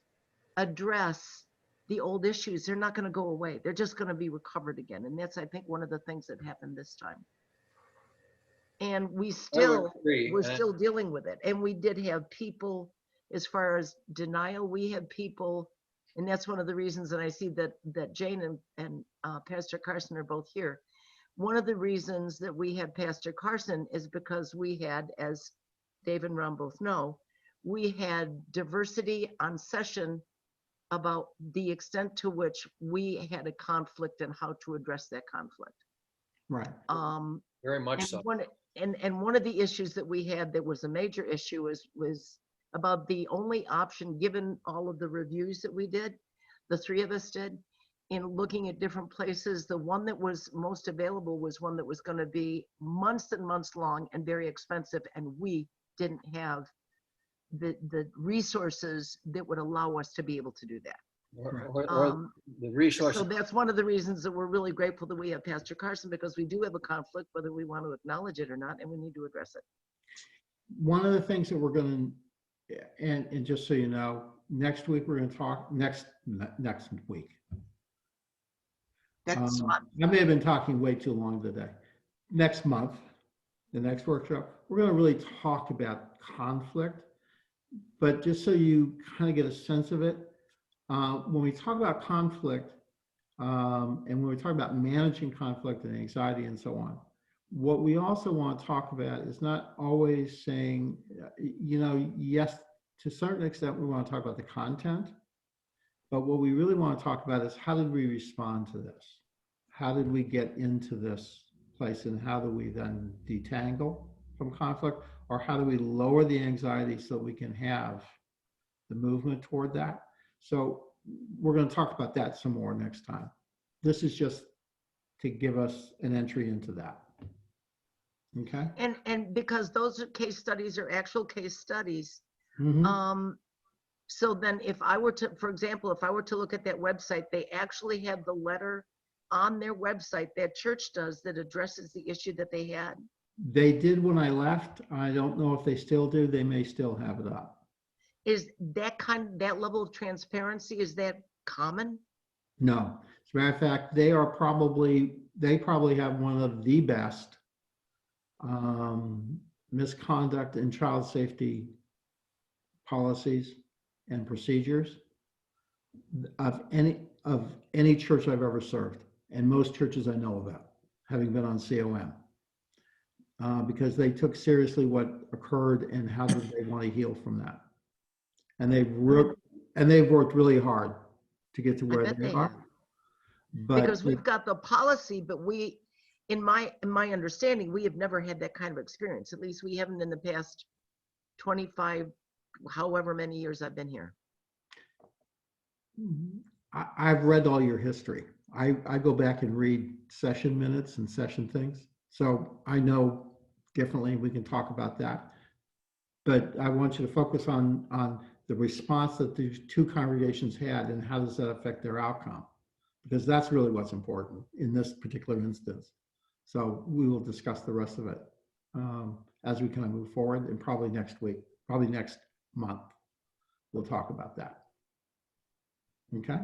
address the old issues, they're not going to go away. They're just going to be recovered again. And that's, I think, one of the things that happened this time. And we're still dealing with it. And we did have people, as far as denial, we have people, and that's one of the reasons that I see that Jane and Pastor Carson are both here. One of the reasons that we had Pastor Carson is because we had, as Dave and Ron both know, we had diversity on session about the extent to which we had a conflict and how to address that conflict. Right. Very much so. And one of the issues that we had that was a major issue was about the only option, given all of the reviews that we did, the three of us did, in looking at different places, the one that was most available was one that was going to be months and months long and very expensive, and we didn't have the resources that would allow us to be able to do that. Or the resources. So that's one of the reasons that we're really grateful that we have Pastor Carson, because we do have a conflict, whether we want to acknowledge it or not, and we need to address it. One of the things that we're going to, and just so you know, next week we're going to talk, next week. Next month. I may have been talking way too long today. Next month, the next workshop, we're going to really talk about conflict. But just so you kind of get a sense of it, when we talk about conflict, And when we talk about managing conflict and anxiety and so on, what we also want to talk about is not always saying, yes, to a certain extent, we want to talk about the content, but what we really want to talk about is how did we respond to this? How did we get into this place, and how do we then detangle from conflict, or how do we lower the anxiety so we can have the movement toward that? So we're going to talk about that some more next time. This is just to give us an entry into that. Okay. And because those case studies are actual case studies, so then if I were to, for example, if I were to look at that website, they actually have the letter on their website that church does that addresses the issue that they had. They did when I left. I don't know if they still do. They may still have it up. Is that level of transparency, is that common? No. As a matter of fact, they probably have one of the best misconduct and child safety policies and procedures of any church I've ever served, and most churches I know about, having been on COM, because they took seriously what occurred and how did they want to heal from that. And they've worked really hard to get to where they are. But because we've got the policy, but in my understanding, we have never had that kind of experience. At least we haven't in the past 25, however many years I've been here. I've read all your history. I go back and read session minutes and session things. So I know differently. We can talk about that. But I want you to focus on the response that these two congregations had and how does that affect their outcome? Because that's really what's important in this particular instance. So we will discuss the rest of it as we kind of move forward, and probably next week, probably next month, we'll talk about that. Okay?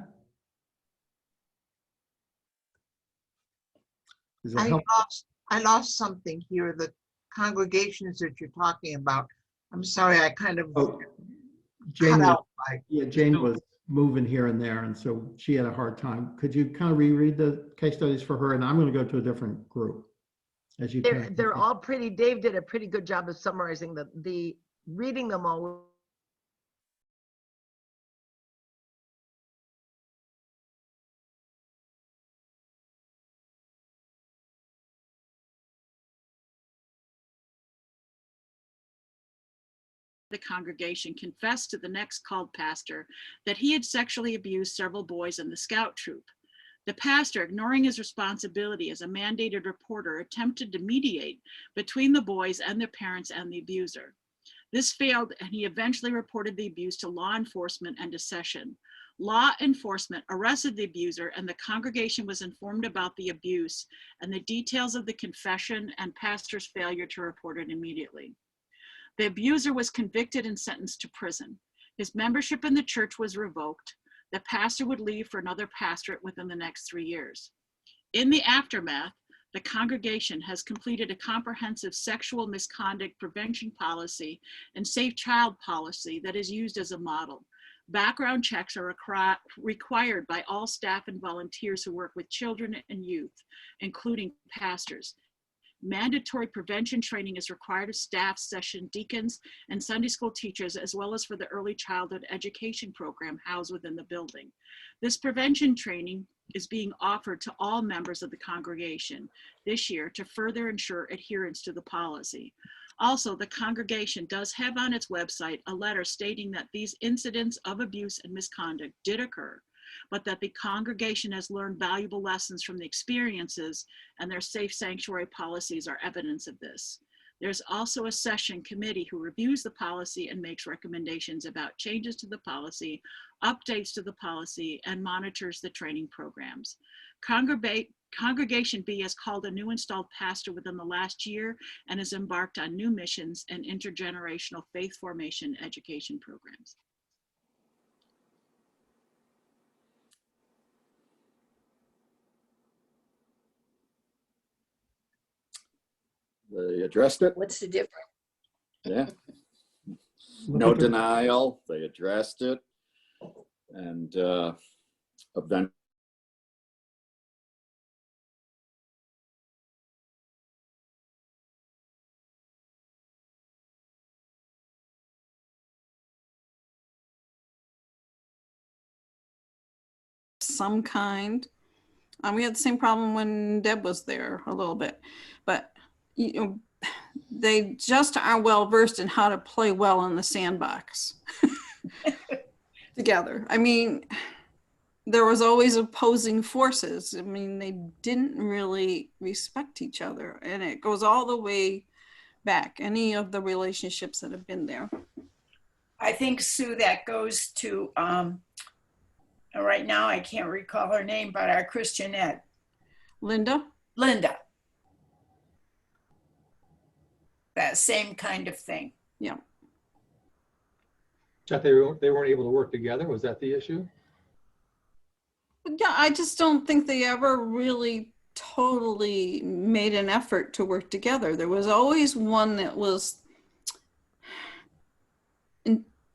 Does that help? I lost something here, the congregations that you're talking about. I'm sorry, I kind of Jane cut was, out. Jane was moving here and there, and so she had a hard time. Could you kind of reread the case studies for her? And I'm going to go to a different group. As you They're all pretty, Dave did a pretty good job of summarizing the reading them all. The congregation confessed to the next called pastor that he had sexually abused several boys in the scout troop. The pastor, ignoring his responsibility as a mandated reporter, attempted to mediate between the boys and their parents and the abuser. This failed, and he eventually reported the abuse to law enforcement and to session. Law enforcement arrested the abuser, and the congregation was informed about the abuse and the details of the confession and pastor's failure to report it immediately. The abuser was convicted and sentenced to prison. His membership in the church was revoked. The pastor would leave for another pastorate within the next 3 years. In the aftermath, the congregation has completed a comprehensive sexual misconduct prevention policy and safe child policy that is used as a model. Background checks are required by all staff and volunteers who work with children and youth, including pastors. Mandatory prevention training is required of staff, session deacons, and Sunday school teachers, as well as for the early childhood education program housed within the building. This prevention training is being offered to all members of the congregation this year to further ensure adherence to the policy. Also, the congregation does have on its website a letter stating that these incidents of abuse and misconduct did occur, but that the congregation has learned valuable lessons from the experiences, and their safe sanctuary policies are evidence of this. There's also a session committee who reviews the policy and makes recommendations about changes to the policy, updates to the policy, and monitors the training programs. Congregation B has called a new installed pastor within the last year and has embarked on new missions and intergenerational faith formation education programs. They addressed it. What's the difference? Yeah. No denial. They addressed it. And eventually some kind. We had the same problem when Deb was there a little bit, but you know, they just are well versed in how to play well in the sandbox together. I mean, there was always opposing forces. I mean, they didn't really respect each other, and it goes all the way back, any of the relationships that have been there. I think, Sue, that goes to, right now I can't recall her name, but our Christian ed. Linda? Linda. That same kind of thing. Yeah. That they weren't able to work together, was that the issue? Yeah, I just don't think they ever really totally made an effort to work together. There was always one that was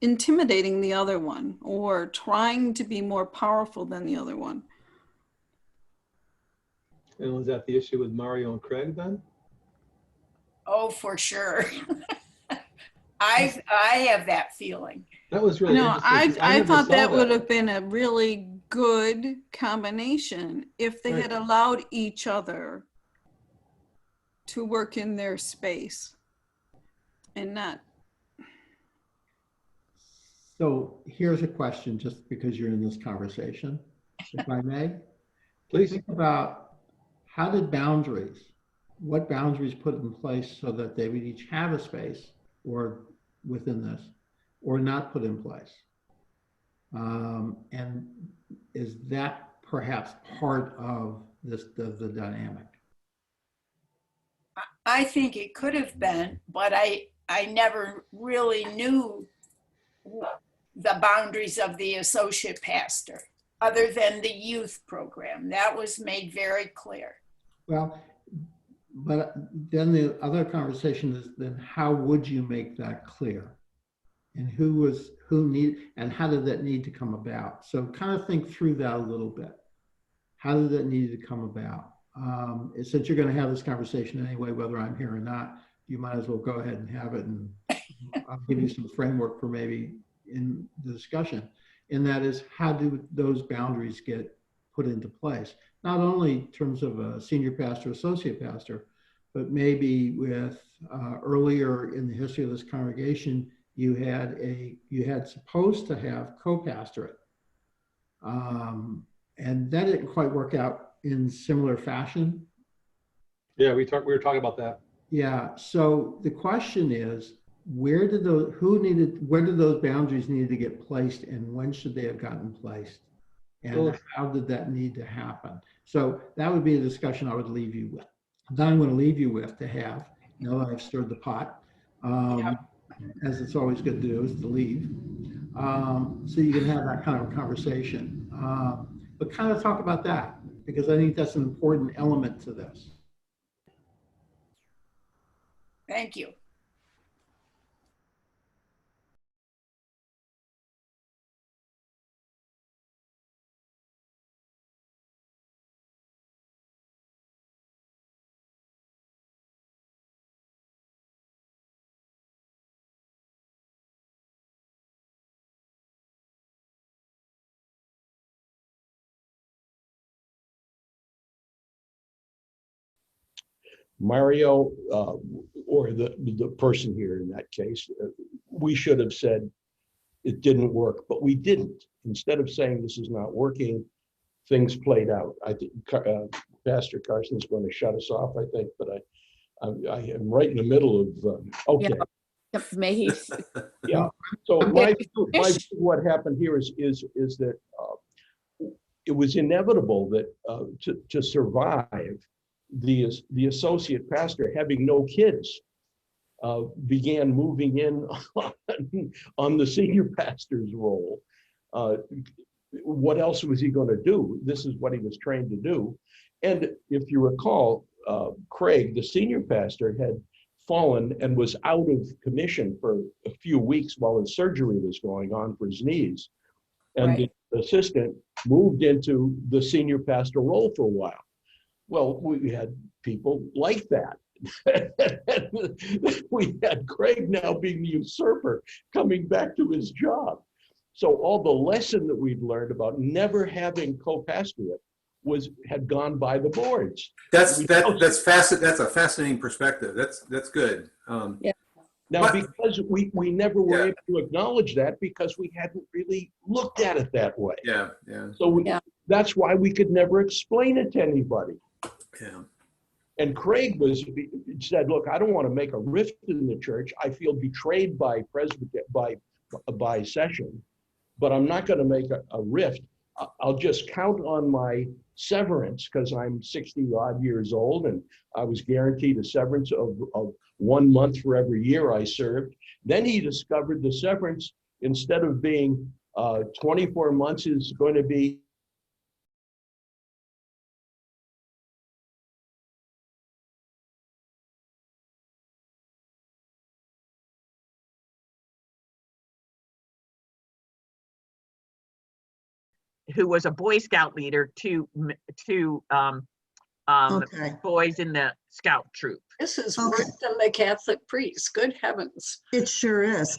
intimidating the other one or trying to be more powerful than the other one. And was that the issue with Mario and Craig then? Oh, for sure. I have that feeling. That was really interesting. I never thought saw that would have been a really good combination if they had allowed each other to work in their space and not. So here's a question, just because you're in this conversation, if I may. Please. Think about how did what boundaries put in place so that they would each have a space or within this, or not put in place? And is that perhaps part of this, the dynamic? I think it could have been, but I never really knew the boundaries of the associate pastor other than the youth program. That was made very clear. Well, but then the other conversation is then how would you make that clear? And and how did that need to come about? So kind of think through that a little bit. How did that need to come about? Since you're going to have this conversation anyway, whether I'm here or not, you might as well go ahead and have it, and I'll give you some framework for maybe in the discussion. And that is, how do those boundaries get put into place? Not only in terms of a senior pastor, associate pastor, but maybe with earlier in the history of this congregation, you had supposed to have co-pastorate. And that didn't quite work out in similar fashion. Yeah, we were talking about that. Yeah, so the question is, where did those boundaries need to get placed, and when should they have gotten placed? And how did that need to happen? So that would be a discussion I would leave you with. That I'm going to leave you with to have. You know, I've stirred the pot, as it's always good to do, is to leave. So you can have that kind of a conversation. But kind of talk about that, because I think that's an important element to this. Thank you. Mario, or the person here in that case, we should have said it didn't work, but we didn't. Instead of saying this is not working, things played out. I think Pastor Carson's going to shut us off, I think, but I am right in the middle of, okay. Yep, may he. Yeah, so what happened here is that it was inevitable that to survive, the associate pastor, having no kids, began moving in on the senior pastor's role. What else was he going to do? This is what he was trained to do. And if you recall, Craig, the senior pastor, had fallen and was out of commission for a few weeks while his surgery was going on for his knees. And the assistant moved into the senior pastor role for a while. Well, we had people like that. We had Craig now being the usurper, coming back to his job. So all the lesson that we'd learned about never having co-pastorate had gone by the boards. That's a fascinating perspective. That's good. Yeah. Now, because we never were able to acknowledge that because we hadn't really looked at it that way. Yeah. So that's why we could never explain it to anybody. Yeah. And Craig said, look, I don't want to make a rift in the church. I feel betrayed by by session, but I'm not going to make a rift. I'll just count on my severance because I'm 60 odd years old and I was guaranteed a severance of 1 month for every year I served. Then he discovered the severance, instead of being 24 months, is going to be who was a Boy Scout leader, to boys in the Scout troop. This is worse than the Catholic priest. Good heavens. It sure is.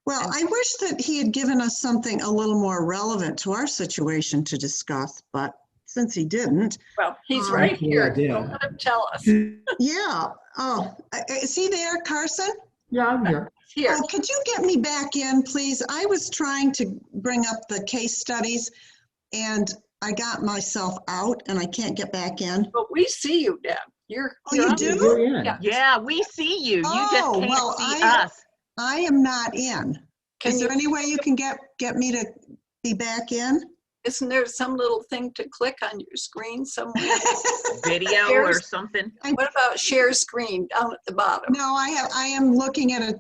Well, I wish that he had given us something a little more relevant to our situation to discuss, but since he didn't. Well, he's right here. Yeah. Don't let him tell us. Yeah. Oh, is he there, Carson? Yeah, I'm here. Here. Oh, could you get me back in, please? I was trying to bring up the case studies and I got myself out and I can't get back in. But we see you, Deb. You're you do? Yeah, we see you. You just can't see us. I am not in. Is there you- any way you can get me to be back in? Isn't there some little thing to click on your screen somewhere? Video or something? What about share screen down at the bottom? No, I am looking at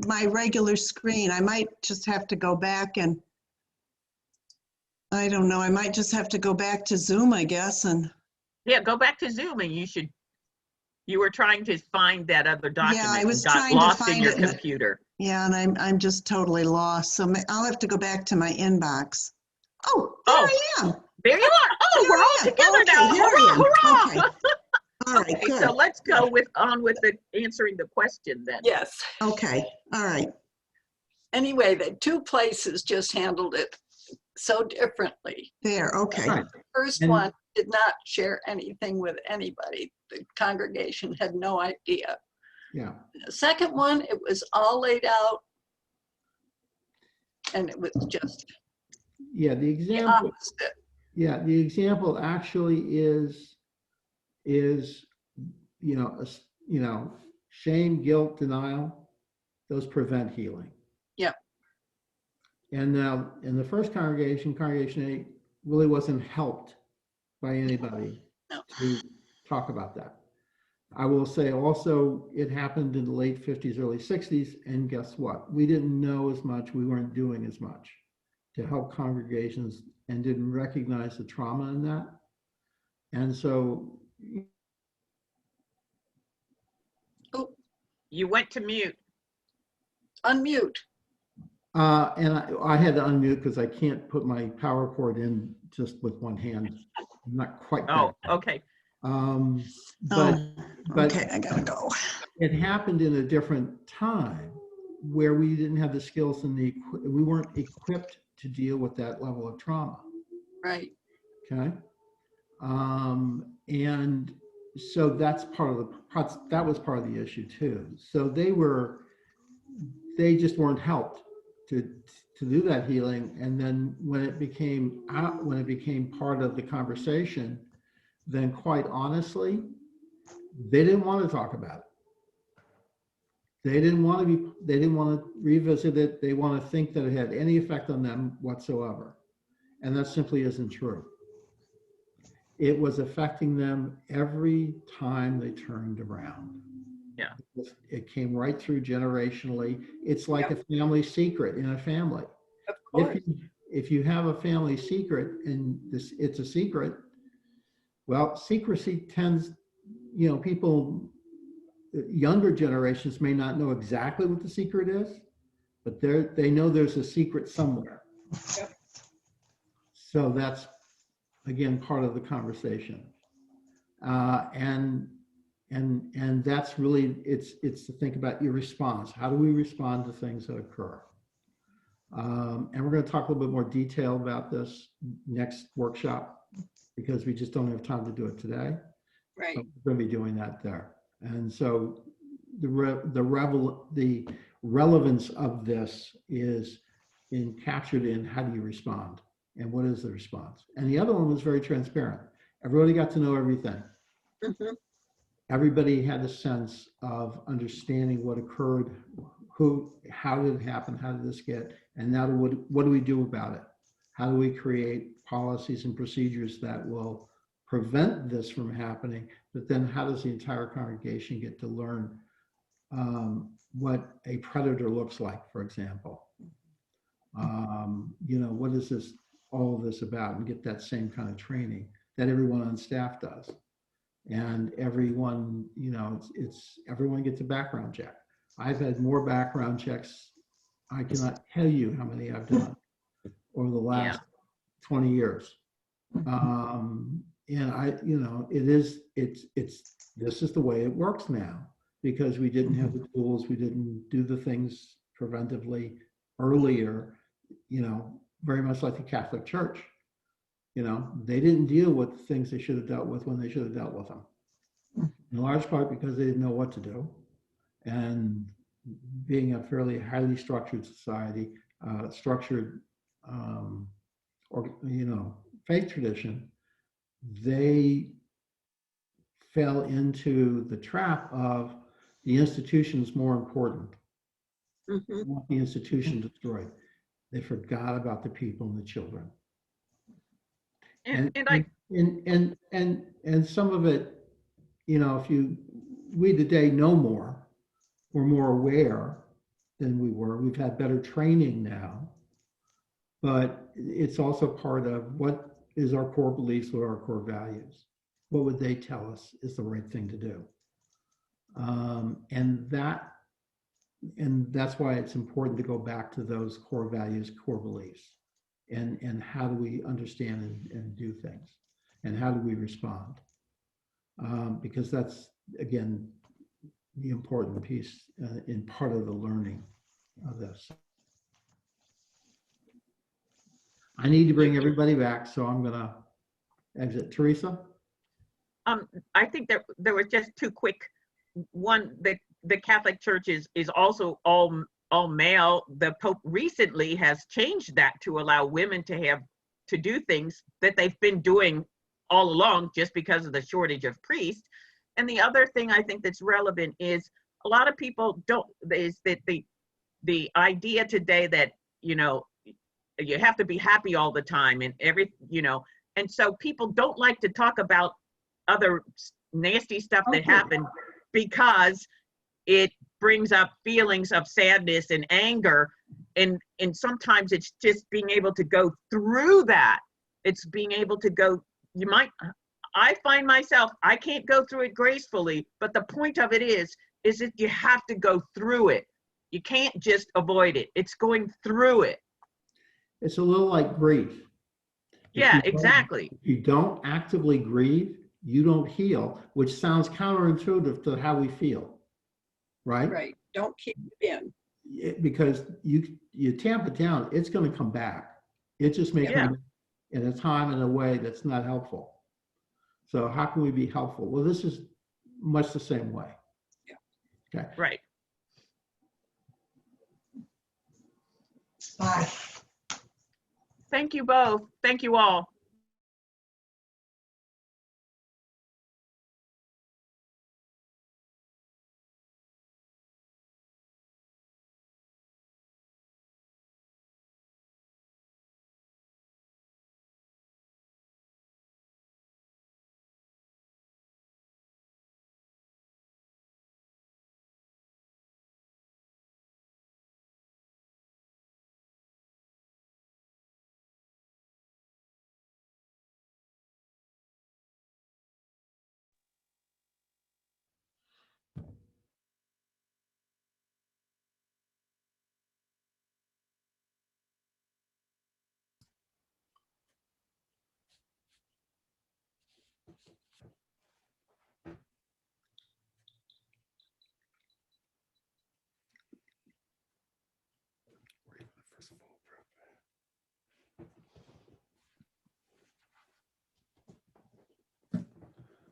my regular screen. I might just have to go back and, I don't know, I might just have to go back to Zoom, I guess, and. Yeah, go back to Zoom and you were trying to find that other document. Yeah, I was and got trying to lost find in your it in computer. Yeah, and I'm just totally lost. So I'll have to go back to my inbox. Oh, there I am. There you are. Oh, we're all together now. here I am. Hurrah, hurrah. Okay. All right, Okay, good. so let's go on with the answering the question then. Yes. Okay, all right. Anyway, the two places just handled it so differently. There, okay. The first one did not share anything with anybody. The congregation had no idea. Yeah. The second one, it was all laid out and it was just Yeah, the the example. opposite. Yeah, the example actually is shame, guilt, denial. Those prevent healing. Yeah. And now in the first congregation 8 really wasn't helped by anybody to talk about that. I will say also it happened in the late 50s, early 60s, and guess what? We didn't know as much, we weren't doing as much to help congregations and didn't recognize the trauma in that. And so. Oh, you went to mute. Unmute. And I had to unmute because I can't put my power cord in just with one hand. I'm not quite. Oh, okay. But okay, I gotta go. It happened in a different time where we didn't have the skills and we weren't equipped to deal with that level of trauma. Right. Okay. And so that was part of the issue too. So they just weren't helped to do that healing. And then when it became part of the conversation, then quite honestly, they didn't want to talk about it. They didn't want to revisit it. They want to think that it had any effect on them whatsoever. And that simply isn't true. It was affecting them every time they turned around. Yeah. It came right through generationally. It's like a family secret in a family. Of course. If you have a family secret and it's a secret, well, secrecy tends, people, younger generations may not know exactly what the secret is, but they know there's a secret somewhere. Yep. So that's, again, part of the conversation. And that's really, it's to think about your response. How do we respond to things that occur? And we're going to talk a little bit more detail about this next workshop because we just don't have time to do it today. Right. So we're going to be doing that there. And so the relevance of this is captured in how do you respond and what is the response. And the other one was very transparent. Everybody got to know everything. Mhm. Everybody had a sense of understanding what occurred, how did it happen, how did this get, and now what do we do about it? How do we create policies and procedures that will prevent this from happening? But then how does the entire congregation get to learn what a predator looks like, for example? What is all of this about, and get that same kind of training that everyone on staff does. And everyone, everyone gets a background check. I've had more background checks. I cannot tell you how many I've done over the last 20 years. And this is the way it works now because we didn't have the tools. We didn't do the things preventively earlier, very much like the Catholic Church. They didn't deal with the things they should have dealt with when they should have dealt with them. In large part because they didn't know what to do. And being a fairly highly structured society, faith tradition, they fell into the trap of the institution is more important. They want the institution destroyed. They forgot about the people and the children. And some of it, we today know more, we're more aware than we were. We've had better training now, but it's also part of what is our core beliefs, what are our core values? What would they tell us is the right thing to do? And that's why it's important to go back to those core values, core beliefs, and how do we understand and do things, and how do we respond? Because that's, again, the important piece in part of the learning of this. I need to bring everybody back, so I'm going to exit. Teresa? I think there was just two quick. One, the Catholic Church is also all male. The Pope recently has changed that to allow women to do things that they've been doing all along just because of the shortage of priests. And the other thing I think that's relevant is a lot of people is that the idea today that, you have to be happy all the time and and so people don't like to talk about other nasty stuff that happened because it brings up feelings of sadness and anger. And sometimes it's just being able to go through that. It's being able to go, I find myself, I can't go through it gracefully, but the point of it is that you have to go through it. You can't just avoid it. It's going through it. It's a little like grief. Yeah, exactly. If you don't actively grieve, you don't heal, which sounds counterintuitive to how we feel, right? Right. Don't keep it in. Because you tamp it down, it's going to come back. It just may come in a time and a way that's not helpful. So how can we be helpful? Well, this is much the same way. Yeah. Okay. Right. Bye. Thank you both. Thank you all.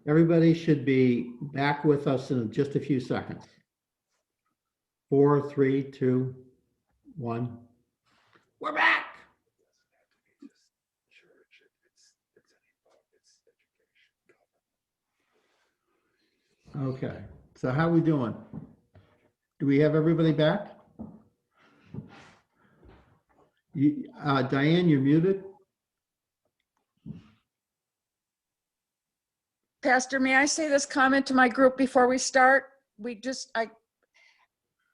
Everybody should be back with us in just a few seconds. 4, 3, 2, 1. We're back. Okay, so how we doing? Do we have everybody back? Diane, you're muted. Pastor, may I say this comment to my group before we start?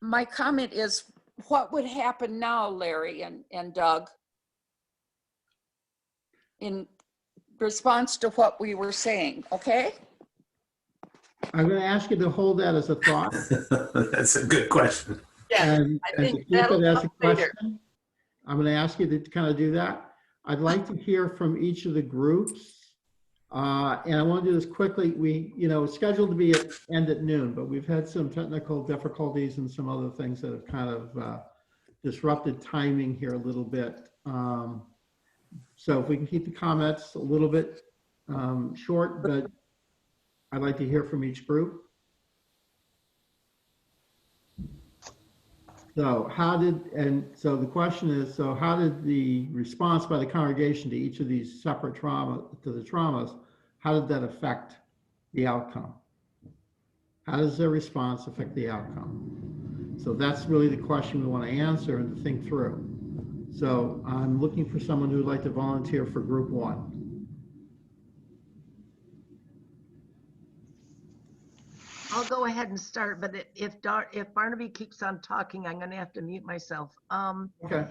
My comment is, what would happen now, Larry and Doug, in response to what we were saying, okay? I'm going to ask you to hold that as a thought. That's a good question. Yeah, And I to think keep it that'll as a come later. question, I'm going to ask you to kind of do that. I'd like to hear from each of the groups. And I want to do this quickly. It's scheduled to be end at noon, but we've had some technical difficulties and some other things that have kind of disrupted timing here a little bit. So if we can keep the comments a little bit short, but I'd like to hear from each group. So so the question is, so how did the response by the congregation to each of these separate traumas, how did that affect the outcome? How does their response affect the outcome? So that's really the question we want to answer and to think through. So I'm looking for someone who would like to volunteer for group 1. I'll go ahead and start, but if Barnaby keeps on talking, I'm going to have to mute myself. Okay.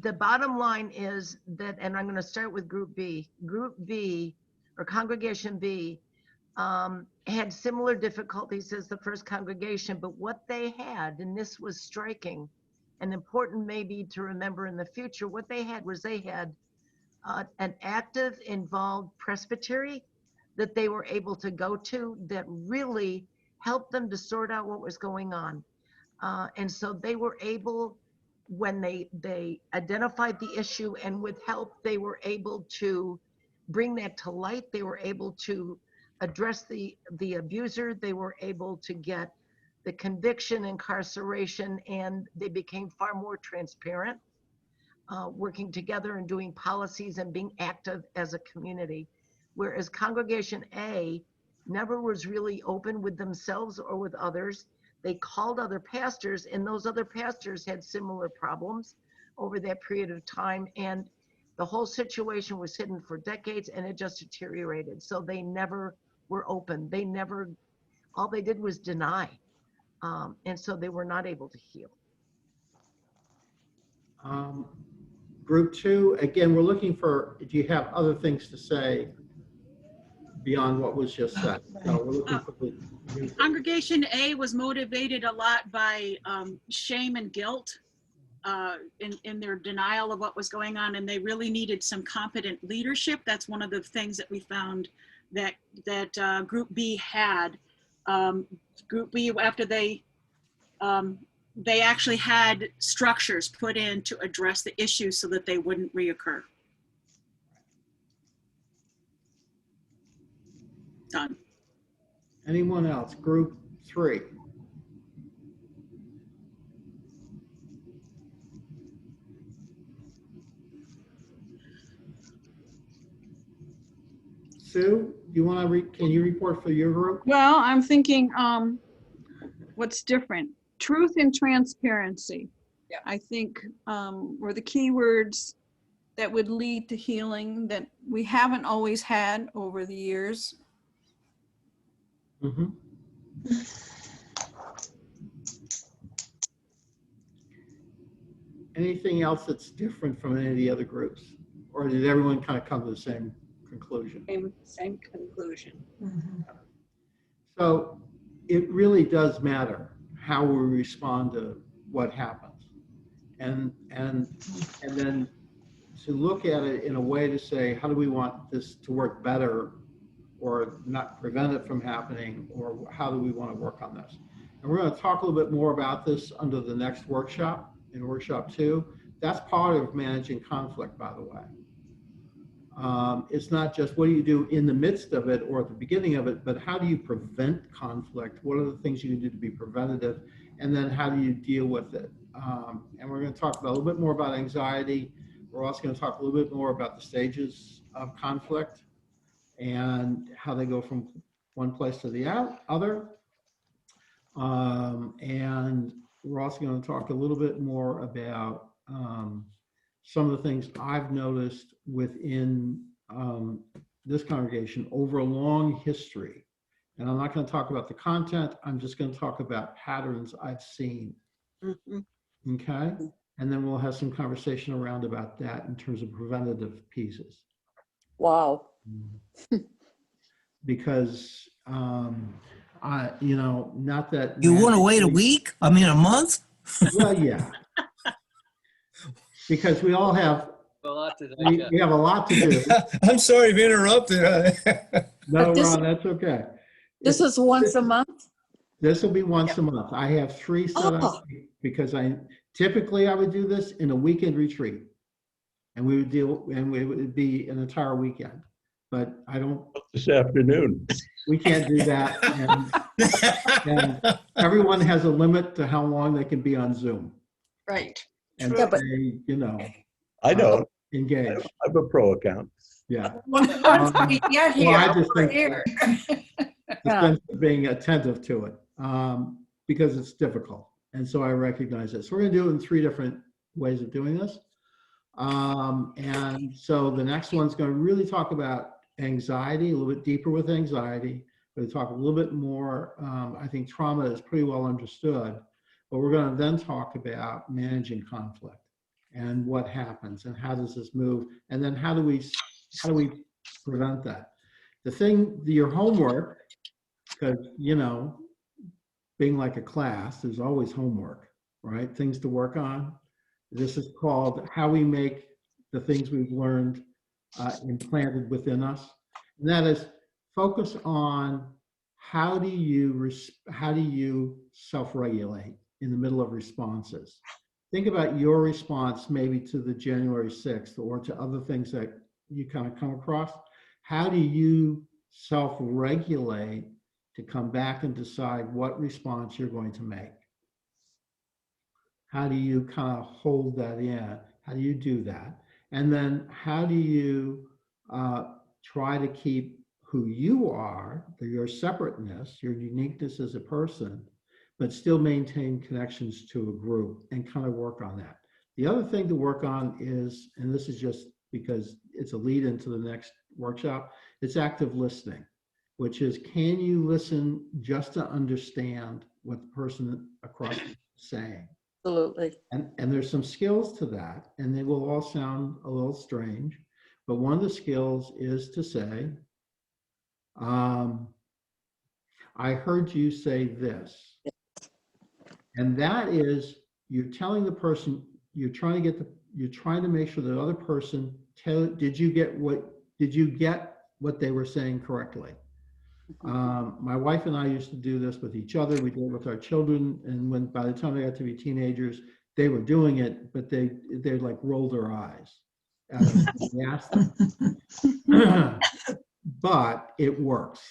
The bottom line is that, and I'm going to start with Group B. Group B, or Congregation B, had similar difficulties as the first congregation, but what they had, and this was striking and important maybe to remember in the future, what they had was they had an active, involved presbytery that they were able to go to that really helped them to sort out what was going on. And so they were able, when they identified the issue, and with help, they were able to bring that to light. They were able to address the abuser. They were able to get the conviction, incarceration, and they became far more transparent, working together and doing policies and being active as a community. Whereas Congregation A never was really open with themselves or with others. They called other pastors, and those other pastors had similar problems over that period of time. And the whole situation was hidden for decades, and it just deteriorated. So they never were open. All they did was deny. And so they were not able to heal. Group 2, again, we're looking for, do you have other things to say beyond what was just said? So we're looking for the Congregation A was motivated a lot by shame and guilt in their denial of what was going on, and they really needed some competent leadership. That's one of the things that we found that Group B had. Group B, after they actually had structures put in to address the issues so that they wouldn't reoccur. Done. Anyone else? Group 3. Sue, do you want to can you report for your group? Well, I'm thinking, what's different? Truth and transparency. Yeah. I think were the key words that would lead to healing that we haven't always had over the years. Mm-hmm. Anything else that's different from any of the other groups? Or did everyone kind of come to the same conclusion? Same conclusion. So it really does matter how we respond to what happens. And then to look at it in a way to say, how do we want this to work better or not prevent it from happening, or how do we want to work on this? And we're going to talk a little bit more about this under the next workshop, in workshop 2. That's part of managing conflict, by the way. It's not just what do you do in the midst of it or at the beginning of it, but how do you prevent conflict? What are the things you can do to be preventative? And then how do you deal with it? And we're going to talk about a little bit more about anxiety. We're also going to talk a little bit more about the stages of conflict and how they go from one place to the other. And we're also going to talk a little bit more about some of the things I've noticed within this congregation over a long history. And I'm not going to talk about the content. I'm just going to talk about patterns I've seen. Mm-hmm. Okay? And then we'll have some conversation around about that in terms of preventative pieces. Wow. Because, not that... You want to wait a week? I mean, a month? Well, yeah. Because we all have... We have a lot to do. I'm sorry to interrupt. No, Ron, that's okay. This is once a month? This will be once a month. I have 3 set up because I would do this in a weekend retreat. And it would be an entire weekend. But I don't... This afternoon. We can't do that. And everyone has a limit to how long they can be on Zoom. Right. And Yeah, but- stay, I don't. engaged. I have a pro account. Yeah. Once we get here, Well, I just we're think here. just being attentive to it because it's difficult. And so I recognize it. So we're going to do it in 3 different ways of doing this. And so the next one's going to really talk about anxiety, a little bit deeper with anxiety. We're going to talk a little bit more. I think trauma is pretty well understood, but we're going to then talk about managing conflict and what happens and how does this move, and then how do we prevent that. Your homework, because being like a class, there's always homework, right? Things to work on. This is called how we make the things we've learned implanted within us. And that is focus on how do you self-regulate in the middle of responses. Think about your response maybe to the January 6th or to other things that you kind of come across. How do you self-regulate to come back and decide what response you're going to make? How do you kind of hold that in? How do you do that? And then how do you try to keep who you are, your separateness, your uniqueness as a person, but still maintain connections to a group and kind of work on that. The other thing to work on is, and this is just because it's a lead into the next workshop, it's active listening, which is, can you listen just to understand what the person across is saying? Absolutely. And there's some skills to that, and they will all sound a little strange, but one of the skills is to say, I heard you say this. And that is, you're telling the person, you're trying to make sure the other person did you get what they were saying correctly? My wife and I used to do this with each other. We did it with our children, and by the time they got to be teenagers, they were doing it, but they like rolled their eyes as we asked them. But it works.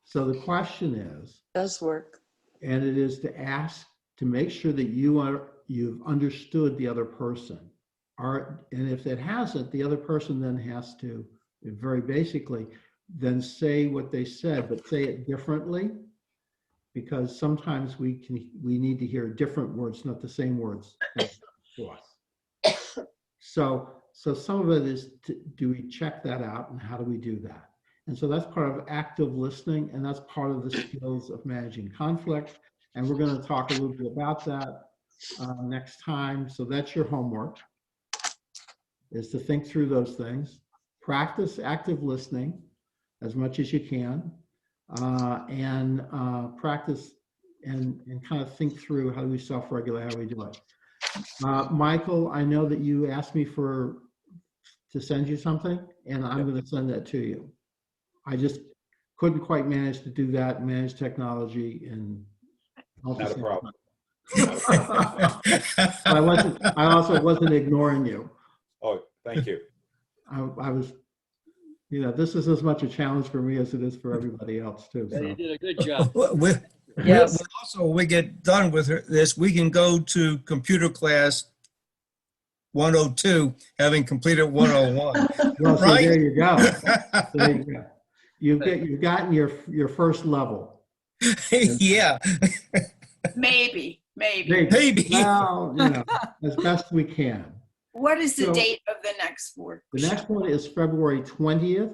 So the question is, does work, and it is to ask to make sure that you've understood the other person. And if it hasn't, the other person then has to, very basically, then say what they said, but say it differently, because sometimes we need to hear different words, not the same words to us. So some of it is, do we check that out, and how do we do that? And so that's part of active listening, and that's part of the skills of managing conflict. And we're going to talk a little bit about that next time. So that's your homework, is to think through those things. Practice active listening as much as you can, and practice and kind of think through how do we self-regulate, how we do it. Michael, I know that you asked me to send you something, and I'm going to send that to you. I just couldn't quite manage to do that, manage technology, and Not a problem. I also wasn't ignoring you. Oh, thank you. I was You know, this is as much a challenge for me as it is for everybody else too. Yeah, you So. did a good job. Yes. Also, when we get done with this, we can go to computer class 102, having completed 101. Well, so Right? there you go. There you go. You've gotten your first level. Yeah. Maybe. Well, you know, as best we can. What is the So, date of the next workshop? The next one is February 20th.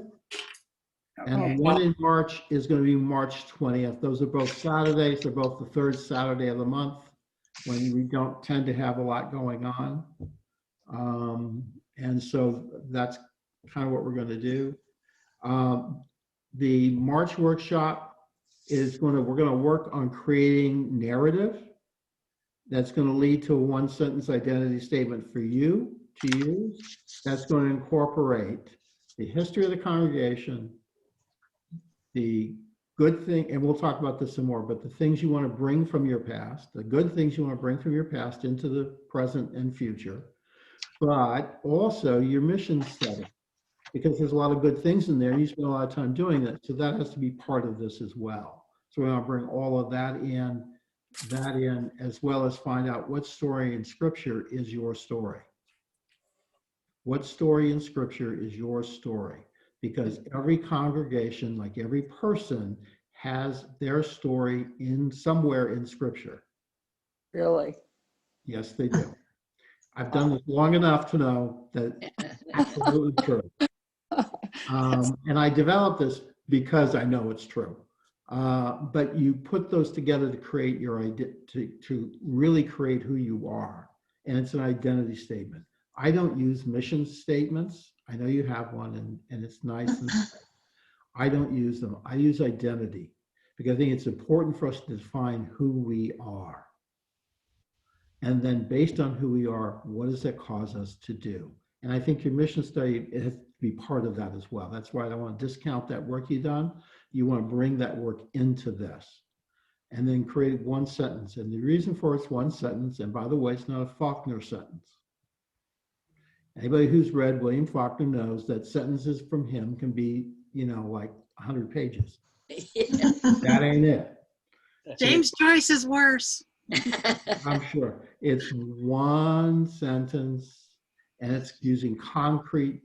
And Okay. the one in March is going to be March 20th. Those are both Saturdays. They're both the third Saturday of the month when we don't tend to have a lot going on. And so that's kind of what we're going to do. The March workshop is we're going to work on creating narrative that's going to lead to a one-sentence identity statement for you to use. That's going to incorporate the history of the congregation, the good thing, and we'll talk about this some more, but the things you want to bring from your past, the good things you want to bring from your past into the present and future, but also your mission setting, because there's a lot of good things in there and you spend a lot of time doing that. So that has to be part of this as well. So we want to bring all of that in, as well as find out what story in Scripture is your story. What story in Scripture is your story? Because every congregation, like every person, has their story in somewhere in Scripture. Really? Yes, they do. I've done this long enough to know that it's absolutely true. And I developed this because I know it's true. But you put those together to create your identity, to really create who you are. And it's an identity statement. I don't use mission statements. I know you have one and it's nice. I don't use them. I use identity because I think it's important for us to define who we are. And then based on who we are, what does that cause us to do? And I think your mission study, it has to be part of that as well. That's why I don't want to discount that work you've done. You want to bring that work into this and then create one sentence. And the reason for it's one sentence, and by the way, it's not a Faulkner sentence. Anybody who's read William Faulkner knows that sentences from him can be, you know, like 100 pages. That ain't it. James Joyce is worse. I'm sure. It's one sentence and it's using concrete,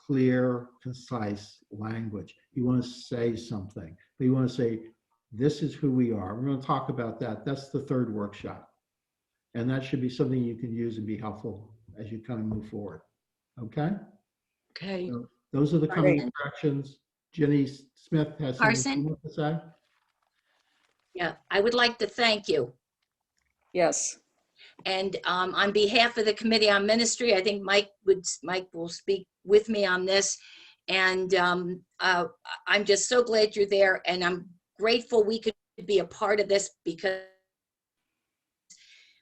clear, concise language. You want to say something, but you want to say, this is who we are. We're going to talk about that. That's the third workshop. And that should be something you can use and be helpful as you kind of move forward. Okay? Okay. So those are the coming directions. Jenny Smith has Carson? something to say. Yeah, I would like to thank you. Yes. And on behalf of the Committee on Ministry, I think Mike will speak with me on this. And I'm just so glad you're there. And I'm grateful we could be a part of this because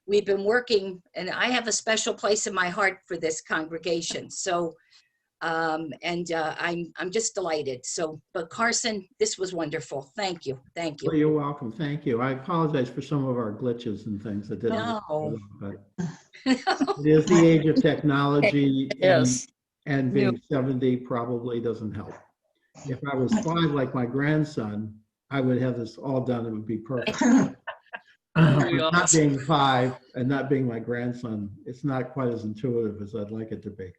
we've been working, and I have a special place in my heart for this congregation. So, I'm just delighted. So, but Carson, this was wonderful. Thank you. Thank you. Well, you're welcome. Thank you. I apologize for some of our glitches and things that didn't. No. But it is the age of technology. Yes. And being 70 probably doesn't help. If I was 5 like my grandson, I would have this all done. It would be perfect. Not being 5 and not being my grandson, it's not quite as intuitive as I'd like it to be.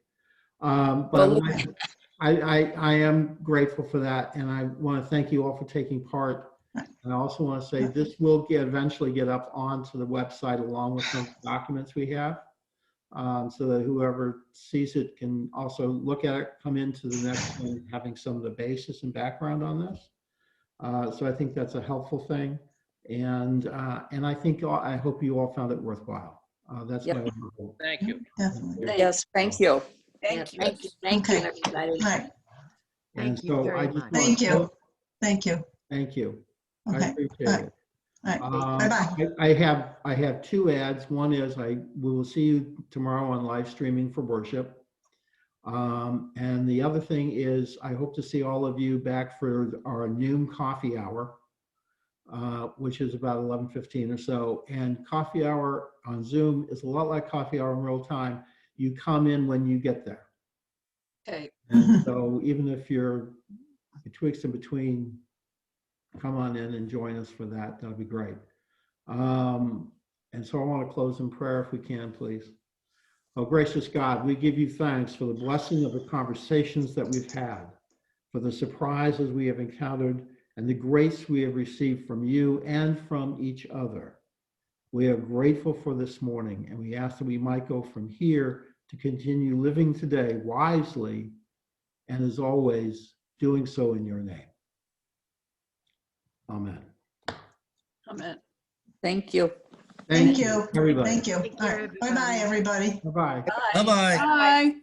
But I am grateful for that, and I want to thank you all for taking part. And I also want to say this will eventually get up onto the website along with some documents we have, so that whoever sees it can also look at it, come into the next one, having some of the basis and background on this. So I think that's a helpful thing. And I think I hope you all found it worthwhile. That's my hope. Thank you. Definitely. Yes, thank you. Thank you. Thank you, everybody. Right. And so I just Thank you. Thank you. Thank you. I Okay. appreciate it. All right. Bye-bye. I have 2 ads. One is we will see you tomorrow on live streaming for worship. And the other thing is I hope to see all of you back for our noon coffee hour, which is about 11:15 or so. And coffee hour on Zoom is a lot like coffee hour in real time. You come in when you get there. Okay. And so even if you're betwixt and between, come on in and join us for that. That'll be great. And so I want to close in prayer if we can, please. Oh, gracious God, we give you thanks for the blessing of the conversations that we've had, for the surprises we have encountered, and the grace we have received from you and from each other. We are grateful for this morning, and we ask that we might go from here to continue living today wisely, and as always, doing so in your name. Amen. Amen. Thank you. Thank you. everybody. Thank you. All right. Bye-bye, everybody. Bye-bye. Bye-bye. Bye.